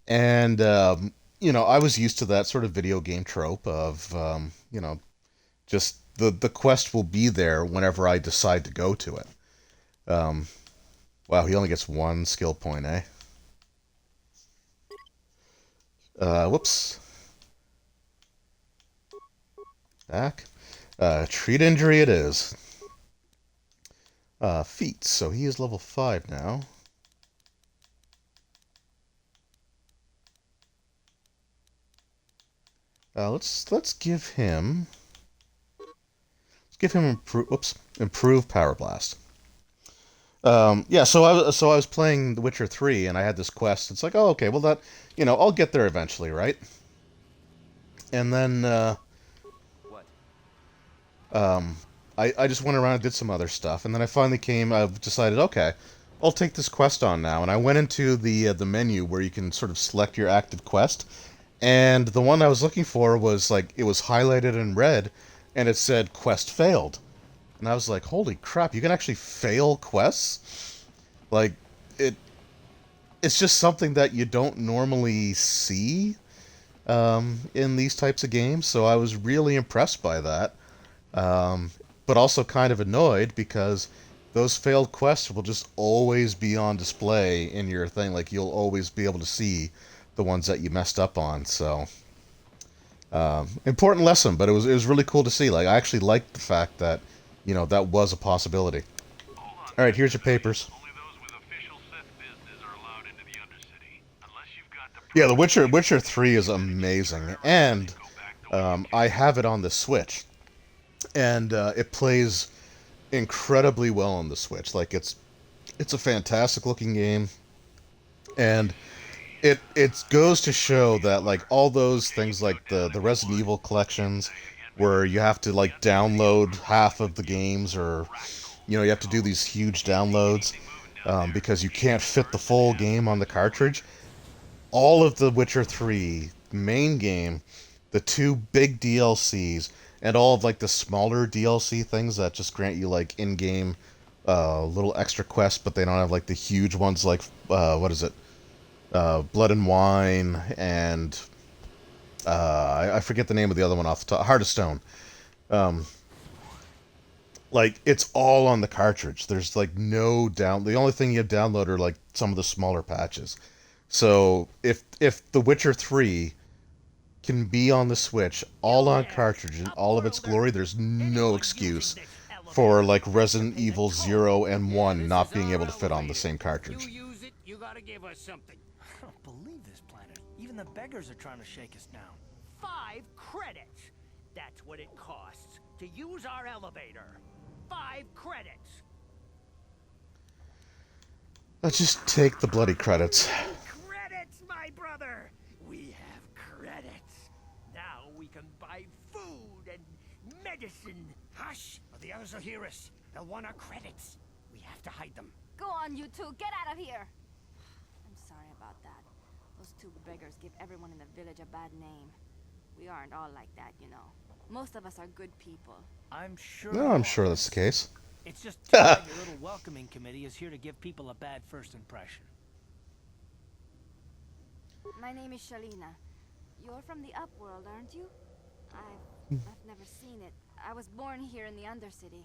and I was used to that sort of video game trope of just the quest will be there whenever I decide to go to it. Wow, he only gets 1 skill point, eh? Whoops. Back. Treat injury it is. Feats, so he is level 5 now. Let's give him improve power blast. Yeah, so I was playing The Witcher 3 and I had this quest. It's like, oh okay, well that I'll get there eventually, right? And then I just went around and did some other stuff, and then I've decided, okay, I'll take this quest on now, and I went into the menu where you can sort of select your active quest, and the one I was looking for was like, it was highlighted in red, and it said quest failed. And I was like, holy crap, you can actually fail quests? Like, it's just something that you don't normally see in these types of games, so I was really impressed by that. But also kind of annoyed because those failed quests will just always be on display in your thing. Like, you'll always be able to see the ones that you messed up on, so... important lesson, but it was really cool to see. Like, I actually liked the fact that, that was a possibility. Alright, here's your papers. Yeah, The Witcher 3 is amazing, and I have it on the Switch, and it plays incredibly well on the Switch. Like, it's a fantastic looking game, and it goes to show that, like, all those things like the Resident Evil collections where you have to, like, download half of the games, or you have to do these huge downloads, because you can't fit the full game on the cartridge. All of the Witcher 3 main game, the 2 big DLCs, and all of like the smaller DLC things that just grant you like in-game little extra quests, but they don't have like the huge ones like what is it? Blood and Wine, and I forget the name of the other one off the top. Heart of Stone. Like, it's all on the cartridge. There's like no down. The only thing you download are like some of the smaller patches. So if The Witcher 3 can be on the Switch, all on cartridge, in all of its glory, there's no excuse for like Resident Evil 0 and 1 not being able to fit on the same cartridge.
You use it, you gotta give us something. I don't believe this planet. Even the beggars are trying to shake us down.
5 credits. That's what it costs to use our elevator. 5 credits.
Let's just take the bloody credits.
Credits, my brother. We have credits. Now we can buy food and medicine.
Hush, or the others will hear us. They'll want our credits. We have to hide them.
Go on, you two. Get out of here. I'm sorry about that. Those 2 beggars give everyone in the village a bad name. We aren't all like that, you know. Most of us are good people.
I'm sure.
No, I'm sure that's the case.
It's just too bad your little welcoming committee is here to give people a bad first impression.
My name is Shalina. You're from the Upworld, aren't you? I've never seen it. I was born here in the Undercity.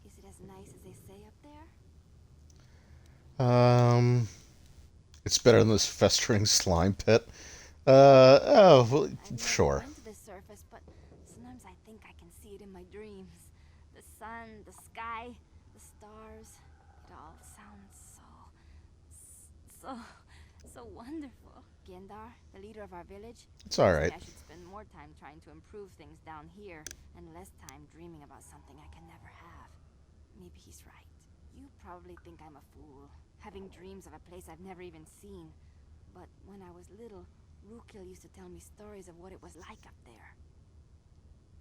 Is it as nice as they say up there?
It's better than this festering slime pit. Oh, well, sure.
I've been to the surface, but sometimes I think I can see it in my dreams. The sun, the sky, the stars. It all sounds so wonderful. Gendar, the leader of our village,
It's all right.
I should spend more time trying to improve things down here and less time dreaming about something I can never have. Maybe he's right. You probably think I'm a fool, having dreams of a place I've never even seen. But when I was little, Rukil used to tell me stories of what it was like up there.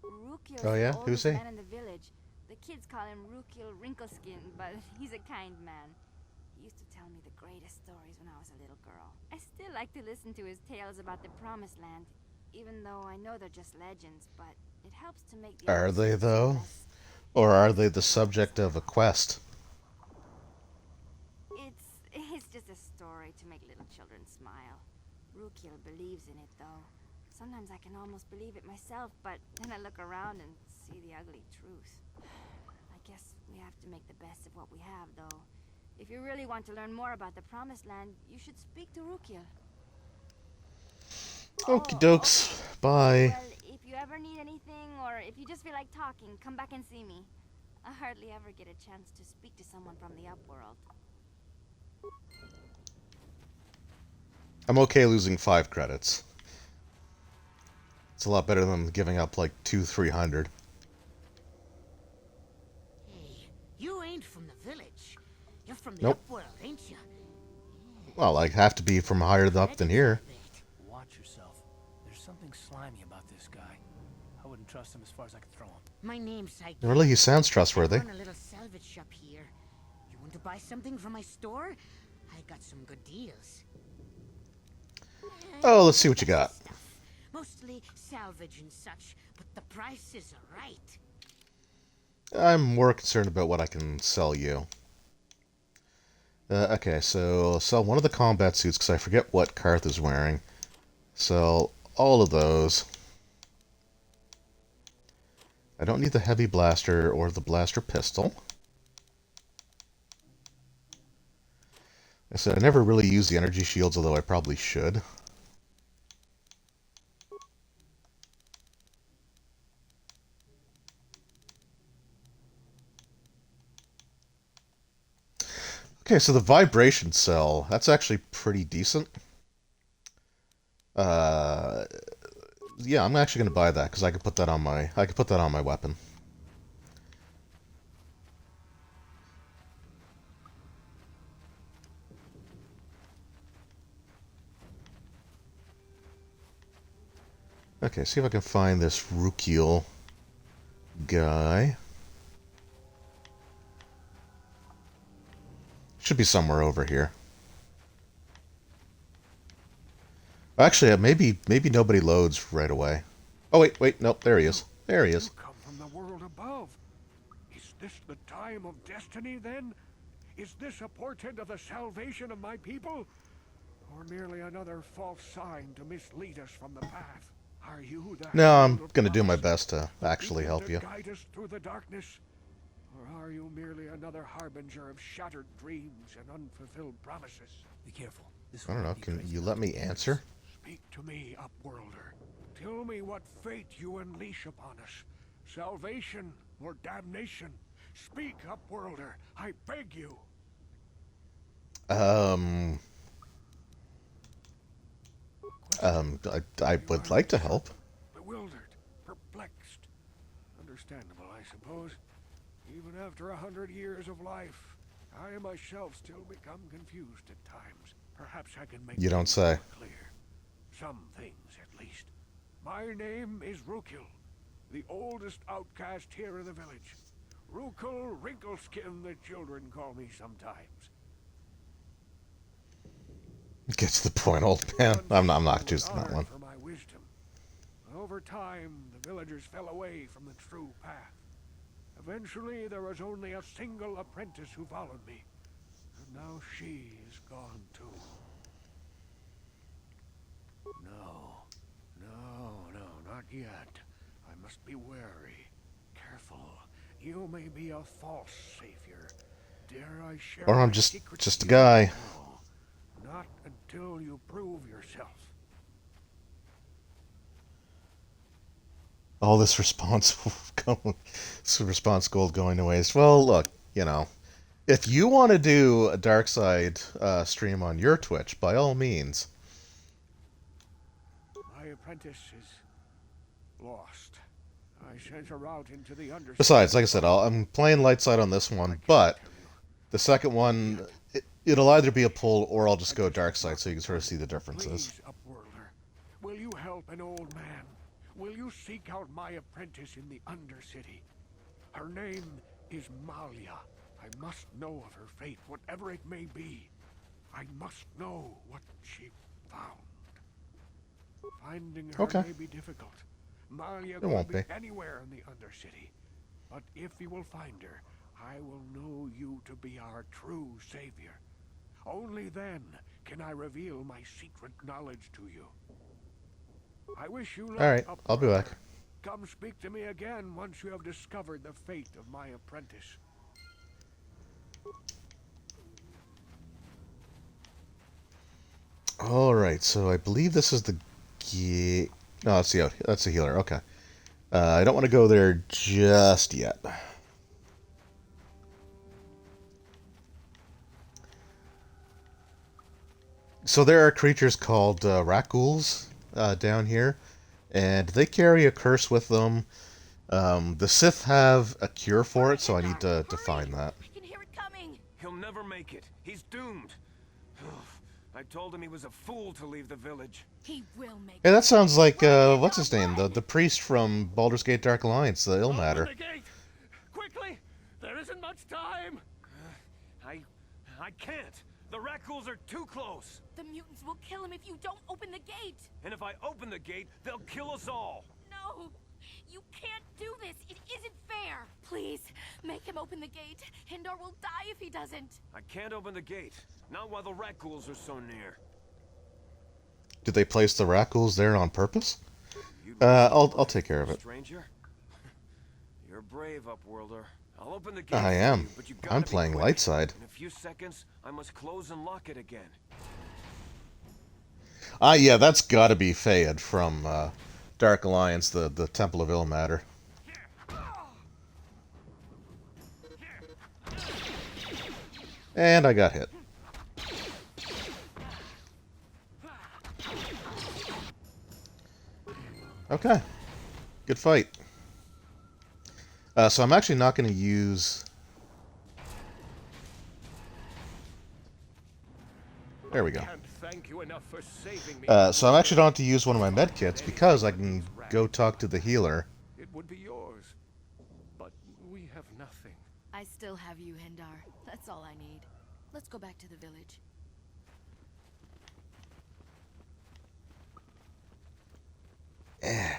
Rukil is
Oh, yeah?
the
Who's
oldest
he?
man in the village. The kids call him Rukil Wrinkleskin, but he's a kind man. He used to tell me the greatest stories when I was a little girl. I still like to listen to his tales about the Promised Land, even though I know they're just legends, but it helps to make the
Are they,
episodes
though?
less.
Or are they the subject of a quest?
It's just a story to make little children smile. Rukil believes in it, though. Sometimes I can almost believe it myself, but then I look around and see the ugly truth. I guess we have to make the best of what we have, though. If you really want to learn more about the Promised Land, you should speak to Rukil.
Okie dokes. Bye.
Well, if you ever need anything, or if you just feel like talking, come back and see me. I hardly ever get a chance to speak to someone from the Upworld.
I'm okay losing 5 credits. It's a lot better than giving up like 200-300.
Hey, you ain't from the village. You're from the
Nope.
Upworld, ain't you?
Well, I have to be from higher up than here.
Watch yourself. There's something slimy about this guy. I wouldn't trust him as far as I could throw him.
My name's Psyche.
Really, he sounds trustworthy.
I run a little salvage shop here. You want to buy something from my store? I got some good deals.
Oh, let's see what you got.
Mostly salvage and such, but the prices are right.
I'm more concerned about what I can sell you. Okay, so I'll sell one of the combat suits because I forget what Karth is wearing. Sell all of those. I don't need the heavy blaster or the blaster pistol. I said I never really use the energy shields, although I probably should. Okay, so the vibration cell, that's actually pretty decent. Yeah, I'm actually going to buy that because I could put that on my weapon. Okay, see if I can find this Rukil guy. Should be somewhere over here. Actually, maybe nobody loads right away. Oh wait, nope, there he is. There he is.
You come from the world above. Is this the time of destiny then? Is this a portent of the salvation of my people? Or merely another false sign to mislead us from the path? Are you the
No, I'm gonna do my best to actually help you.
guide us through the darkness? Or are you merely another harbinger of shattered dreams and unfulfilled promises?
Be careful.
I don't know, can you let me answer?
Speak to me, Upworlder. Tell me what fate you unleash upon us. Salvation or damnation? Speak, Upworlder. I beg you.
I would like to help.
Bewildered, perplexed. Understandable, I suppose. Even after 100 years of life, I myself still become confused at times. Perhaps I can make
You don't
things
say.
more clear. Some things, at least. My name is Rukil, the oldest outcast here in the village. Rukil Wrinkleskin, the children call me sometimes.
Get to the point, old man. I'm not choosing that one.
For my wisdom. Over time, the villagers fell away from the true path. Eventually, there was only a single apprentice who followed me. And now she is gone too. No, not yet. I must be wary. Careful. You may be a false savior. Dare I share
Or I'm
my
just
secrets
a
with you?
guy.
No, not until you prove yourself.
All this response gold going to waste. Well, look, if you want to do a dark side stream on your Twitch, by all means.
My apprentice is lost. I sent her out into the underside.
Besides, like I said, I'm playing light side on this one, but the second one, it'll either be a pull or I'll just go dark side so you can sort of see the differences.
Please, Upworlder, will you help an old man? Will you seek out my apprentice in the Undercity? Her name is Malia. I must know of her fate, whatever it may be. I must know what she found. Finding her may be difficult. Malia could be anywhere in the Undercity. But if you will find her, I will know you to be our true savior. Only then can I reveal my secret knowledge to you. I wish you luck.
Alright, I'll be back.
Come speak to me again once you have discovered the fate of my apprentice.
Alright, so I believe this is the... No, that's the healer, okay. I don't want to go there just yet. So there are creatures called Rakghouls down here, and they carry a curse with them. The Sith have a cure for it, so I need to find that.
I can hear it coming.
He'll never make it. He's doomed. I told him he was a fool to leave the village.
He will make
Hey, that sounds like, what's his name? The priest from Baldur's Gate Dark Alliance, the Ilmater.
Open the gate! Quickly! There isn't much time! I can't! The Rakghouls are too close!
The mutants will kill him if you don't open the gate!
And if I open the gate, they'll kill us all!
No! You can't do this! It isn't fair! Please, make him open the gate. Hindar will die if he doesn't.
I can't open the gate. Not while the Rakghouls are so near.
Did they place the Rakghouls there on purpose? I'll take care of it.
Stranger? You're brave, Upworlder. I'll open the gate.
I am.
For you, but you gotta
I'm
be
playing
quick.
light side.
In a few seconds, I must close and lock it again.
Yeah, that's gotta be Fayed from Dark Alliance, the Temple of Ilmater. And I got hit. Okay. Good fight. So I'm actually not going to use... There we go. So I'm actually don't have to use one of my med kits because I can go talk to the healer.
It would be yours. But we have nothing.
I still have you, Hindar. That's all I need. Let's go back to the village.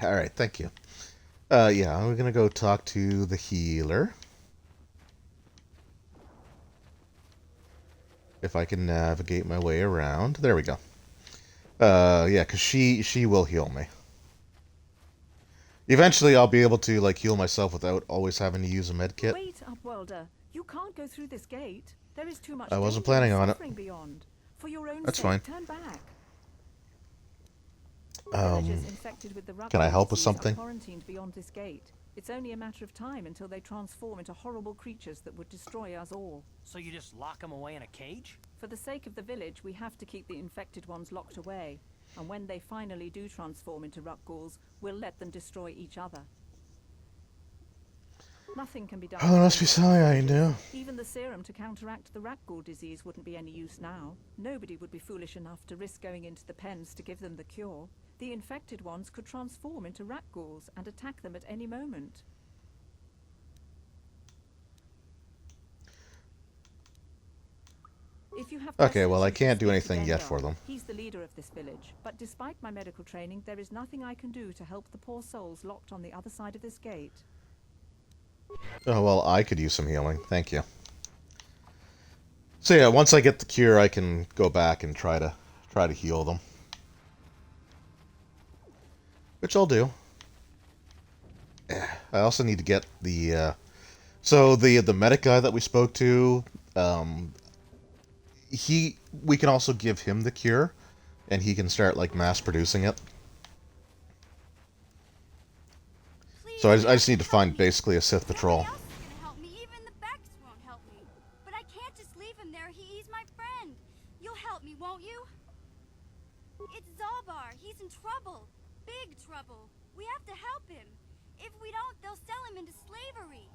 Alright, thank you. Yeah, I'm gonna go talk to the healer. If I can navigate my way around. There we go. Yeah, because she will heal me. Eventually, I'll be able to, like, heal myself without always having to use a med kit.
Wait, Upworlder. You can't go through this gate. There is too much
I wasn't
danger and
planning on it.
suffering beyond. For your own
That's
sake,
fine.
turn back. Villagers infected with the
Can I help with
disease
something?
are quarantined beyond this gate. It's only a matter of time until they transform into horrible creatures that would destroy us all.
So you just lock them away in a cage?
For the sake of the village, we have to keep the infected ones locked away. And when they finally do transform into Ruckghouls, we'll let them destroy each other. Nothing can be done.
Oh, there must be something I can do.
Even the serum to counteract the Rakghoul disease wouldn't be any use now. Nobody would be foolish enough to risk going into the pens to give them the cure. The infected ones could transform into Rakghouls and attack them at any moment. If you have
Okay, well, I
questions,
can't do
speak to
anything yet
Dengar.
for them.
He's the leader of this village, but despite my medical training, there is nothing I can do to help the poor souls locked on the other side of this gate.
Oh, well, I could use some healing. Thank you. So yeah, once I get the cure, I can go back and try to heal them. Which I'll do. I also need to get the so the medic guy that we spoke to, we can also give him the cure, and he can start like mass producing it. So I just need to find basically a Sith patrol.
Even the Becks won't help me. But I can't just leave him there. He's my friend. You'll help me, won't you? It's Zalbar. He's in trouble. Big trouble. We have to help him. If we don't, they'll sell him into slavery.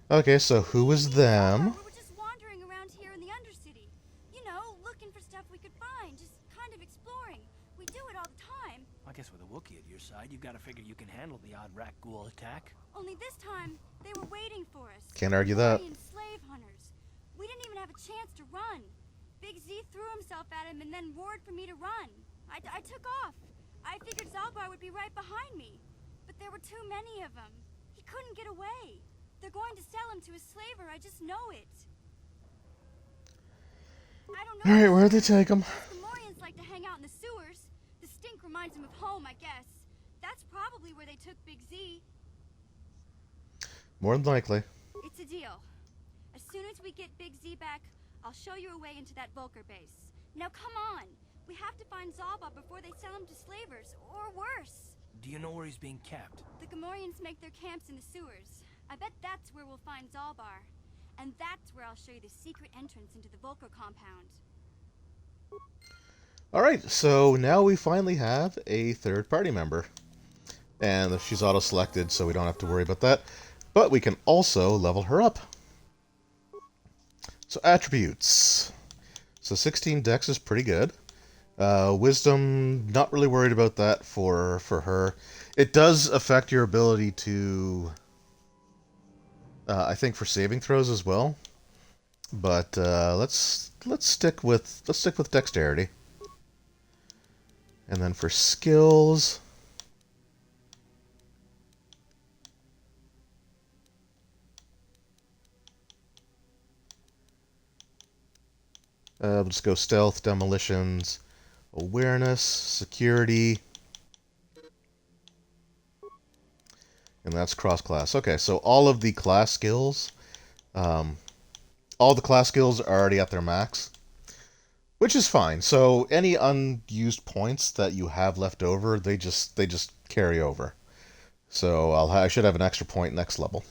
Okay, so who is them?
We were just wandering around here in the Undercity. You know, looking for stuff we could find. Just kind of exploring. We do it all the time.
I guess with a Wookiee at your side, you gotta figure you can handle the odd Rakghoul attack.
Only this time, they were waiting for us.
Can't argue that.
Glorian slave hunters. We didn't even have a chance to run. Big Z threw himself at him and then roared for me to run. I took off. I figured Zalbar would be right behind me. But there were too many of them. He couldn't get away. They're going to sell him to a slaver, I just know it. I don't know.
Alright, where'd they take him?
The Morians like to hang out in the sewers. The stink reminds them of home, I guess. That's probably where they took Big Z.
More than likely.
It's a deal. As soon as we get Big Z back, I'll show you a way into that Vulcar base. Now come on! We have to find Zalba before they sell him to slavers, or worse.
Do you know where he's being kept?
The Gamorreans make their camps in the sewers. I bet that's where we'll find Zalbar. And that's where I'll show you the secret entrance into the Vulcar compound.
Alright, so now we finally have a third party member. And she's auto-selected, so we don't have to worry about that. But we can also level her up. So attributes. So 16 dex is pretty good. Wisdom, not really worried about that for her. It does affect your ability to, I think, for saving throws as well. But let's stick with dexterity. And then for skills, we'll just go stealth, demolitions, awareness, security, and that's cross-class. Okay, so all of the class skills, all the class skills are already at their max, which is fine. So any unused points that you have left over, they just carry over. So I should have an extra point next level.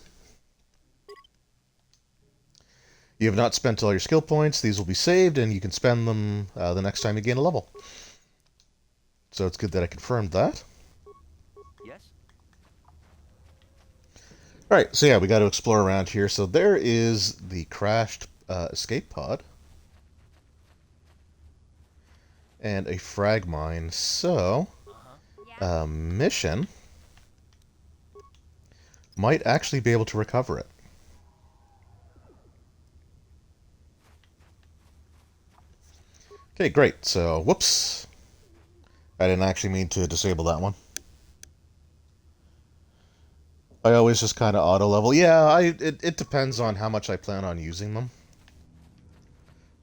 You have not spent all your skill points. These will be saved, and you can spend them the next time you gain a level. So it's good that I confirmed that.
Yes?
Alright, so yeah, we got to explore around here. So there is the crashed escape pod. And a frag mine. So, mission might actually be able to recover it. Okay, great. So, whoops. I didn't actually mean to disable that one. I always just kind of auto-level. Yeah, it depends on how much I plan on using them.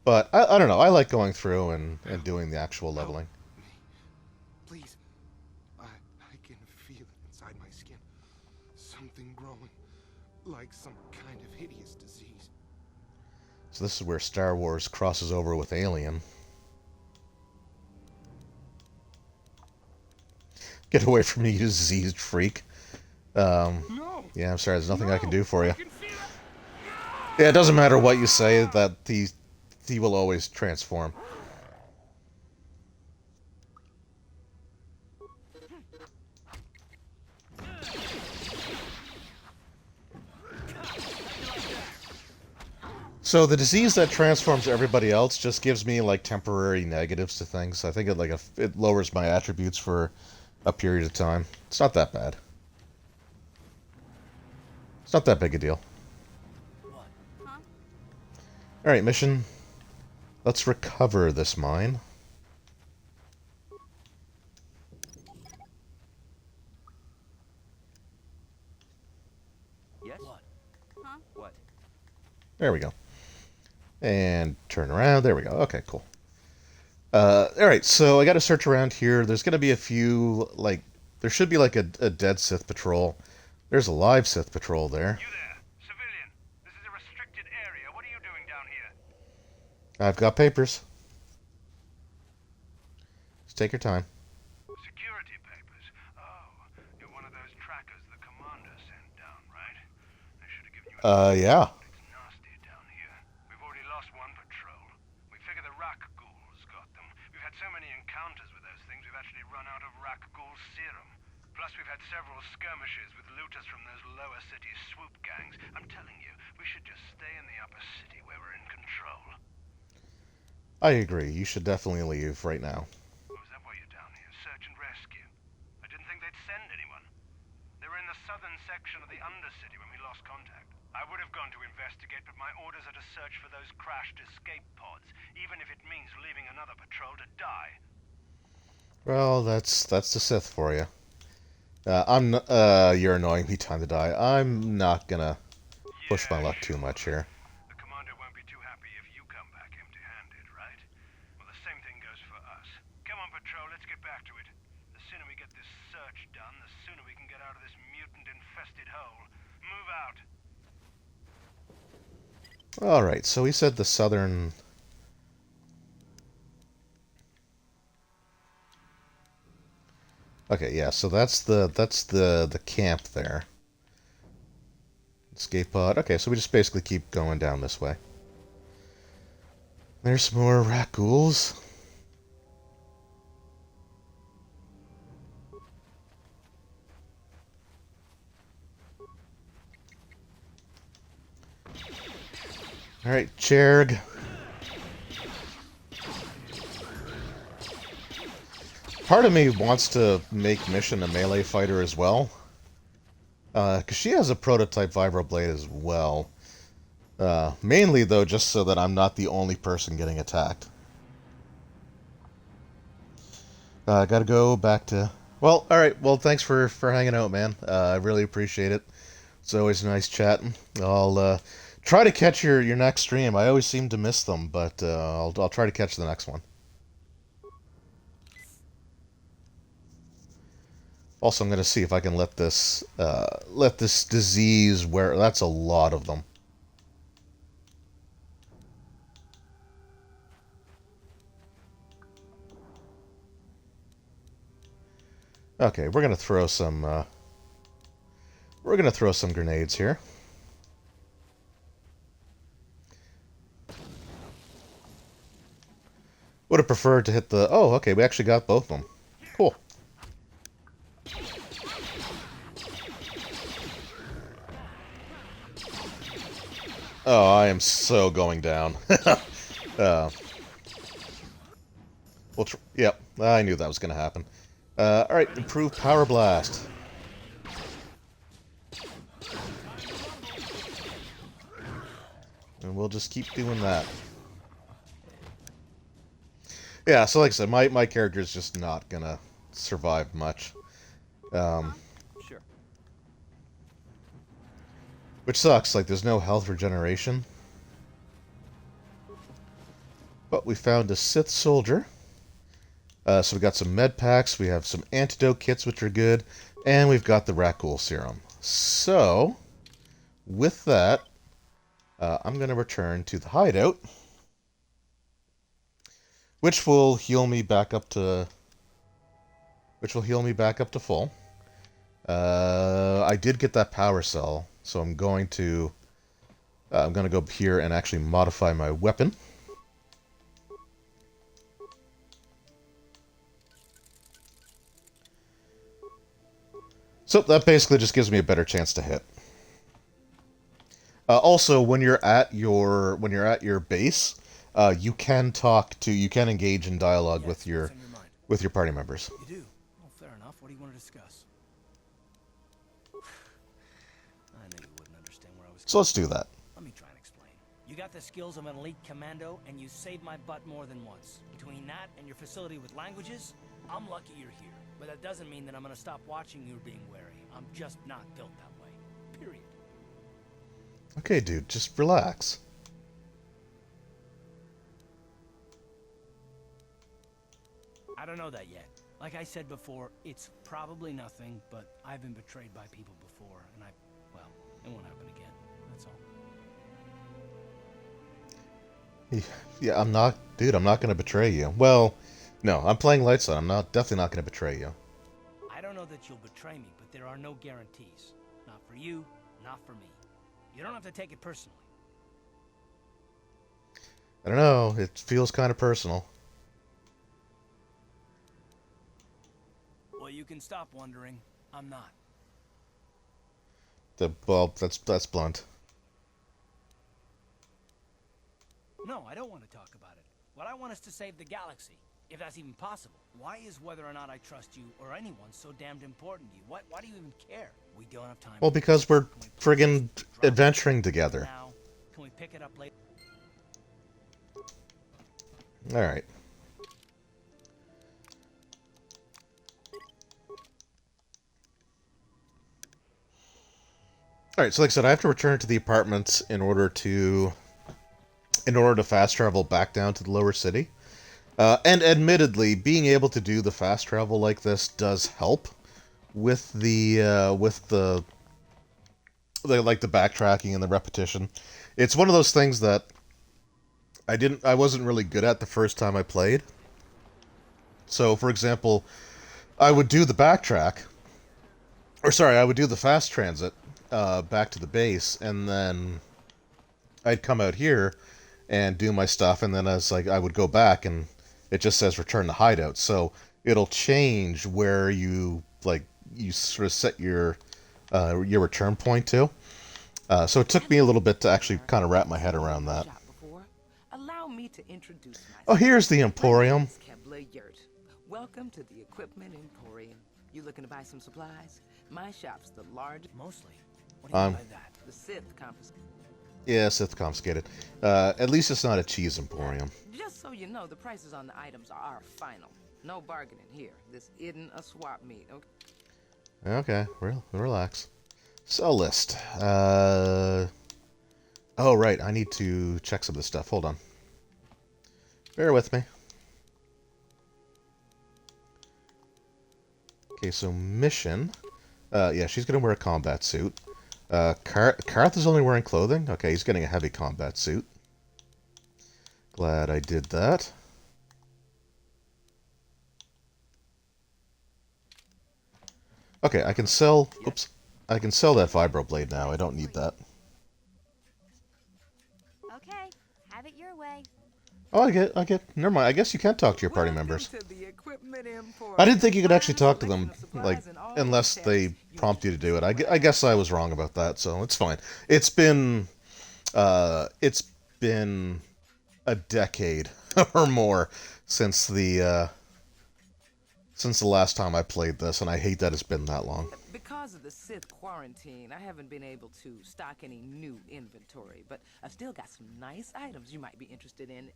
But, I don't know. I like going through and doing the actual leveling.
Please. I can feel it inside my skin. Something growing. Like some kind of hideous disease.
So this is where Star Wars crosses over with Alien. Get away from me, you diseased freak.
No.
Yeah, I'm sorry, there's nothing I can do for you. Yeah, it doesn't matter what you say, that he will always transform. So the disease that transforms everybody else just gives me like temporary negatives to things. I think it lowers my attributes for a period of time. It's not that bad. It's not that big a deal. Alright, mission. Let's recover this mine.
Yes? What? Huh? What?
There we go. And turn around. There we go. Okay, cool. Alright, so I gotta search around here. There's gonna be a few, like, there should be like a dead Sith patrol. There's a live Sith patrol there.
You there, civilian. This is a restricted area. What are you doing down here?
I've got papers. Just take your time.
Security papers. Oh, you're one of those trackers the commander sent down, right? They should have given you
Yeah.
It's nasty down here. We've already lost one patrol. We figure the Rak ghouls got them. We've had so many encounters with those things, we've actually run out of Rak ghoul serum. Plus, we've had several skirmishes with looters from those lower city swoop gangs. I'm telling you, we should just stay in the upper city where we're in control.
I agree. You should definitely leave right now.
Oh, is that why you're down here? Search and rescue? I didn't think they'd send anyone. They were in the southern section of the Undercity when we lost contact. I would have gone to investigate, but my orders are to search for those crashed escape pods, even if it means leaving another patrol to die.
Well, that's the Sith for you. You're annoying me. Time to die. I'm not gonna push my luck too much here.
The commander won't be too happy if you come back empty-handed, right? Well, the same thing goes for us. Come on, patrol, let's get back to it. The sooner we get this search done, the sooner we can get out of this mutant-infested hole. Move out.
Alright, so he said the southern... Okay, yeah, so that's the camp there. Escape pod. Okay, so we just basically keep going down this way. There's some more rat ghouls. Alright, Cherg. Part of me wants to make Mission a melee fighter as well. Because she has a prototype vibroblade as well. Mainly, though, just so that I'm not the only person getting attacked. Gotta go back to... Well, alright, well, thanks for hanging out, man. I really appreciate it. It's always nice chatting. I'll try to catch your next stream. I always seem to miss them, but I'll try to catch the next one. Also, I'm going to see if I can let this disease wear... That's a lot of them. Okay, we're going to throw some... we're going to throw some grenades here. Would have preferred to hit the... Oh, okay, we actually got both of them. Cool. Oh, I am so going down. Yep, I knew that was going to happen. Alright, improve power blast. And we'll just keep doing that. Yeah, so like I said, my character is just not gonna survive much.
Sure.
Which sucks, like there's no health regeneration. But we found a Sith soldier. So we got some med packs, we have some antidote kits which are good, and we've got the Rakghoul serum. So, with that, I'm going to return to the hideout, which will heal me back up to full. I did get that power cell, so I'm going to go here and actually modify my weapon. So that basically just gives me a better chance to hit. Also, when you're at your base, you can engage in dialogue with your party members.
You do? Well, fair enough. What do you want to discuss? I knew you wouldn't understand where I was.
So let's do that.
Let me try and explain. You got the skills of an elite commando, and you saved my butt more than once. Between that and your facility with languages, I'm lucky you're here. But that doesn't mean that I'm gonna stop watching you being wary. I'm just not built that way. Period.
Okay, dude, just relax.
I don't know that yet. Like I said before, it's probably nothing, but I've been betrayed by people before, and well, it won't happen again. That's all.
Yeah, I'm not gonna betray you. Well, no, I'm playing light side. I'm definitely not gonna betray you.
I don't know that you'll betray me, but there are no guarantees. Not for you, not for me. You don't have to take it personally.
I don't know. It feels kind of personal.
Well, you can stop wondering. I'm not.
Well, that's blunt.
No, I don't want to talk about it. What I want is to save the galaxy, if that's even possible. Why is whether or not I trust you or anyone so damned important to you? Why do you even care? We don't have time.
Well, because we're friggin' adventuring together.
Now, can we pick it up later?
All right. All right. So, like I said, I have to return to the apartments in order to fast travel back down to the lower city. And admittedly, being able to do the fast travel like this does help with the backtracking and the repetition. It's one of those things that I wasn't really good at the first time I played. So, for example, I would do the fast transit back to the base, and then I'd come out here and do my stuff, and then I would go back, and it just says return to hideout. So it'll change where you sort of set your return point to. So it took me a little bit to actually kind of wrap my head around that.
Allow me to introduce myself.
Oh, here's the Emporium.
Welcome to the Equipment Emporium. You looking to buy some supplies? My shop's the largest.
Mostly. What do you mean by that?
The Sith confiscated.
Yeah, Sith confiscated. At least it's not a cheese emporium.
Just so you know, the prices on the items are final. No bargaining here. This isn't a swap meet, okay?
Okay, relax. Sell list. Oh, right, I need to check some of this stuff. Hold on. Bear with me. Okay, so mission. Yeah, she's going to wear a combat suit. Karth is only wearing clothing. Okay, he's getting a heavy combat suit. Glad I did that. Okay, I can sell... Oops. I can sell that vibroblade now. I don't need that.
Okay, have it your way.
Oh, I get... Never mind. I guess you can talk to your party members. I didn't think you could actually talk to them, unless they prompt you to do it. I guess I was wrong about that, so it's fine. It's been a decade or more since the last time I played this, and I hate that it's been that long.
Because of the Sith quarantine, I haven't been able to stock any new inventory, but I've still got some nice items you might be interested in.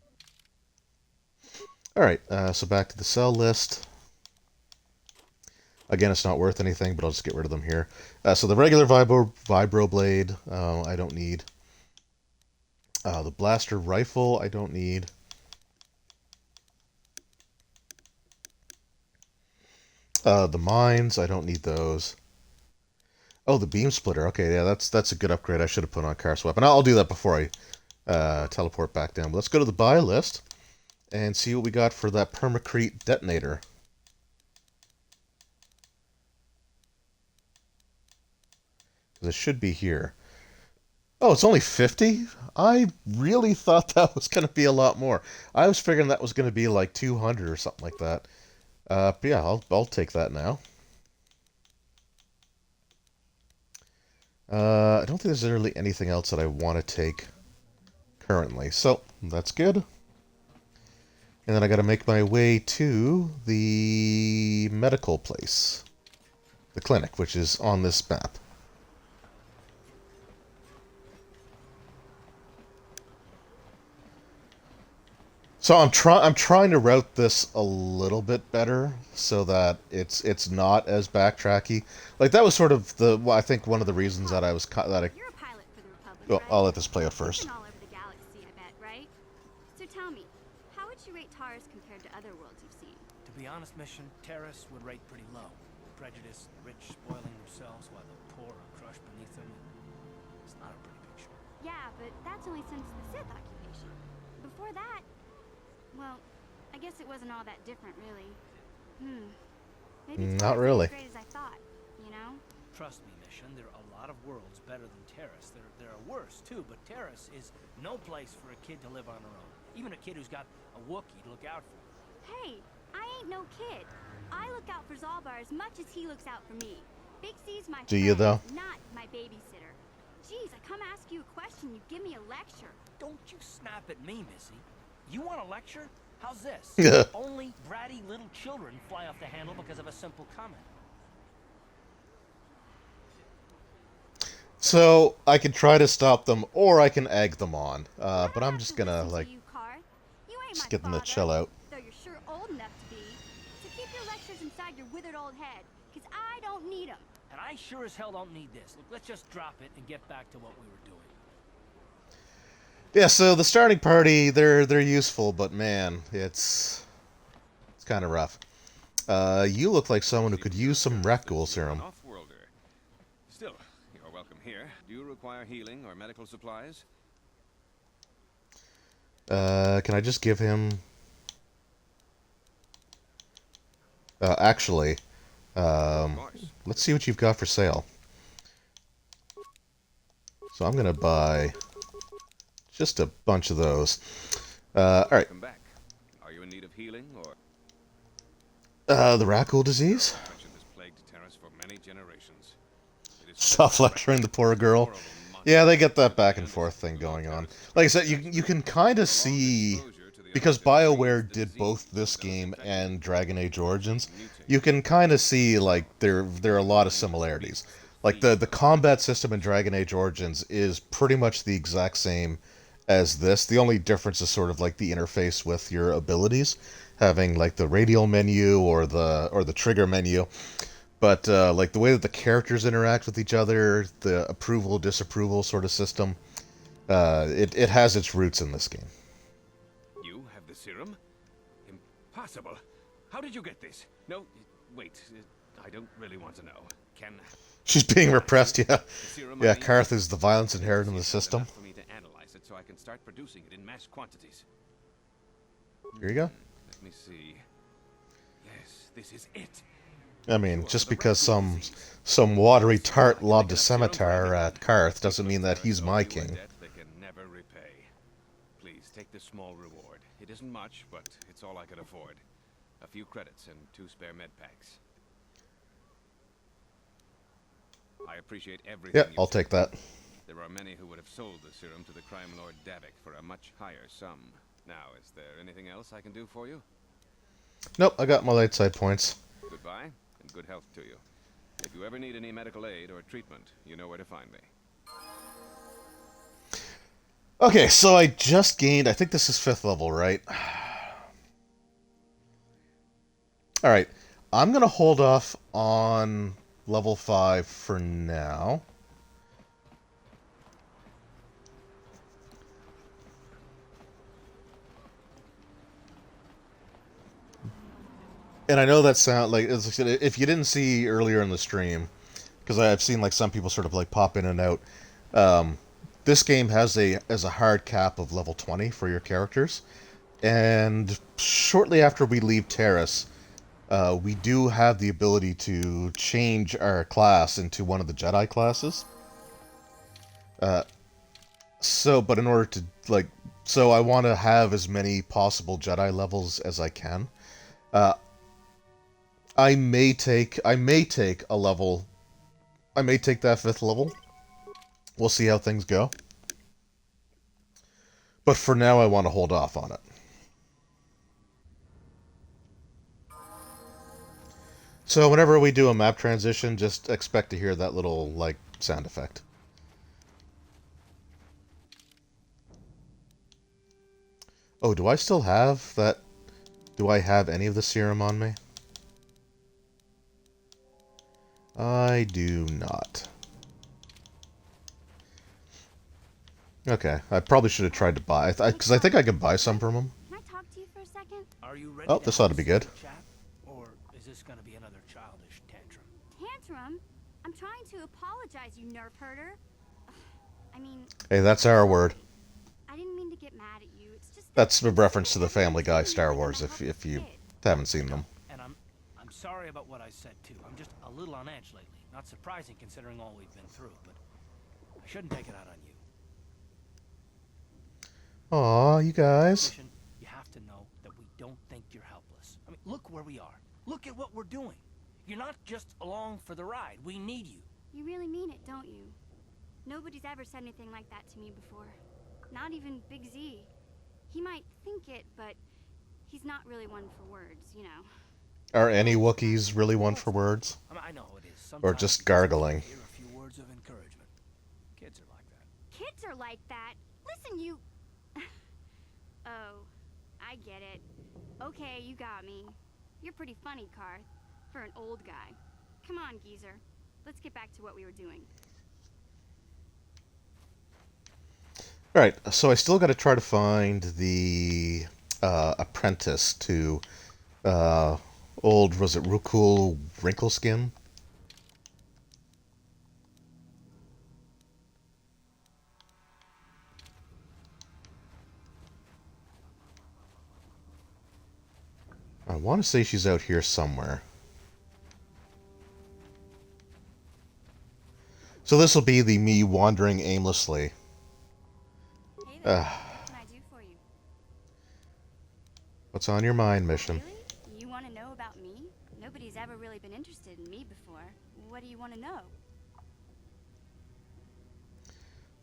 Alright, so back to the sell list. Again, it's not worth anything, but I'll just get rid of them here. So the regular vibro blade, I don't need. The blaster rifle, I don't need. The mines, I don't need those. Oh, the beam splitter. Okay, yeah, that's a good upgrade. I should have put on Karth's weapon. I'll do that before I teleport back down. But let's go to the buy list and see what we got for that permacrete detonator. Because it should be here. Oh, it's only 50? I really thought that was going to be a lot more. I was figuring that was going to be like 200 or something like that. But yeah, I'll take that now. I don't think there's really anything else that I want to take currently. So, that's good. And then I got to make my way to the medical place. The clinic, which is on this map. So I'm trying to route this a little bit better so that it's not as backtracky. Like that was sort of I think one of the reasons that I was You're a pilot for the Republic, well, right? I'll let this play out first.
You've been all over the galaxy, I bet, right? So tell me, how would you rate Taurus compared to other worlds you've seen?
To be honest, Mission, Terrace would rate pretty low. Prejudice, the rich spoiling themselves while the poor are crushed beneath them. It's not a pretty picture.
Yeah, but that's only since the Sith occupation. Before that, well, I guess it wasn't all that different, really. Maybe it's
not really
as great as I thought, you know?
Trust me, Mission, there are a lot of worlds better than Terrace. There are worse, too, but Terrace is no place for a kid to live on her own. Even a kid who's got a Wookiee to look out for.
Hey, I ain't no kid. I look out for Zalbar as much as he looks out for me. Big C's my
Do you, though?
Not my babysitter. Jeez, I come ask you a question, you give me a lecture.
Don't you snap at me, Missy. You want a lecture? How's this? Only bratty little children fly off the handle because of a simple comment.
So I can try to stop them, or I can egg them on. But I'm just gonna like just get them to chill out.
Though you're sure old enough to be. So keep your lectures inside your withered old head, because I don't need them.
And I sure as hell don't need this. Look, let's just drop it and get back to what we were doing.
Yeah, so the starting party, they're useful, but man, it's kind of rough. You look like someone who could use some Rakghoul serum.
Still, you're welcome here. Do you require healing or medical supplies?
Can I just give him... actually, let's see what you've got for sale. So I'm gonna buy... just a bunch of those. Alright.
Come back. Are you in need of healing or
the Rakghoul disease? Stop lecturing the poor girl. Yeah, they get that back and forth thing going on. Like I said, you can kind of see, because BioWare did both this game and Dragon Age Origins, you can kind of see like there are a lot of similarities. Like the combat system in Dragon Age Origins is pretty much the exact same as this. The only difference is sort of like the interface with your abilities, having like the radial menu or the trigger menu. But like the way that the characters interact with each other, the approval disapproval sort of system, it has its roots in this game.
you have the serum? Impossible. How did you get this? No, wait. I don't really want to know. Can
She's being repressed, yeah. Yeah, Karth is the violence inherent in the system.
for me to analyze it so I can start producing it in mass quantities.
Here you go.
Let me see. Yes, this is it.
I mean, just because some watery tart lobbed a scimitar at Karth doesn't mean that he's my king.
They can never repay. Please take this small reward. It isn't much, but it's all I could afford. A few credits and 2 spare med packs. I appreciate everything.
Yeah, I'll take that.
There are many who would have sold the serum to the crime lord Davik for a much higher sum. Now, is there anything else I can do for you?
Nope, I got my light side points.
Goodbye, and good health to you. If you ever need any medical aid or treatment, you know where to find me.
Okay, so I just gained, I think this is 5th level, right? Alright, I'm going to hold off on level 5 for now. And I know that sound like, as I said, if you didn't see earlier in the stream, because I've seen like some people sort of like pop in and out, this game has a hard cap of level 20 for your characters, and shortly after we leave Terrace, we do have the ability to change our class into one of the Jedi classes. But in order to so I want to have as many possible Jedi levels as I can. I may take a level. I may take that 5th level. We'll see how things go. But for now, I want to hold off on it. So whenever we do a map transition, just expect to hear that little, like, sound effect. Oh, do I still have that? Do I have any of the serum on me? I do not. Okay, I probably should have tried to buy, because I think I could buy some from him.
Can I talk to you for a second?
Are you ready?
Oh, this ought to be good.
Or is this gonna be another childish tantrum?
Tantrum? I'm trying to apologize, you nerf herder. I mean...
Hey, that's our word.
I didn't mean to get mad at you. It's just...
That's a reference to the Family Guy Star Wars, if you haven't seen them.
And I'm sorry about what I said too. I'm just a little on edge lately. Not surprising considering all we've been through, but I shouldn't take it out on you.
Aw, you guys.
You have to know that we don't think you're helpless. I mean, look where we are. Look at what we're doing. You're not just along for the ride. We need you.
You really mean it, don't you? Nobody's ever said anything like that to me before. Not even Big Z. He might think it, but he's not really one for words, you know.
Are any Wookiees really one for words?
I know it is.
Or just gargling?
Hear a few words of encouragement. Kids are like that.
Kids are like that? Listen, you... Oh, I get it. Okay, you got me. You're pretty funny, Karth, for an old guy. Come on, geezer. Let's get back to what we were doing.
Alright, so I still got to try to find the apprentice to old, was it Rukul Wrinkleskin? I want to say she's out here somewhere. So this will be the me wandering aimlessly.
Hey there. What can I do for you?
What's on your mind, mission?
Really? You want to know about me? Nobody's ever really been interested in me before. What do you want to know?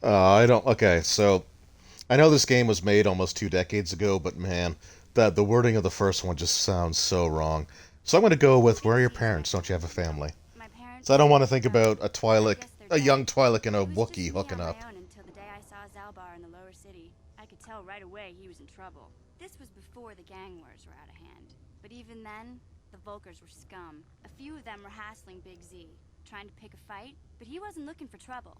I don't... Okay, so... I know this game was made almost 2 decades ago, but man, the wording of the first one just sounds so wrong. So I'm going to go with, where are your parents? Don't you have a family?
My parents...
So I don't want to think about a young Twi'lek and a Wookiee hooking up.
Until the day I saw Zalbar in the lower city. I could tell right away he was in trouble. This was before the gang wars were out of hand. But even then, the Vulkars were scum. A few of them were hassling Big Z, trying to pick a fight, but he wasn't looking for trouble.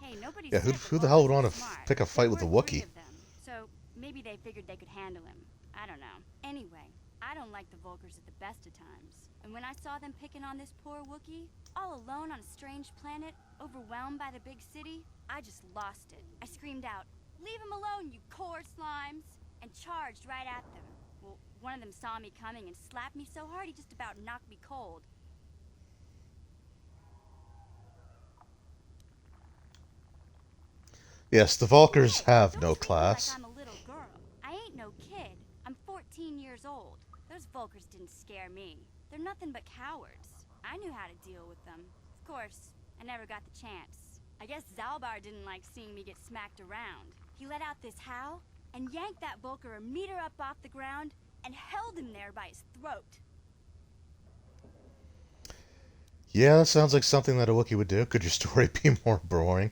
Hey, nobody
Yeah, who the hell would want to pick a fight with a Wookiee?
So maybe they figured they could handle him. I don't know. Anyway, I don't like the Vulkars at the best of times. And when I saw them picking on this poor Wookiee, all alone on a strange planet, overwhelmed by the big city, I just lost it. I screamed out, "Leave him alone, you core slimes!" and charged right at them. Well, one of them saw me coming and slapped me so hard he just about knocked me cold.
Yes, the Vulkars have no class.
Like I'm a little girl. I ain't no kid. I'm 14 years old. Those Vulkars didn't scare me. They're nothing but cowards. I knew how to deal with them. Of course, I never got the chance. I guess Zalbar didn't like seeing me get smacked around. He let out this howl and yanked that Vulkar a meter up off the ground and held him there by his throat.
Yeah, that sounds like something that a Wookiee would do. Could your story be more boring?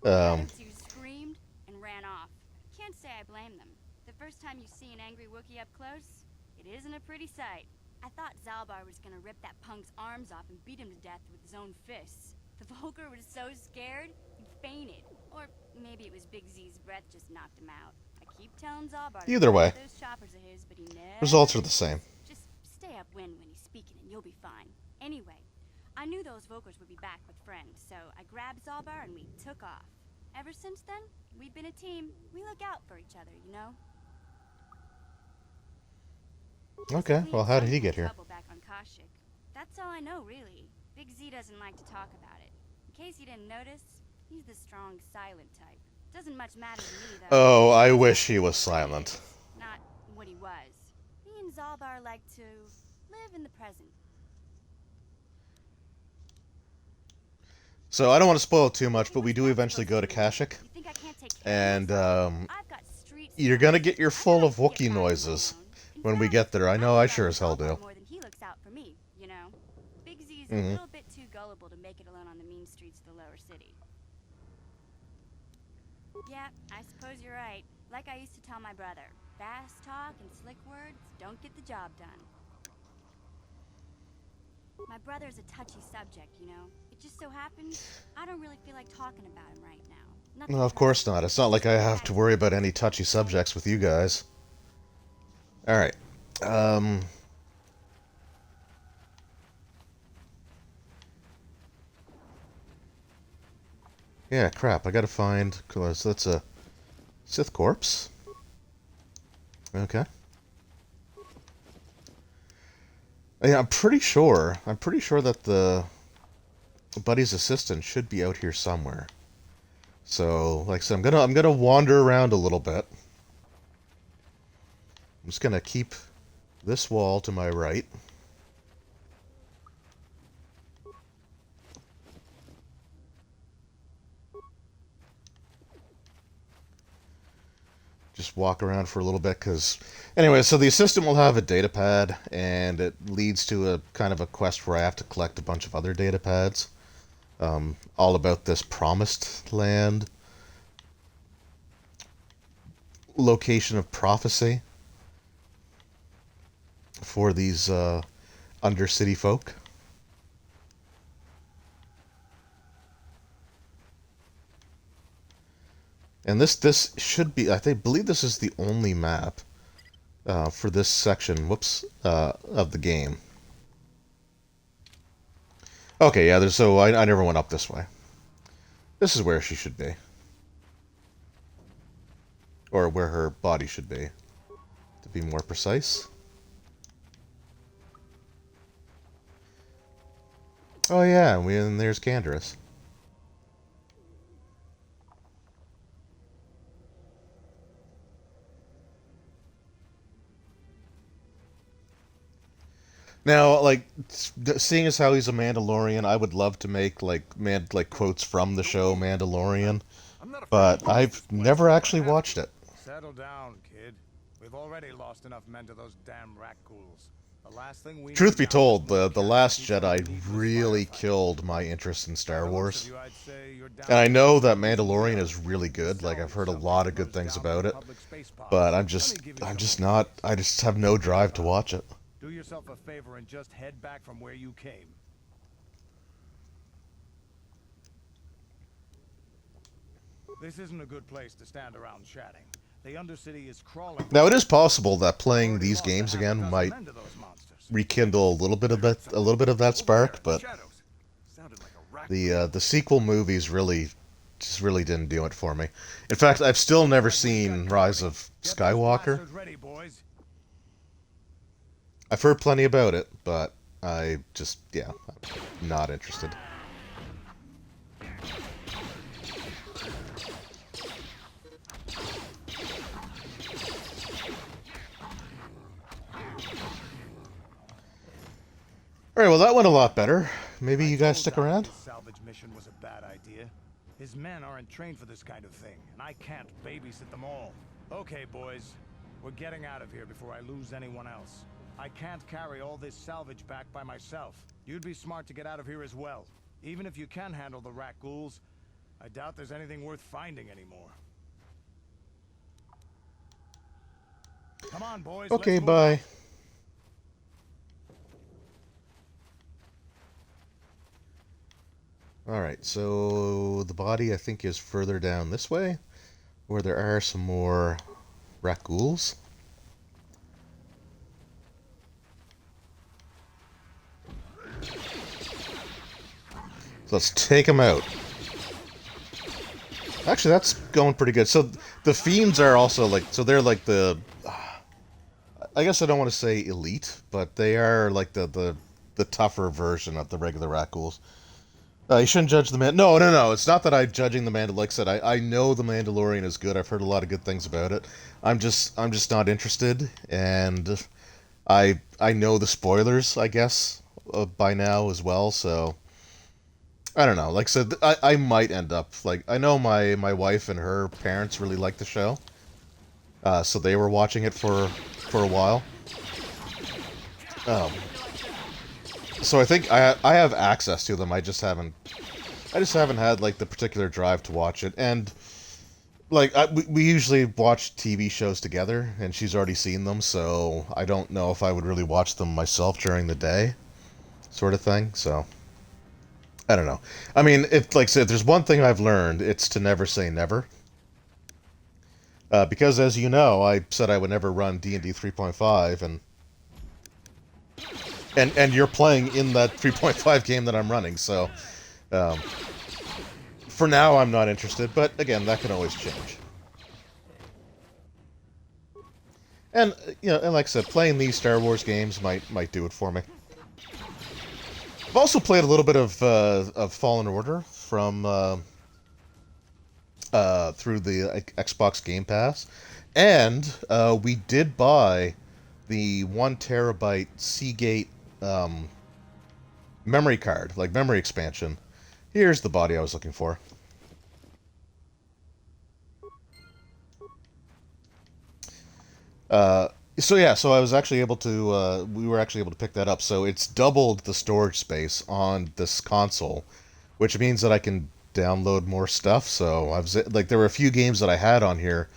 Screamed and ran off. Can't say I blame them. The first time you see an angry Wookiee up close,
It isn't a pretty sight. I thought Zalbar was gonna rip that punk's arms off and beat him to death with his own fists. The Volker was so scared, he fainted. Or maybe it was Big Z's breath just knocked him out. I keep telling Zalbar to
Either way,
those choppers of his, but he never
results are the same.
Just stay upwind when he's speaking and you'll be fine. Anyway, I knew those Volkers would be back with friends, so I grabbed Zalbar and we took off. Ever since then, we've been a team. We look out for each other, you know?
Okay, well, how did he get here?
Back on Kashyyyk. That's all I know, really. Big Z doesn't like to talk about it. In case you didn't notice, he's the strong, silent type. Doesn't much matter to me, though.
Oh, I wish he was silent.
Not what he was. He and Zalbar like to live in the present.
So I don't want to spoil too much, but we do eventually go to Kashyyyk. And you're going to get your full of Wookiee noises when we get there. I know I sure as hell do.
More than he looks out for me, you know. Big Z's a little bit too gullible to make it alone on the mean streets of the lower city. Yeah, I suppose you're right. Like I used to tell my brother, fast talk and slick words don't get the job done. My brother's a touchy subject, you know. It just so happens I don't really feel like talking about him right now.
No, of course not. It's not like I have to worry about any touchy subjects with you guys. Alright. Yeah, crap. I gotta find... Cause that's a Sith corpse. Okay. Yeah, I'm pretty sure that the Buddy's assistant should be out here somewhere. So, like I said, I'm gonna wander around a little bit. I'm just gonna keep this wall to my right. Just walk around for a little bit, because... Anyway, so the assistant will have a data pad, and it leads to a kind of a quest where I have to collect a bunch of other data pads. All about this promised land. Location of prophecy. For these undercity folk. And this should be, believe this is the only map for this section, of the game. Okay, yeah, so I never went up this way. This is where she should be. Or where her body should be, to be more precise. Oh yeah, and there's Candaris. Now, like, seeing as how he's a Mandalorian, I would love to make, like, quotes from the show Mandalorian, but I've never actually watched it.
Settle down, kid. We've already lost enough men to those damn rat ghouls. The last thing we
Truth be told, the Last Jedi really killed my interest in Star Wars. And I know that Mandalorian is really good, like, I've heard a lot of good things about it, but I just have no drive to watch it.
Do yourself a favor and just head back from where you came. This isn't a good place to stand around chatting. The Undercity is crawling.
Now, it is possible that playing these games again might rekindle a little bit of that spark, but the sequel movies really didn't do it for me. In fact, I've still never seen Rise of Skywalker. I've heard plenty about it, but I'm not interested. Alright, well that went a lot better. Maybe you guys stick around?
This salvage mission was a bad idea. His men aren't trained for this kind of thing, and I can't babysit them all. Okay, boys. We're getting out of here before I lose anyone else. I can't carry all this salvage back by myself. You'd be smart to get out of here as well. Even if you can handle the rat ghouls, I doubt there's anything worth finding anymore. Come on, boys.
Okay, bye. Alright, so the body I think is further down this way, where there are some more rat-ghouls. So let's take them out. Actually, that's going pretty good. So the fiends are also like, so they're like the, I guess I don't want to say elite, but they are like the tougher version of the regular rat-ghouls. You shouldn't judge the man. No. It's not that I'm judging the Mandalorian. Like I said, I know the Mandalorian is good. I've heard a lot of good things about it. I'm just not interested, and I know the spoilers, I guess, by now as well. So I don't know. Like I said, I might end up like, I know my wife and her parents really like the show, so they were watching it for a while. So I think I have access to them. I just haven't had like the particular drive to watch it. And like we usually watch TV shows together, and she's already seen them, so I don't know if I would really watch them myself during the day, sort of thing. So I don't know. I mean, if like I said, if there's one thing I've learned, it's to never say never. Because as you know, I said I would never run D&D 3.5, and you're playing in that 3.5 game that I'm running, so for now I'm not interested, but again, that can always change. And you know, and like I said, playing these Star Wars games might do it for me. I've also played a little bit of Fallen Order from through the Xbox Game Pass, and we did buy the 1 terabyte Seagate memory card, like memory expansion. Here's the body I was looking for. So I was actually able to, we were actually able to pick that up. So it's doubled the storage space on this console, which means that I can download more stuff. So I was like, there were a few games that I had on here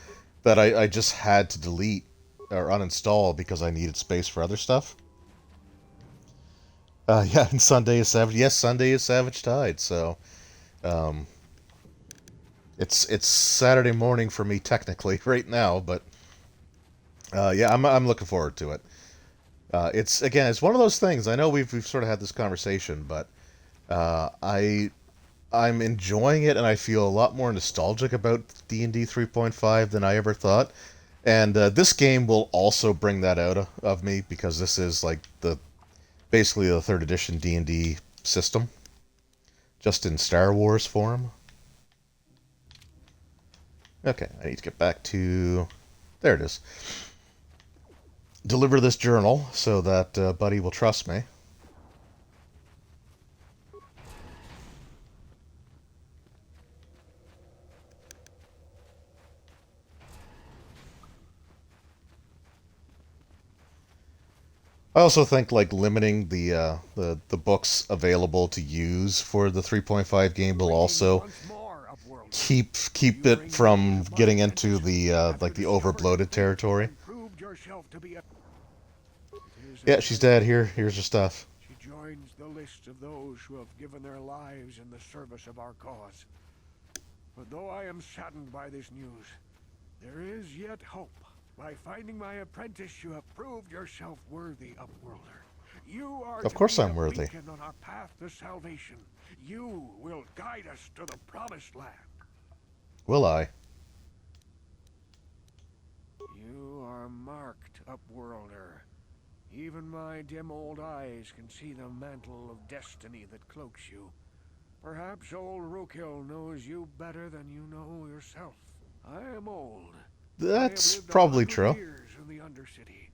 that I just had to delete or uninstall because I needed space for other stuff. Yeah, and Sunday is Savage. Yes, Sunday is Savage Tide. So, it's Saturday morning for me technically right now, but yeah, I'm looking forward to it. It's one of those things. I know we've sort of had this conversation, but I'm enjoying it, and I feel a lot more nostalgic about D&D 3.5 than I ever thought. And this game will also bring that out of me, because this is like basically the 3rd edition D&D system, just in Star Wars form. Okay, I need to get back to... There it is. Deliver this journal so that Buddy will trust me. I also think like limiting the books available to use for the 3.5 game will also keep it from getting into the like the overbloated territory. Yeah, she's dead. Here's her stuff.
She joins the list of those who have given their lives in the service of our cause. But though I am saddened by this news, there is yet hope. By finding my apprentice, you have proved yourself worthy, Upworlder. You are
of course I'm worthy.
On our path to salvation. You will guide us to the promised land.
Will I?
You are marked, Upworlder. Even my dim old eyes can see the mantle of destiny that cloaks you. Perhaps old Rookhill knows you better than you know yourself. I am old.
That's probably true.
Years in the Undercity,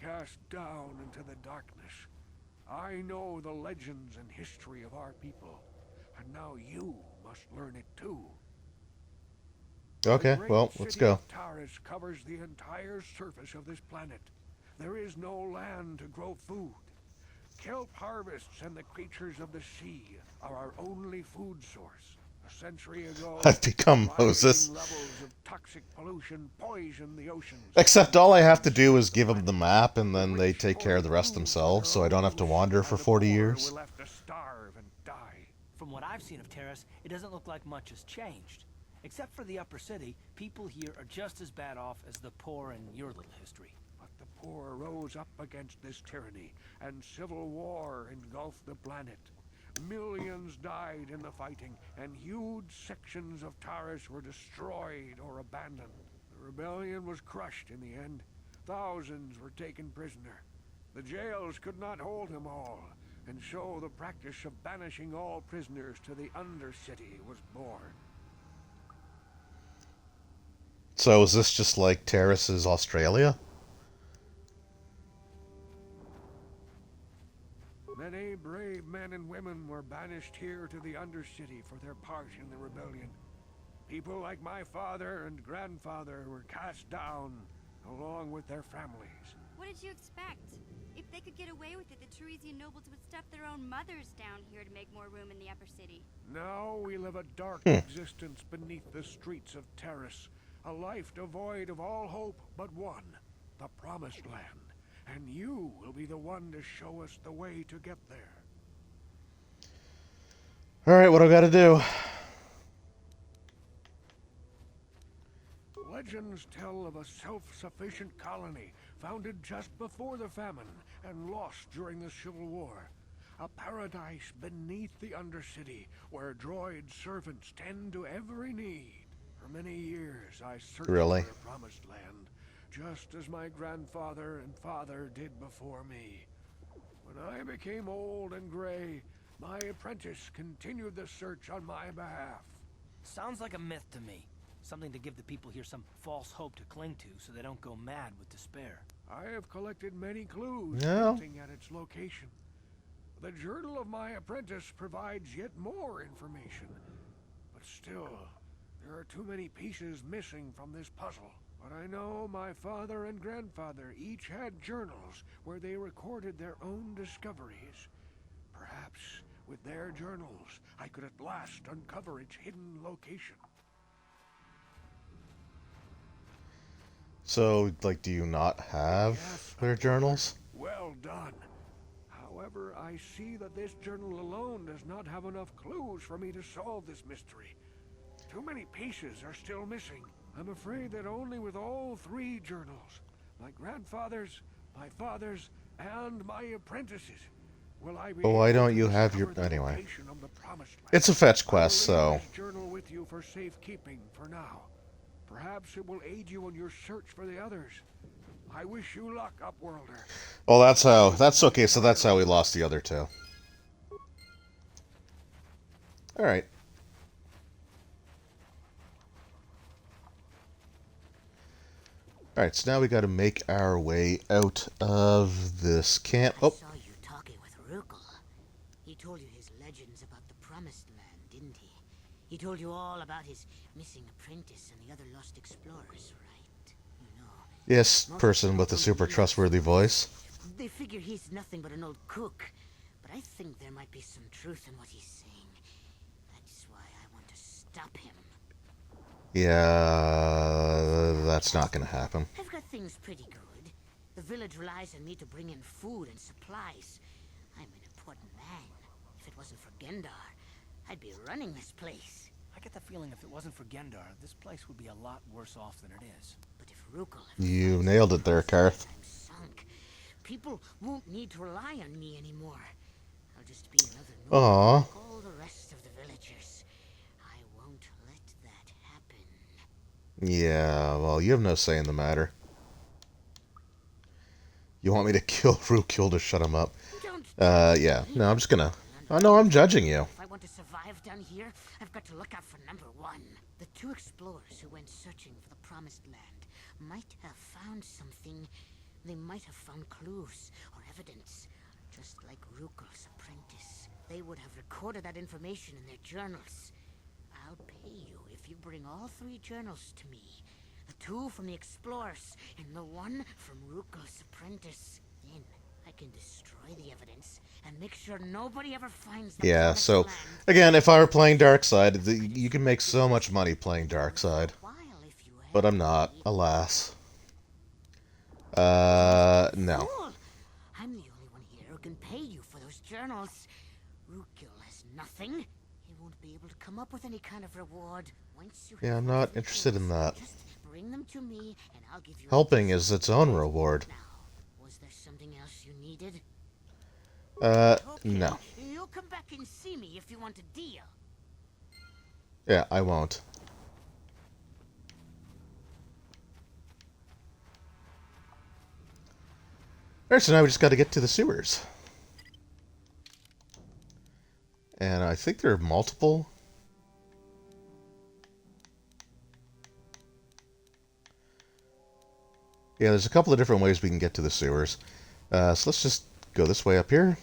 cast down into the darkness. I know the legends and history of our people, and now you must learn it too.
Okay, well, let's go.
Taris covers the entire surface of this planet. There is no land to grow food. Kelp harvests and the creatures of the sea are our only food source. A century ago,
I've become Moses.
levels of toxic pollution poison the oceans.
Except all I have to do is give them the map, and then they take care of the rest themselves, so I don't have to wander for 40 years.
We're left to starve and die.
From what I've seen of Terrace, it doesn't look like much has changed. Except for the upper city, people here are just as bad off as the poor in your little history.
But the poor rose up against this tyranny, and civil war engulfed the planet. Millions died in the fighting, and huge sections of Taris were destroyed or abandoned. The rebellion was crushed in the end. Thousands were taken prisoner. The jails could not hold them all, and so the practice of banishing all prisoners to the Undercity was born.
So is this just like Terrace's Australia?
Many brave men and women were banished here to the Undercity for their part in the rebellion. People like my father and grandfather were cast down, along with their families.
What did you expect? If they could get away with it, the Teresian nobles would stuff their own mothers down here to make more room in the upper city.
Now we live a dark existence beneath the streets of Terrace. A life devoid of all hope but one, the Promised Land. And you will be the one to show us the way to get there.
Alright, what do I gotta do?
Legends tell of a self-sufficient colony founded just before the famine and lost during the Civil War. A paradise beneath the Undercity where Droid servants tend to every need. For many years I searched for the Promised Land, just as my grandfather and father did before me. When I became old and gray, my apprentice continued the search on my behalf.
Sounds like a myth to me. Something to give the people here some false hope to cling to so they don't go mad with despair.
I have collected many clues hinting at its location. The journal of my apprentice provides yet more information. But still, there are too many pieces missing from this puzzle. But I know my father and grandfather each had journals where they recorded their own discoveries. Perhaps with their journals, I could at last uncover its hidden location.
So, like, do you not have their journals?
Well done. However, I see that this journal alone does not have enough clues for me to solve this mystery. Too many pieces are still missing. I'm afraid that only with all three journals, my grandfather's, my father's, and my apprentice's, will I be
But why don't you have your... Anyway. It's a fetch quest, so...
journal with you for safekeeping for now. Perhaps it will aid you in your search for the others. I wish you luck, Upworlder.
Well, that's okay, so that's how we lost the other two. Alright. Alright, so now we gotta make our way out of this camp. Oh!
I saw you talking with Rukel. He told you his legends about the Promised Land, didn't he? He told you all about his missing apprentice and the other lost explorers, right? You know.
Yes, person with a super trustworthy voice.
They figure he's nothing but an old cook, but I think there might be some truth in what he's saying. That's why I want to stop him.
Yeah, that's not gonna happen.
I've got things pretty good. The village relies on me to bring in food and supplies. I'm an important man. If it wasn't for Gendar, I'd be running this place.
I get the feeling if it wasn't for Gendar, this place would be a lot worse off than it is.
But if Rukel...
You nailed it there, Karth.
I'm sunk. People won't need to rely on me anymore. I'll just be another
Aww.
like all the rest of the villagers. I won't let that happen.
Yeah, well, you have no say in the matter. You want me to kill Rukel to shut him up? Yeah. No, I'm just gonna... I know I'm judging you.
If I want to survive down here, I've got to look out for number one. The two explorers who went searching for the Promised Land might have found something. They might have found clues or evidence, just like Rukel's apprentice. They would have recorded that information in their journals. I'll pay you if you bring all three journals to me. The two from the explorers and the one from Rukel's apprentice. Then I can destroy the evidence and make sure nobody ever finds the
Yeah,
Promised
so,
Land.
again, if I were playing Darkside, you can make so much money playing Darkside. But I'm not, alas. No.
Cool. I'm the only one here who can pay you for those journals. Rukel has nothing. be able to come up with any kind of reward. Once you
Yeah, I'm not interested in that.
just bring them to me, and I'll give you.
Helping is its own reward.
Was there something else you needed?
No.
You'll come back and see me if you want a deal.
Yeah, I won't. Alright, so now we just got to get to the sewers. And I think there are multiple. Yeah, there's a couple of different ways we can get to the sewers. So let's just go this way up here.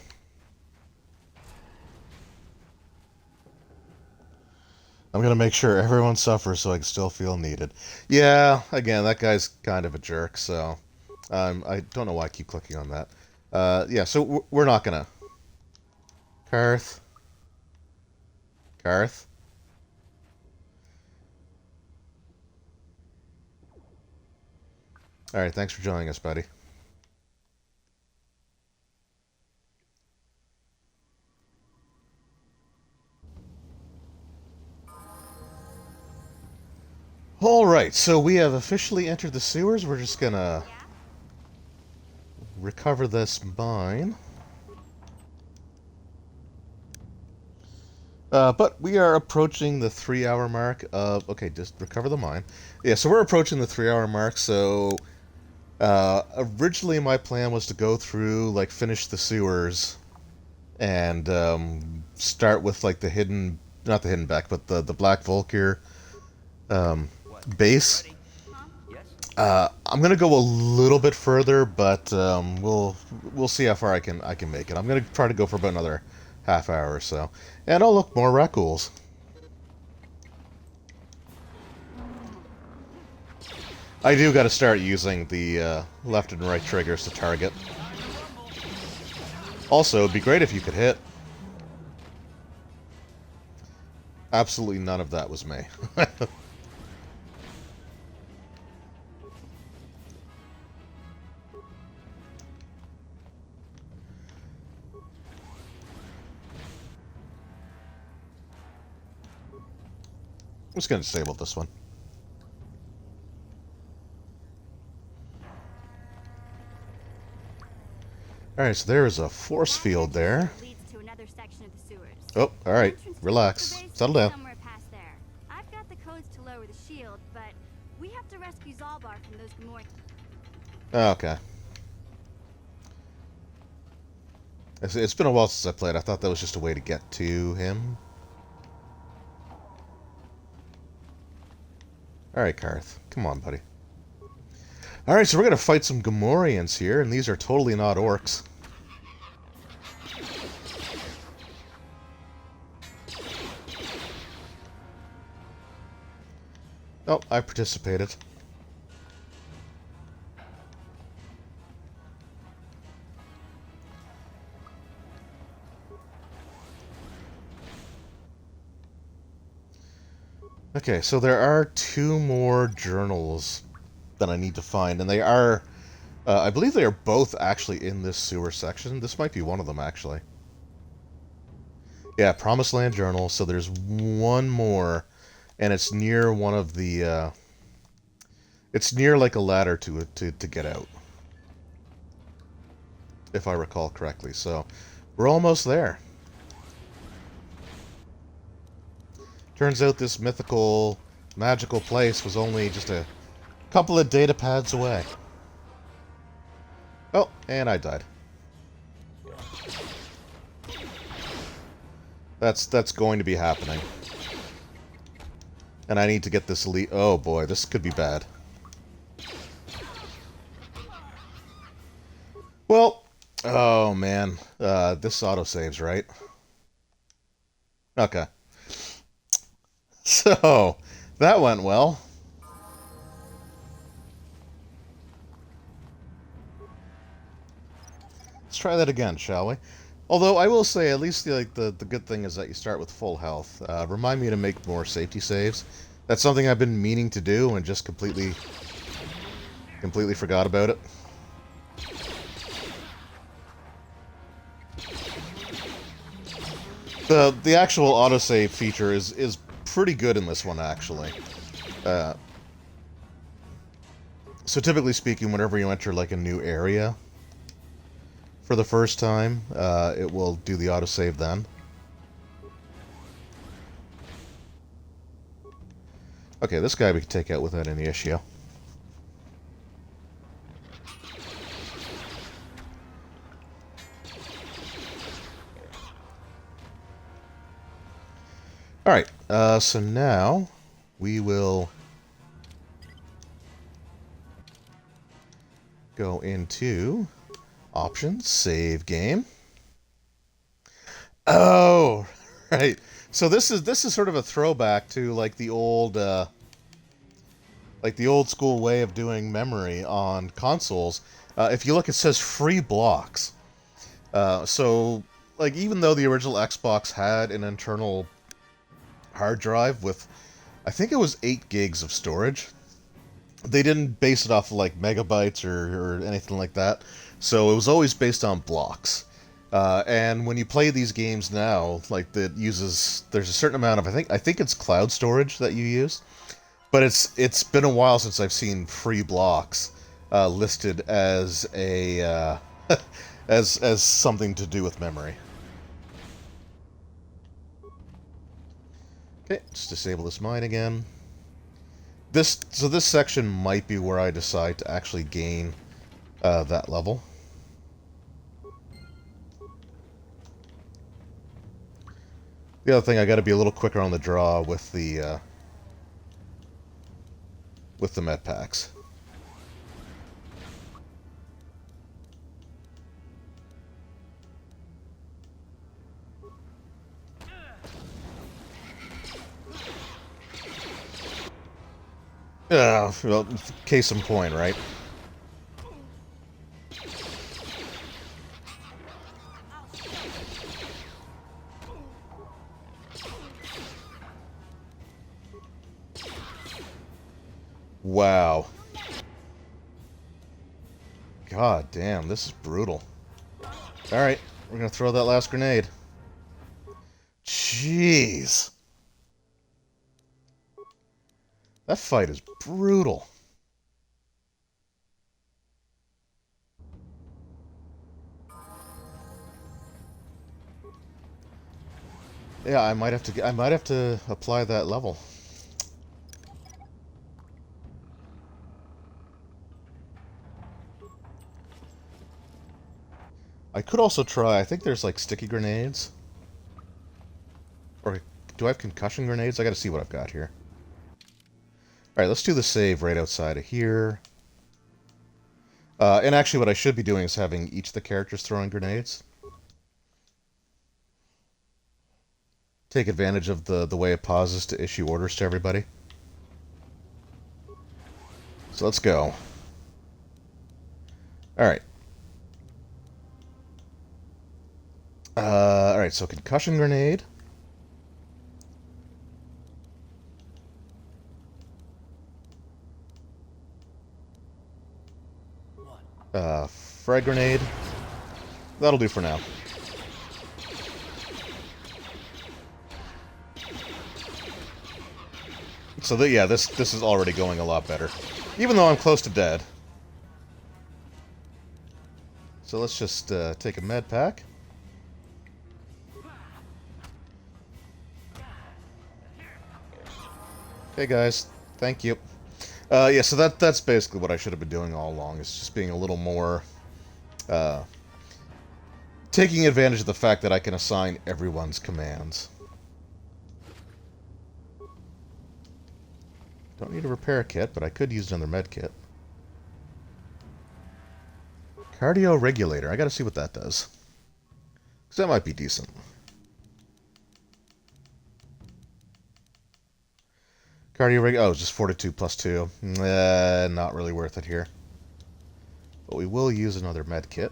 I'm going to make sure everyone suffers so I can still feel needed. Yeah, again, that guy's kind of a jerk, so I don't know why I keep clicking on that. Yeah, so we're not going to. Karth. Karth. Alright, thanks for joining us, buddy. Alright, so we have officially entered the sewers. We're just gonna recover this mine. But we are approaching the 3-hour mark of... Okay, just recover the mine. Yeah, so we're approaching the 3-hour mark, so... originally my plan was to go through, like, finish the sewers and start with, like, the hidden... Not the hidden back, but the Black Volkir base. I'm gonna go a little bit further, but we'll see how far I can make it. I'm gonna try to go for about another half hour or so. And oh look, more raccoons. I do got to start using the left and right triggers to target. Also, it'd be great if you could hit. Absolutely none of that was me. I'm just going to disable this one. Alright, so there is a force field there. Oh, alright. Relax. Settle down.
I've got the codes to lower the shield, but we have to rescue Zalbar from those Gamorreans.
Okay. It's been a while since I played. I thought that was just a way to get to him. Alright, Karth. Come on, buddy. Alright, so we're going to fight some Gamorreans here, and these are totally not orcs. Oh, I participated. Okay, so there are 2 more journals that I need to find, and they are, I believe they are both actually in this sewer section. This might be one of them, actually. Yeah, Promised Land Journal, so there's one more, and it's near one of the, it's near like a ladder to get out. If I recall correctly, so we're almost there. Turns out this mythical, magical place was only just a couple of data pads away. Oh, and I died. That's going to be happening. And I need to get this elite... Oh boy, this could be bad. Well, oh man, this autosaves, right? Okay. So, that went well. Let's try that again, shall we? Although, I will say, at least the good thing is that you start with full health. Remind me to make more safety saves. That's something I've been meaning to do and just completely forgot about it. The actual autosave feature is pretty good in this one, actually. So typically speaking, whenever you enter like a new area for the first time, it will do the autosave then. Okay, this guy we can take out without any issue. Alright, so now we will go into options, save game. Oh, right. So this is sort of a throwback to like the old school way of doing memory on consoles. If you look, it says free blocks. So like even though the original Xbox had an internal hard drive with, I think it was 8 gigs of storage, they didn't base it off of like megabytes or anything like that. So it was always based on blocks. And when you play these games now, like there's a certain amount of, I think it's cloud storage that you use, but it's been a while since I've seen free blocks listed as a as something to do with memory. Okay, let's disable this mine again. This section might be where I decide to actually gain that level. The other thing, I got to be a little quicker on the draw with the med packs. Well, case in point, right? Wow. God damn, this is brutal. Alright, we're gonna throw that last grenade. Jeez. That fight is brutal. Yeah, I might have to apply that level. I could also try, I think there's like sticky grenades. Or do I have concussion grenades? I gotta see what I've got here. Alright, let's do the save right outside of here. And actually what I should be doing is having each of the characters throwing grenades. Take advantage of the way it pauses to issue orders to everybody. So let's go. Alright. Alright, so concussion grenade. Frag grenade. That'll do for now. So yeah, this is already going a lot better. Even though I'm close to dead. So let's just take a med pack. Okay guys, thank you. Yeah, so that's basically what I should have been doing all along, is just being a little more... taking advantage of the fact that I can assign everyone's commands. Don't need a repair kit, but I could use another med kit. Cardio regulator, I gotta see what that does. Because that might be decent. Oh, just fortitude plus 2. Not really worth it here. But we will use another med kit.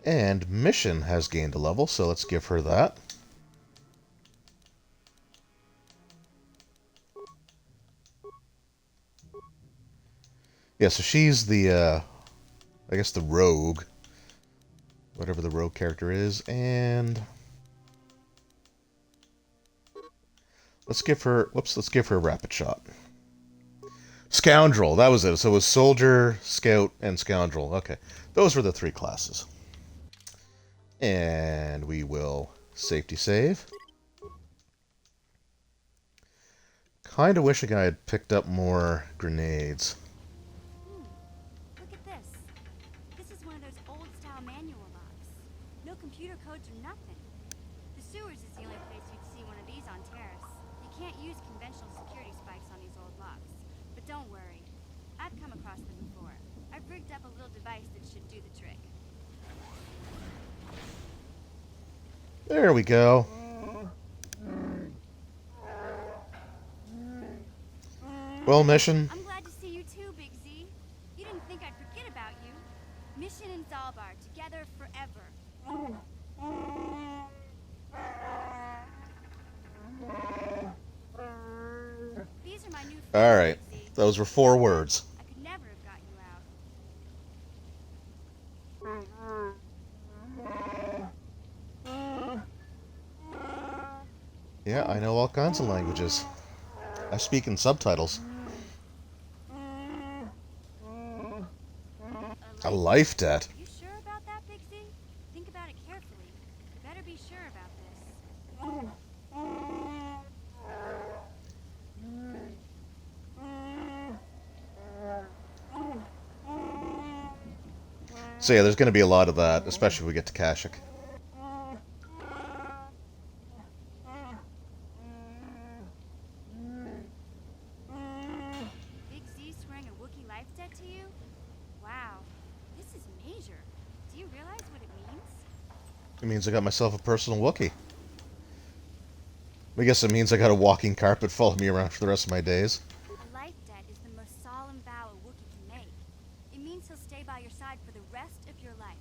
And Mission has gained a level, so let's give her that. Yeah, so she's the, I guess the rogue. whatever the rogue character is, and let's give her a rapid shot. Scoundrel, that was it. So it was soldier, scout, and scoundrel. Okay, those were the 3 classes. And we will safety save. Kinda wishing I had picked up more grenades.
Look at this. This is one of those old-style manual locks. No computer codes or nothing. The sewers is the only place you'd see one of these on Terrace. You can't use conventional security spikes on these old locks. But don't worry. I've come across them before. I've rigged up a little device that should do the trick.
There we go. Well, mission.
I'm glad to see you too, Big Z. You didn't think I'd forget about you. Mission and Zalbar, together forever. These are my new friends,
Alright,
Big Z.
those were 4 words.
I could never have got you out.
Yeah, I know all kinds of languages. I speak in subtitles. A life debt.
You sure about that, Big Z? Think about it carefully. You better be sure about this.
So yeah, there's going to be a lot of that, especially when we get to Kashyyyk.
Big Z swearing a Wookiee life debt to you? Wow, this is major. Do you realize what it means?
It means I got myself a personal Wookiee. I guess it means I got a walking carpet follow me around for the rest of my days.
A life debt is the most solemn vow a Wookiee can make. It means he'll stay by your side for the rest of your life.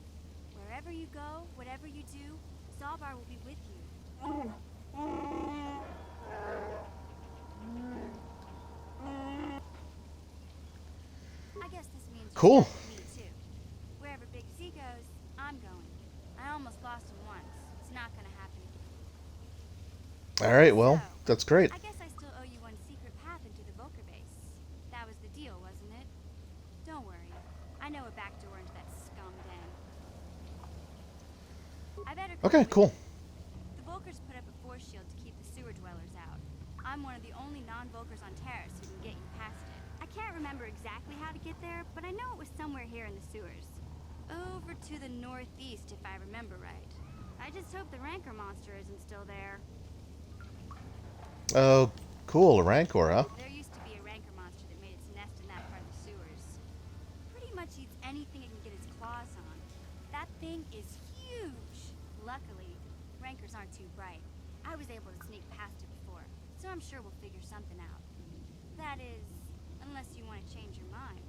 Wherever you go, whatever you do, Zalbar will be with you. I guess this means
Cool.
me too. Wherever Big Z goes, I'm going. I almost lost him once. It's not gonna happen again.
Alright, well, that's great.
I guess I still owe you one secret path into the Volker base. That was the deal, wasn't it? Don't worry. I know a back door into that scum den. I better go
Okay,
with
cool.
you. The Volkers put up a force shield to keep the sewer dwellers out. I'm one of the only non-Volkers on Terrace who can get you past it. I can't remember exactly how to get there, but I know it was somewhere here in the sewers. Over to the northeast, if I remember right. I just hope the Rancor monster isn't still there.
Oh, cool, a Rancor, huh?
There used to be a Rancor monster that made its nest in that part of the sewers. Pretty much eats anything it can get its claws on. That thing is huge. Luckily, Rancors aren't too bright. I was able to sneak past it before, so I'm sure we'll figure something out. That is, unless you want to change your mind.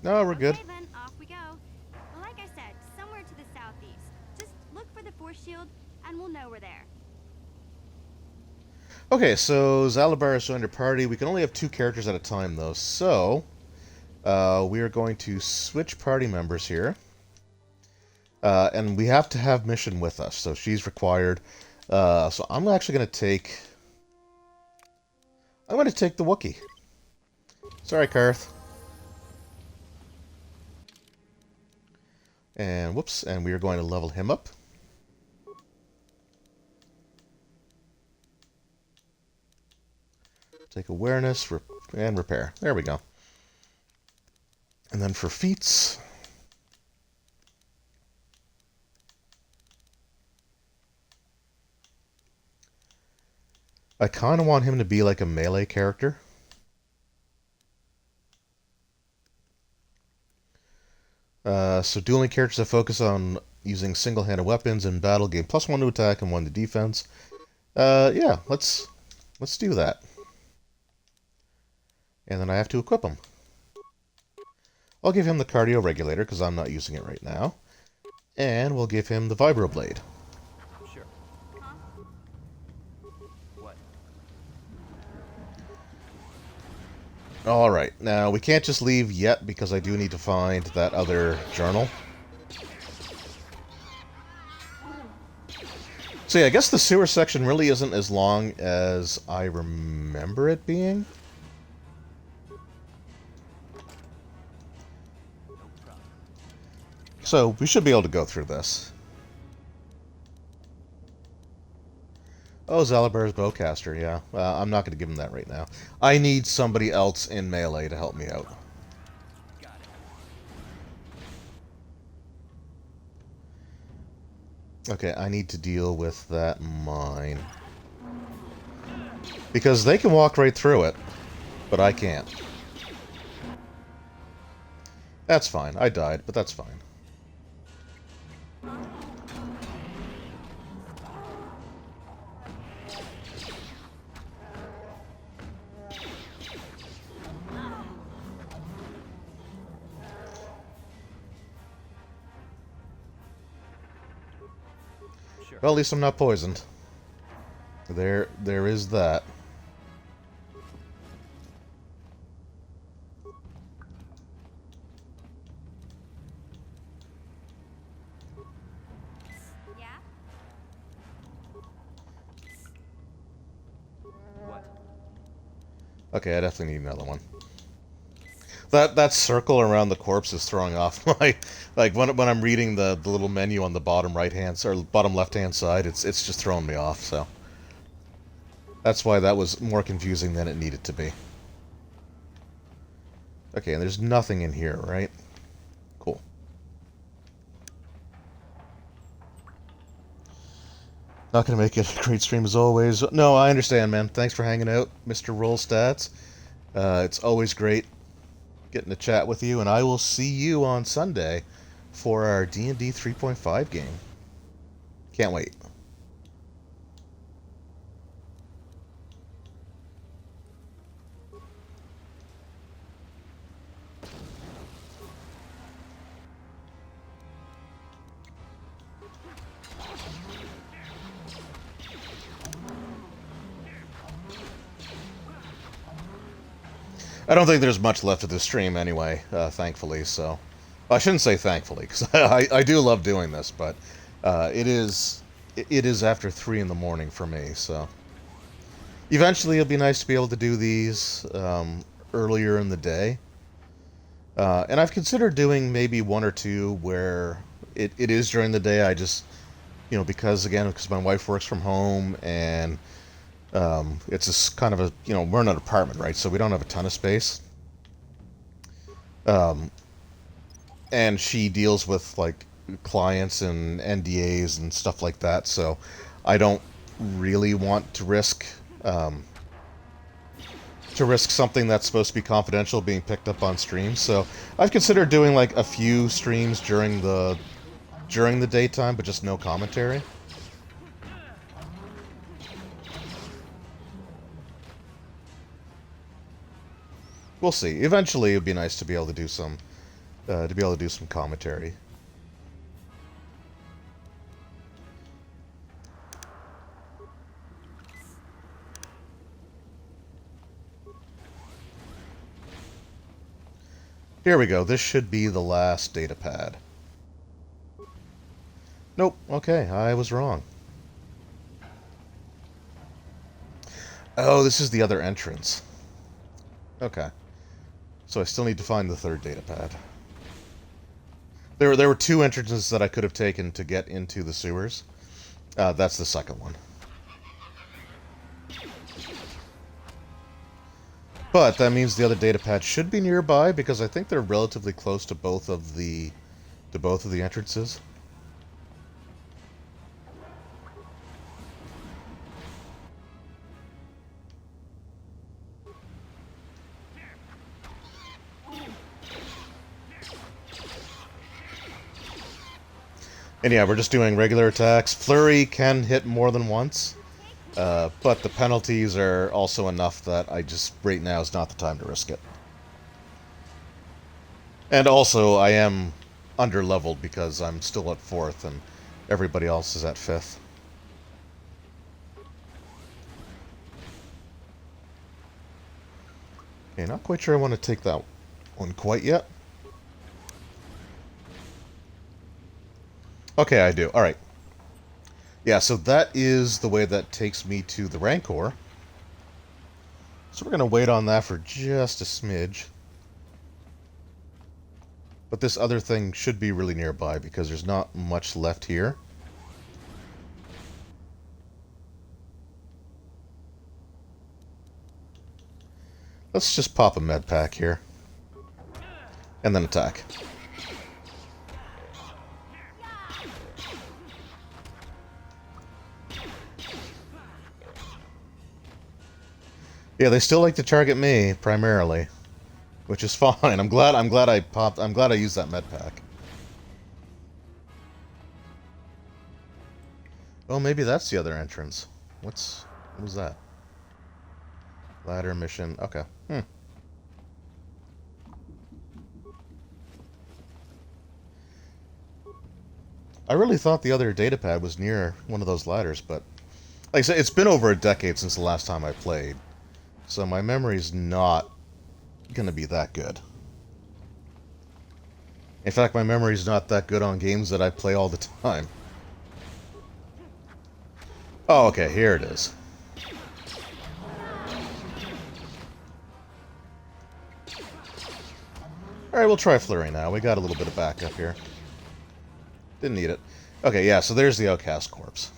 No, we're good.
Okay, then, off we go. Well, like I said, somewhere to the southeast. Just look for the force shield, and we'll know we're there.
Okay, so Zalabar is joined our party. We can only have 2 characters at a time, though. So, we are going to switch party members here. And we have to have Mission with us, so she's required. So I'm actually going to take... I'm going to take the Wookiee. Sorry, Karth. And, whoops, and we are going to level him up. Take awareness and repair. There we go. And then for feats, I kind of want him to be like a melee character. So dueling characters that focus on using single-handed weapons in battle gain +1 to attack and 1 to defense. Yeah, let's do that. And then I have to equip him. I'll give him the cardio regulator because I'm not using it right now. And we'll give him the vibroblade.
Sure.
Huh?
What?
Alright, now we can't just leave yet because I do need to find that other journal. So yeah, I guess the sewer section really isn't as long as I remember it being. So we should be able to go through this. Oh, Zalabar's bowcaster, yeah. I'm not going to give him that right now. I need somebody else in melee to help me out. Okay, I need to deal with that mine. Because they can walk right through it, but I can't. That's fine. I died, but that's fine. Well, at least I'm not poisoned. There is that.
Yeah?
What?
Okay, I definitely need another one. That circle around the corpse is throwing off my, like when I'm reading the little menu on the bottom right hand or bottom left hand side, it's just throwing me off. So that's why that was more confusing than it needed to be. Okay, and there's nothing in here, right? Cool. Not gonna make it a great stream as always. No, I understand, man. Thanks for hanging out, Mr. Roll Stats. It's always great getting to chat with you, and I will see you on Sunday for our D&D 3.5 game. Can't wait. I don't think there's much left of this stream anyway, thankfully, so... Well, I shouldn't say thankfully, because I do love doing this, but it is after 3 in the morning for me, so... Eventually it'll be nice to be able to do these earlier in the day. And I've considered doing maybe 1 or 2 where it is during the day. I just, you know, because my wife works from home, and it's just kind of a, you know, we're in an apartment, right? So we don't have a ton of space. And she deals with, like, clients and NDAs and stuff like that, so I don't really want to risk something that's supposed to be confidential being picked up on stream. So I've considered doing, like, a few streams during the daytime, but just no commentary. We'll see. Eventually, it'd be nice to be able to do some, commentary. Here we go. This should be the last data pad. Nope. Okay, I was wrong. Oh, this is the other entrance. Okay. So I still need to find the third data pad. There were 2 entrances that I could have taken to get into the sewers. That's the second one. But that means the other data pad should be nearby, because I think they're relatively close to both of the entrances. And yeah, we're just doing regular attacks. Flurry can hit more than once, but the penalties are also enough that I just, right now is not the time to risk it. And also, I am under-leveled because I'm still at 4th and everybody else is at 5th. Okay, not quite sure I want to take that one quite yet. Okay, I do. Alright. Yeah, so that is the way that takes me to the Rancor. So we're going to wait on that for just a smidge. But this other thing should be really nearby because there's not much left here. Let's just pop a med pack here. And then attack. Yeah, they still like to target me primarily, which is fine. I'm glad I used that med pack. Oh, maybe that's the other entrance. What was that? Ladder mission. Okay. I really thought the other datapad was near one of those ladders, but like I said, it's been over a decade since the last time I played, so my memory's not gonna be that good. In fact, my memory's not that good on games that I play all the time. Oh, okay, here it is. Alright, we'll try Flurry now. We got a little bit of backup here. Didn't need it. Okay, yeah, so there's the Outcast Corpse.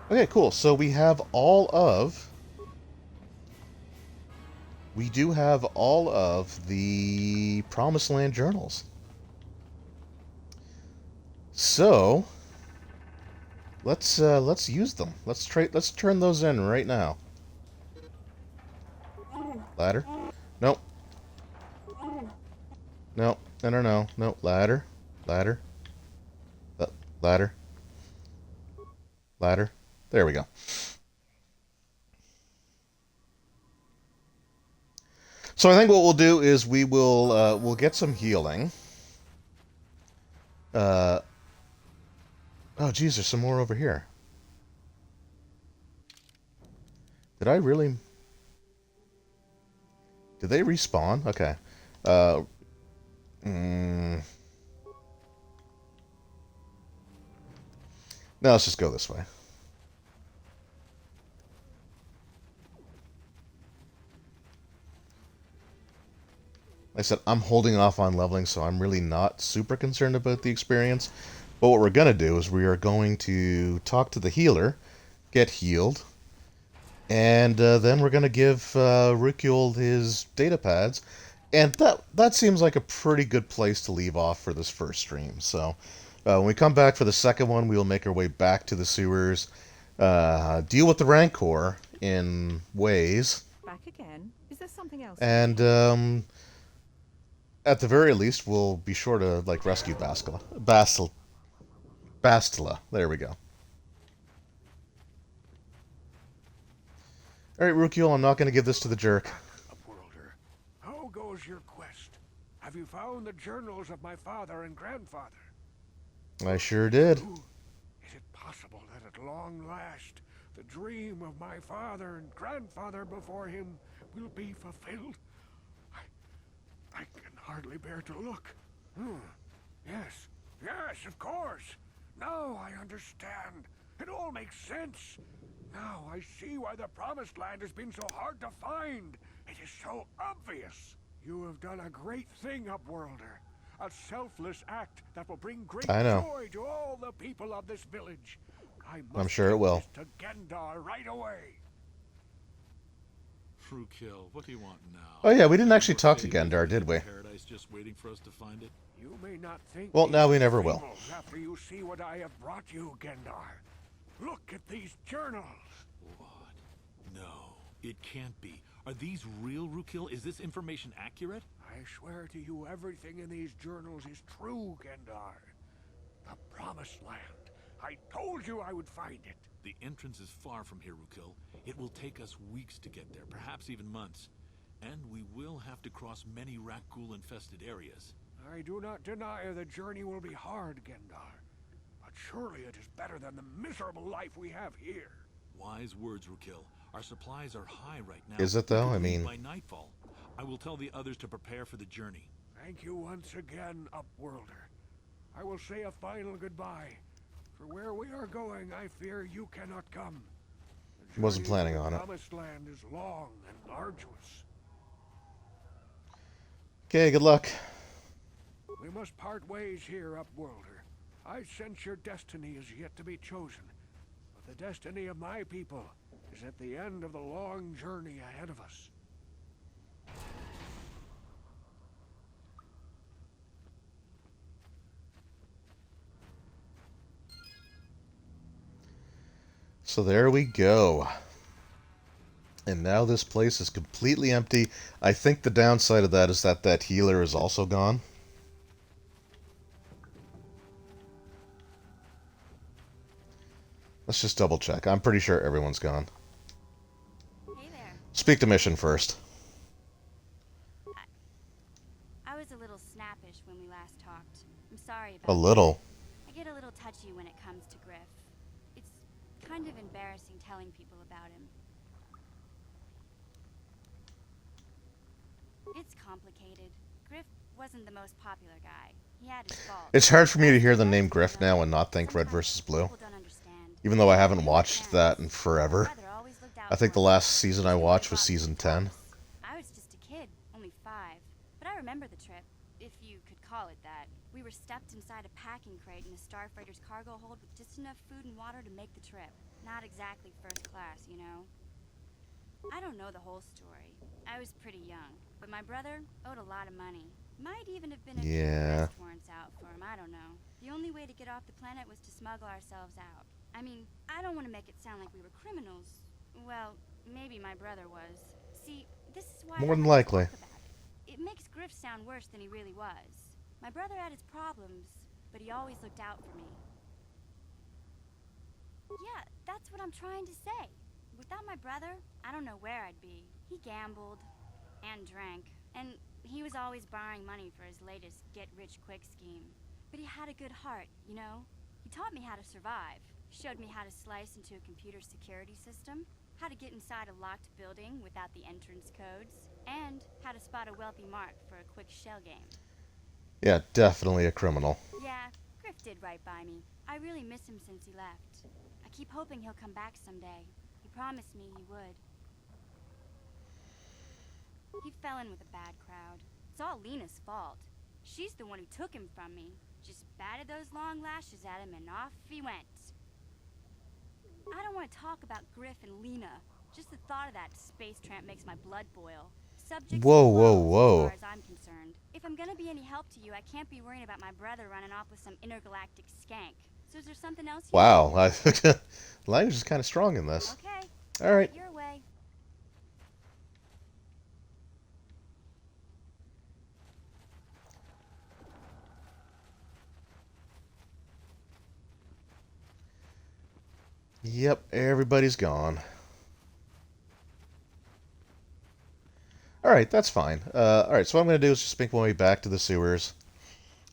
Okay, cool. So we have all of... We do have all of the Promised Land journals. So... Let's use them. Let's turn those in right now. Ladder? Nope. No. No. Ladder. Ladder. Ladder. Ladder. There we go. So I think what we'll do is we'll get some healing. Oh, geez, there's some more over here. Did I really... Did they respawn? Okay. No, let's just go this way. Like I said, I'm holding off on leveling, so I'm really not super concerned about the experience. But what we're going to do is we are going to talk to the healer, get healed, and then we're going to give Rukiel his data pads. And that seems like a pretty good place to leave off for this first stream. So when we come back for the second one, we will make our way back to the sewers, deal with the Rancor in ways.
Back again? Is there something else?
And at the very least, we'll be sure to like rescue Bastila. There we go. Alright, Rukiel, I'm not going to give this to the jerk.
Upworlder, how goes your quest? Have you found the journals of my father and grandfather?
I sure did.
Is it possible that at long last, the dream of my father and grandfather before him will be fulfilled? I can hardly bear to look. Yes, of course. Now I understand. It all makes sense. Now I see why the Promised Land has been so hard to find. It is so obvious. You have done a great thing, Upworlder. A selfless act that will bring great joy to all the people of this village.
I'm sure it will.
To Gendar right away.
Rukiel, what do you want now?
Oh yeah, we didn't actually talk to Gendar, did we?
Paradise just waiting for us to find it.
You may not think.
Well, now we never will.
After you see what I have brought you, Gendar. Look at these journals.
What? No, it can't be. Are these real, Rukiel? Is this information accurate?
I swear to you, everything in these journals is true, Gendar. The Promised Land. I told you I would find it.
The entrance is far from here, Rukiel. It will take us weeks to get there, perhaps even months. And we will have to cross many Rakghoul-infested areas.
I do not deny the journey will be hard, Gendar. But surely it is better than the miserable life we have here.
Wise words, Rukiel. Our supplies are high right now.
Is it though? I mean,
by nightfall. I will tell the others to prepare for the journey.
Thank you once again, Upworlder. I will say a final goodbye. For where we are going, I fear you cannot come. The
Wasn't
journey
planning
to the
on it.
Promised Land is long and arduous.
Okay, good luck.
We must part ways here, Upworlder. I sense your destiny is yet to be chosen, but the destiny of my people is at the end of the long journey ahead of us.
So there we go. And now this place is completely empty. I think the downside of that is that that healer is also gone. Let's just double check. I'm pretty sure everyone's gone.
Hey there.
Speak to mission first.
I was a little snappish when we last talked. I'm sorry about
A little.
that. I get a little touchy when it comes to Griff. It's kind of embarrassing telling people about him. It's complicated. Griff wasn't the most popular guy. He had his faults.
It's hard for me to hear the name Griff now and not think Red vs. Blue. Even though I haven't watched that in forever. I think the last season I watched was season 10.
I was just a kid, only 5. But I remember the trip, if you could call it that. We were stuffed inside a packing crate in a starfighter's cargo hold with just enough food and water to make the trip. Not exactly first class, you know? I don't know the whole story. I was pretty young, but my brother owed a lot of money. Might even have been a few arrest warrants out for him, I don't know. The only way to get off the planet was to smuggle ourselves out. I mean, I don't want to make it sound like we were criminals. Well, maybe my brother was. See, this is why
More
I
than
don't
likely.
talk about it. It makes Griff sound worse than he really was. My brother had his problems, but he always looked out for me. Yeah, that's what I'm trying to say. Without my brother, I don't know where I'd be. He gambled and drank, and he was always borrowing money for his latest get-rich-quick scheme. But he had a good heart, you know? He taught me how to survive, showed me how to slice into a computer security system, how to get inside a locked building without the entrance codes, and how to spot a wealthy mark for a quick shell game.
Yeah, definitely a criminal.
Yeah, Griff did right by me. I really miss him since he left. I keep hoping he'll come back someday. He promised me he would. He fell in with a bad crowd. It's all Lena's fault. She's the one who took him from me. Just batted those long lashes at him and off he went. I don't want to talk about Griff and Lena. Just the thought of that space tramp makes my blood boil. Subjects
Whoa, whoa,
closed,
whoa.
as far as I'm concerned. If I'm gonna be any help to you, I can't be worrying about my brother running off with some intergalactic skank. So is there something else you
Wow, language is kind of strong in this.
Okay.
All right.
Your way.
Yep, everybody's gone. Alright, that's fine. Alright, so what I'm going to do is just make my way back to the sewers.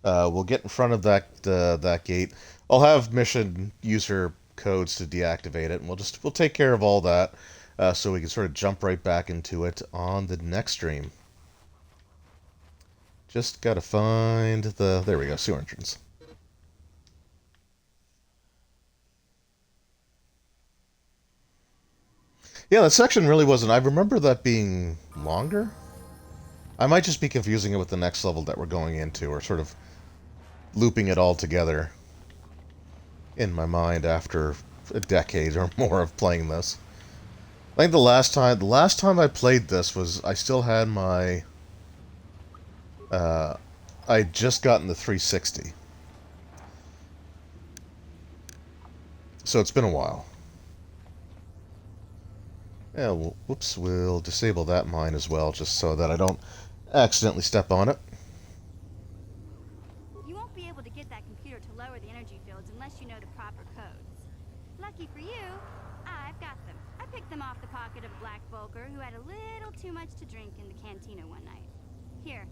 We'll get in front of that gate. I'll have mission user codes to deactivate it, and we'll take care of all that, so we can sort of jump right back into it on the next stream. Just gotta find there we go, sewer entrance. Yeah, that section really wasn't. I remember that being longer. I might just be confusing it with the next level that we're going into, or sort of looping it all together in my mind after a decade or more of playing this. I think the last time I played this was I still had my I'd just gotten the 360. So it's been a while. Yeah, well, whoops, we'll disable that mine as well, just so that I don't accidentally step on it.
You won't be able to get that computer to lower the energy fields unless you know the proper codes. Lucky for you, I've got them. I picked them off the pocket of a black Volker who had a little too much to drink in the cantina one night. Here,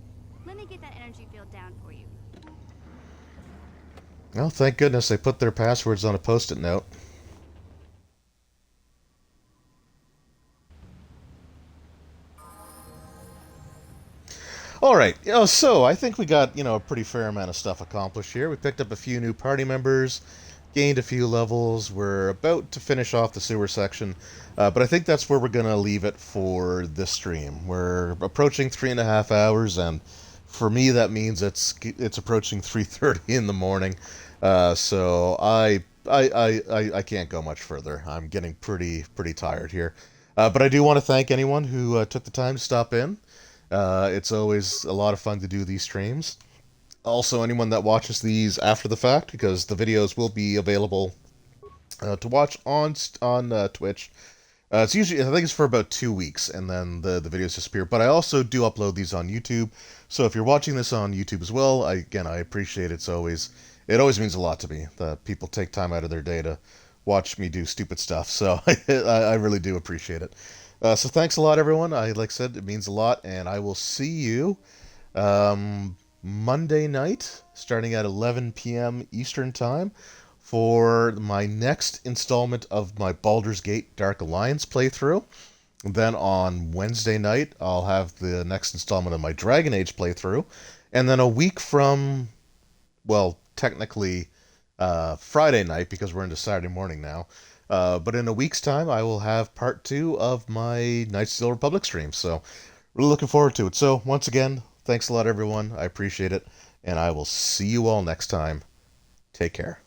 let me get that energy field down for you.
Well, thank goodness they put their passwords on a post-it note. Alright, so I think we got, a pretty fair amount of stuff accomplished here. We picked up a few new party members, gained a few levels. We're about to finish off the sewer section, but I think that's where we're going to leave it for this stream. We're approaching 3.5 hours, and for me that means it's approaching 3:30 in the morning. So I can't go much further. I'm getting pretty tired here. But I do want to thank anyone who took the time to stop in. It's always a lot of fun to do these streams. Also, anyone that watches these after the fact, because the videos will be available to watch on Twitch. It's usually, I think it's for about 2 weeks, and then the videos disappear. But I also do upload these on YouTube. So if you're watching this on YouTube as well, I appreciate it. It always means a lot to me that people take time out of their day to watch me do stupid stuff. So I really do appreciate it. So thanks a lot, everyone. Like I said, it means a lot, and I will see you Monday night, starting at 11 p.m. Eastern Time, for my next installment of my Baldur's Gate Dark Alliance playthrough. Then on Wednesday night, I'll have the next installment of my Dragon Age playthrough. And then a week from, well, technically Friday night, because we're into Saturday morning now, but in a week's time, I will have part 2 of my Knights of the Old Republic stream. So, really looking forward to it. So, once again, thanks a lot, everyone. I appreciate it. And I will see you all next time. Take care.